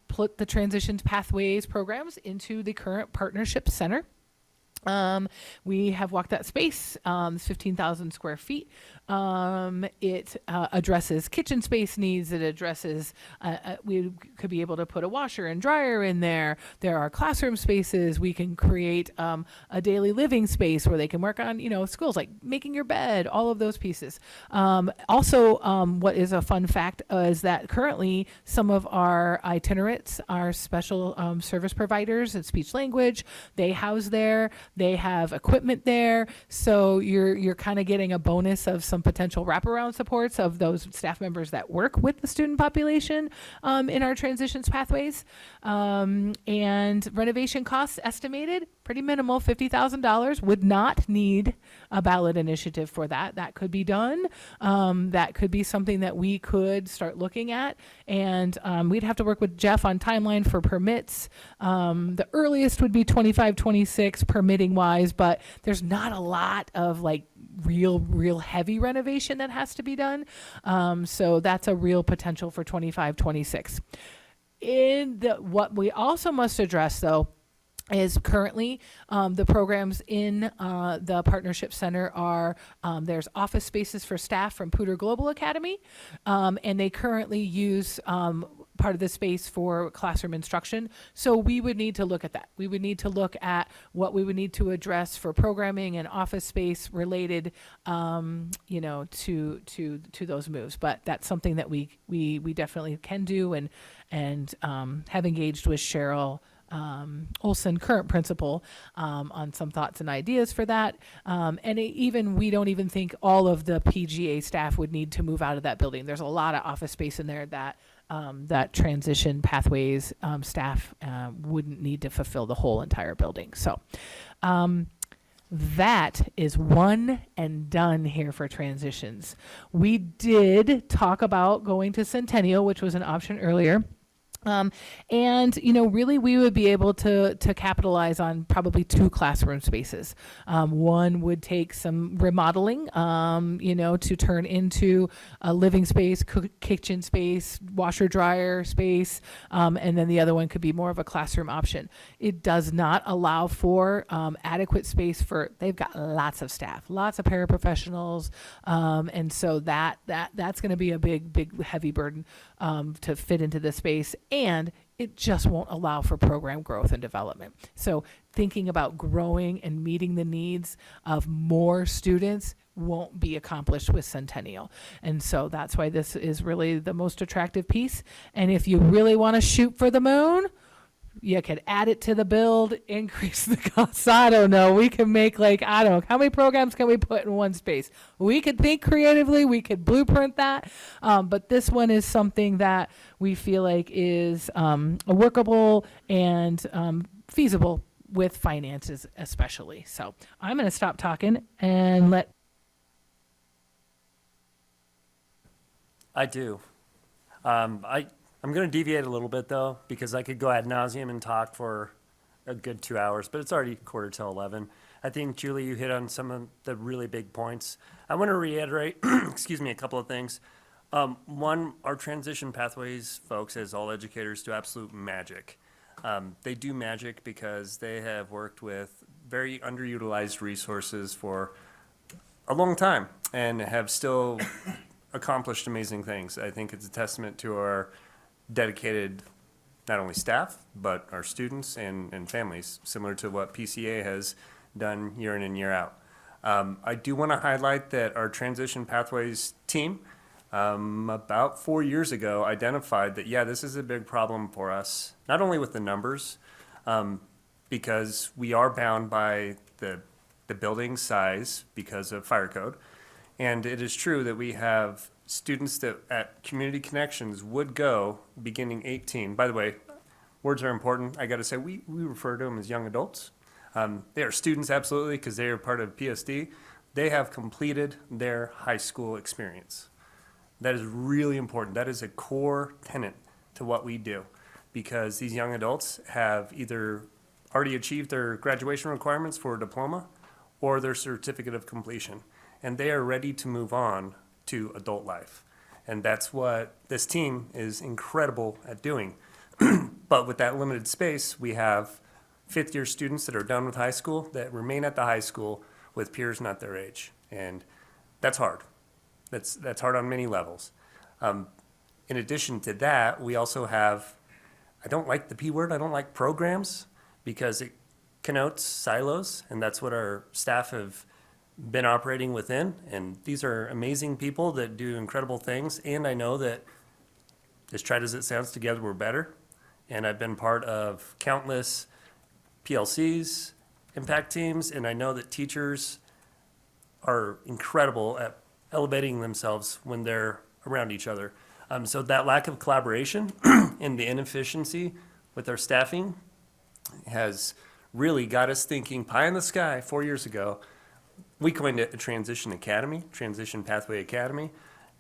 put the Transitions Pathways programs into the current Partnership Center. We have walked that space. It's 15,000 square feet. It addresses kitchen space needs. It addresses, we could be able to put a washer and dryer in there. There are classroom spaces. We can create a daily living space where they can work on, skills like making your bed, all of those pieces. Also, what is a fun fact is that currently some of our itinerates, our special service providers in speech language, they house there. They have equipment there, so you're kind of getting a bonus of some potential wraparound supports of those staff members that work with the student population in our transitions pathways. And renovation costs estimated pretty minimal, $50,000. Would not need a ballot initiative for that. That could be done. That could be something that we could start looking at, and we'd have to work with Jeff on timeline for permits. The earliest would be 25-26 permitting wise, but there's not a lot of like real heavy renovation that has to be done. So that's a real potential for 25-26. What we also must address though is currently the programs in the Partnership Center are, there's office spaces for staff from Pooter Global Academy, and they currently use part of the space for classroom instruction. So we would need to look at that. We would need to look at what we would need to address for programming and office space related, to those moves. But that's something that we definitely can do, and have engaged with Cheryl Olson, current principal, on some thoughts and ideas for that. We don't even think all of the PGA staff would need to move out of that building. There's a lot of office space in there that transition pathways staff wouldn't need to fulfill the whole entire building. So that is one and done here for transitions. We did talk about going to Centennial, which was an option earlier. Really we would be able to capitalize on probably 2 classroom spaces. One would take some remodeling, to turn into a living space, kitchen space, washer dryer space, and then the other one could be more of a classroom option. It does not allow for adequate space they've got lots of staff, lots of paraprofessionals, and so that's going to be a big heavy burden to fit into this space. And it just won't allow for program growth and development. So thinking about growing and meeting the needs of more students won't be accomplished with Centennial. And so that's why this is really the most attractive piece. And if you really want to shoot for the moon, you could add it to the build, increase the costs. I don't know. We can make how many programs can we put in one space? We could think creatively. We could blueprint that. But this one is something that we feel like is workable and feasible with finances especially. So I'm going to stop talking and let. I do. I'm going to deviate a little bit, though, because I could go ad nauseum and talk for a good 2 hours, but it's already 11:15. I think, Julie, you hit on some of the really big points. I want to reiterate, a couple of things. One, our transition pathways folks, as all educators, do absolute magic. They do magic because they have worked with very underutilized resources for a long time and have still accomplished amazing things. I think it's a testament to our dedicated, not only staff, but our students and families, similar to what PCA has done year in and year out. I do want to highlight that our Transition Pathways team, about 4 years ago, identified that, this is a big problem for us, not only with the numbers, because we are bound by the building size because of fire code. And it is true that we have students that at Community Connections would go beginning 18. By the way, words are important. I got to say, we refer to them as young adults. They are students, absolutely, because they are part of PSD. They have completed their high school experience. That is really important. That is a core tenet to what we do, because these young adults have either already achieved their graduation requirements for a diploma or their certificate of completion, and they are ready to move on to adult life. And that's what this team is incredible at doing. But with that limited space, we have fifth-year students that are done with high school that remain at the high school with peers not their age. And that's hard. That's hard on many levels. In addition to that, we also have, I don't like the P word, I don't like programs, because it connotes silos, and that's what our staff have been operating within. And these are amazing people that do incredible things. And I know that, as trite as it sounds, together we're better. And I've been part of countless PLCs, impact teams, and I know that teachers are incredible at elevating themselves when they're around each other. So that lack of collaboration and the inefficiency with our staffing has really got us thinking pie in the sky 4 years ago. We coined it a transition academy, transition pathway academy,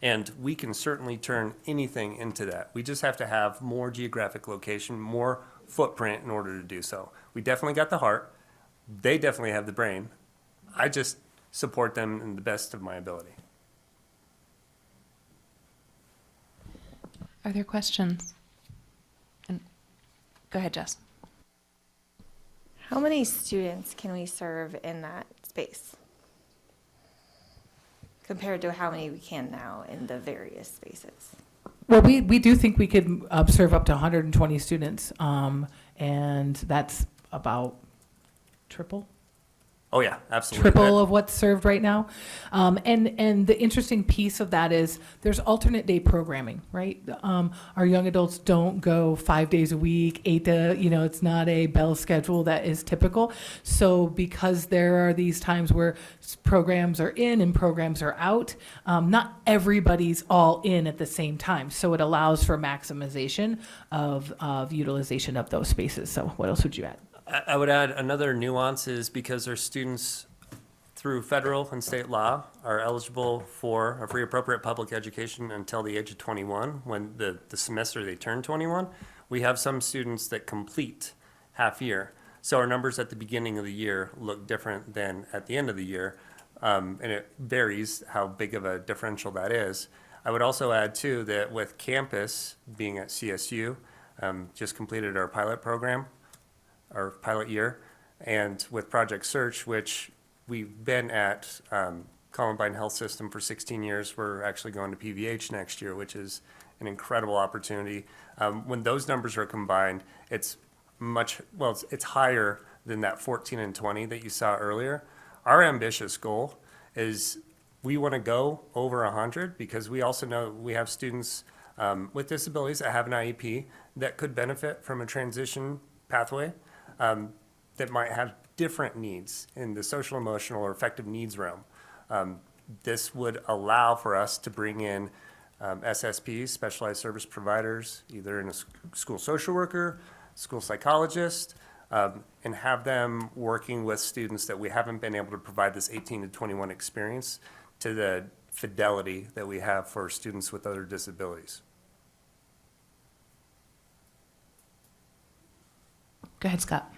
and we can certainly turn anything into that. We just have to have more geographic location, more footprint in order to do so. We definitely got the heart. They definitely have the brain. I just support them in the best of my ability. Are there questions? And go ahead, Jess. How many students can we serve in that space compared to how many we can now in the various spaces? Well, we do think we could serve up to 120 students, and that's about triple. Oh yeah, absolutely. Triple of what's served right now. And the interesting piece of that is there's alternate day programming, right? Our young adults don't go 5 days a week, it's not a bell schedule that is typical. So because there are these times where programs are in and programs are out, not everybody's all in at the same time. So it allows for maximization of utilization of those spaces. So what else would you add? I would add another nuance is because our students through federal and state law are eligible for a free appropriate public education until the age of 21, when the semester they turn 21. We have some students that complete half year. So our numbers at the beginning of the year look different than at the end of the year. And it varies how big of a differential that is. I would also add too that with campus being at CSU, just completed our pilot program, our pilot year, and with Project Search, which we've been at Columbine Health System for 16 years. We're actually going to PVH next year, which is an incredible opportunity. When those numbers are combined, it's higher than that 14 and 20 that you saw earlier. Our ambitious goal is we want to go over 100 because we also know we have students with disabilities that have an IEP that could benefit from a transition pathway. That might have different needs in the social, emotional, or affective needs realm. This would allow for us to bring in SSPs, specialized service providers, either in a school social worker, school psychologist, and have them working with students that we haven't been able to provide this 18 to 21 experience to the fidelity that we have for students with other disabilities. Go ahead, Scott.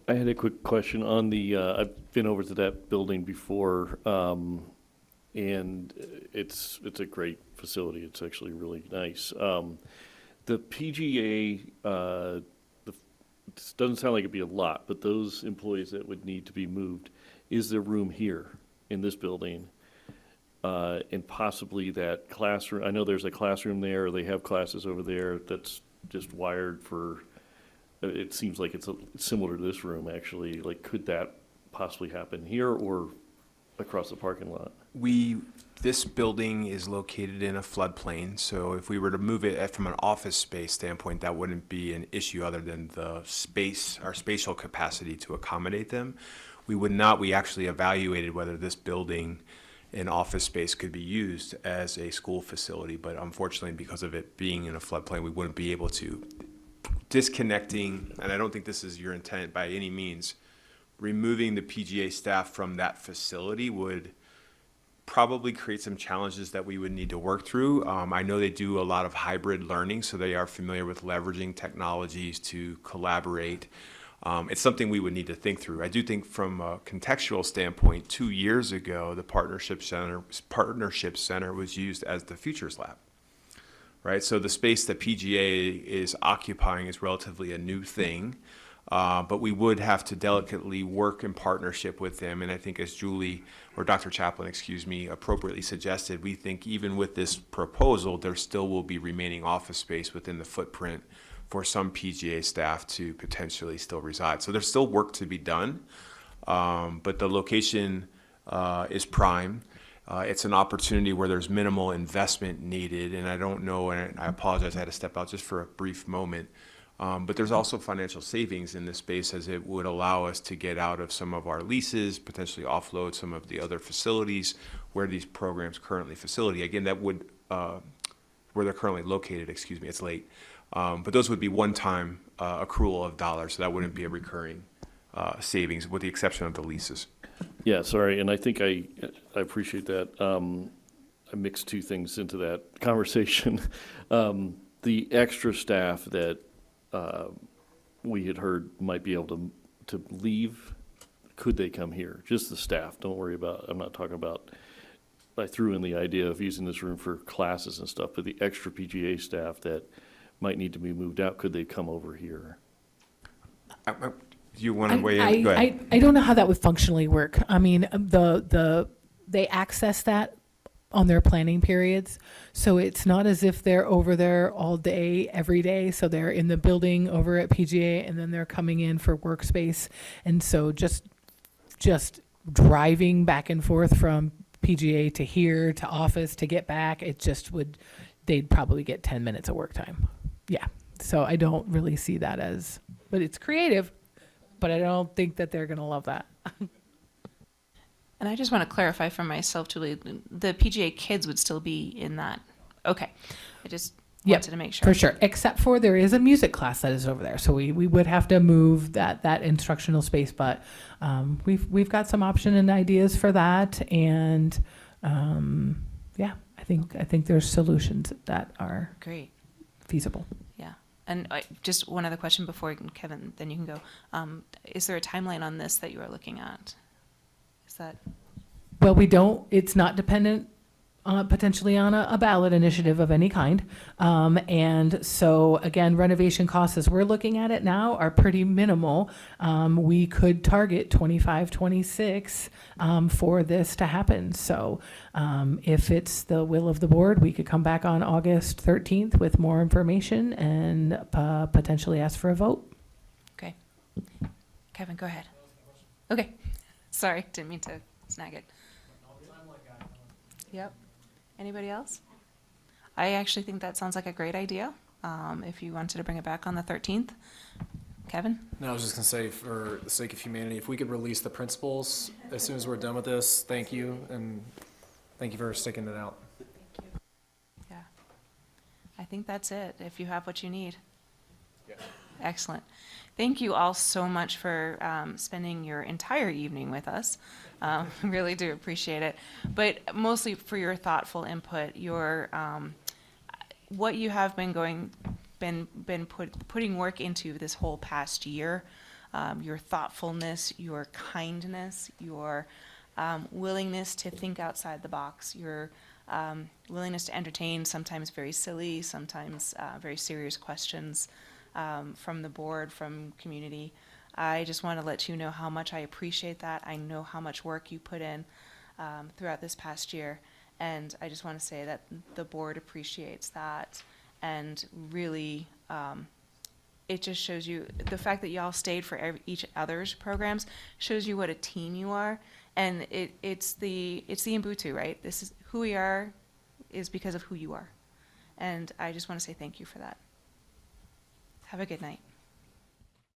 I had a quick question on the, I've been over to that building before, and it's a great facility. It's actually really nice. The PGA, it doesn't sound like it'd be a lot, but those employees that would need to be moved, is there room here in this building? And possibly that classroom, I know there's a classroom there, or they have classes over there that's just wired for, it seems like it's similar to this room, actually. Like, could that possibly happen here or across the parking lot? This building is located in a floodplain, so if we were to move it from an office space standpoint, that wouldn't be an issue other than the space, our spatial capacity to accommodate them. We actually evaluated whether this building in office space could be used as a school facility, but unfortunately, because of it being in a floodplain, we wouldn't be able to. Disconnecting, and I don't think this is your intent by any means, removing the PGA staff from that facility would probably create some challenges that we would need to work through. I know they do a lot of hybrid learning, so they are familiar with leveraging technologies to collaborate. It's something we would need to think through. I do think from a contextual standpoint, 2 years ago, the Partnership Center was used as the Futures Lab. Right, so the space that PGA is occupying is relatively a new thing. But we would have to delicately work in partnership with them. And I think as Julie, or Dr. Chaplin, excuse me, appropriately suggested, we think even with this proposal, there still will be remaining office space within the footprint for some PGA staff to potentially still reside. So there's still work to be done, but the location is prime. It's an opportunity where there's minimal investment needed, and I don't know, and I apologize, I had to step out just for a brief moment. But there's also financial savings in this space, as it would allow us to get out of some of our leases, potentially offload some of the other facilities where these programs currently facility. Again, that would, where they're currently located, excuse me, it's late. But those would be one-time accrual of dollars, so that wouldn't be a recurring savings, with the exception of the leases. Yeah, sorry, and I think I appreciate that. I mixed two things into that conversation. The extra staff that we had heard might be able to leave, could they come here? Just the staff, don't worry about, I'm not talking about, I threw in the idea of using this room for classes and stuff, but the extra PGA staff that might need to be moved out, could they come over here? Do you want to weigh in? Go ahead. I don't know how that would functionally work. I mean, they access that on their planning periods. So it's not as if they're over there all day, every day. So they're in the building over at PGA, and then they're coming in for workspace. And so just driving back and forth from PGA to here to office to get back, it just would, they'd probably get 10 minutes of work time. Yeah. So I don't really see that as, but it's creative, but I don't think that they're going to love that. And I just want to clarify for myself, Julie, the PGA kids would still be in that. Okay. I just wanted to make sure. For sure. Except for there is a music class that is over there. So we would have to move that instructional space, but we've got some option and ideas for that. And yeah, I think there's solutions that are great, feasible. Yeah. And just one other question before Kevin, then you can go. Is there a timeline on this that you are looking at? Is that? Well, we don't, it's not dependent potentially on a ballot initiative of any kind. And so again, renovation costs as we're looking at it now are pretty minimal. We could target 25, 26 for this to happen. So if it's the will of the board, we could come back on August 13th with more information and potentially ask for a vote. Okay. Kevin, go ahead. Okay. Sorry, didn't mean to snag it. Yep. Anybody else? I actually think that sounds like a great idea. If you wanted to bring it back on the 13th. Kevin? No, I was just going to say, for the sake of humanity, if we could release the principals as soon as we're done with this, thank you. And thank you for sticking it out. Thank you. Yeah. I think that's it, if you have what you need. Yeah. Excellent. Thank you all so much for spending your entire evening with us. Really do appreciate it. But mostly for your thoughtful input, your what you have been putting work into this whole past year, your thoughtfulness, your kindness, your willingness to think outside the box, your willingness to entertain sometimes very silly, sometimes very serious questions. From the board, from community. I just want to let you know how much I appreciate that. I know how much work you put in throughout this past year, and I just want to say that the board appreciates that, and really it just shows you, the fact that y'all stayed for each other's programs shows you what a team you are, and it's the Ubuntu, right? This is who we are, is because of who you are, and I just want to say thank you for that. Have a good night.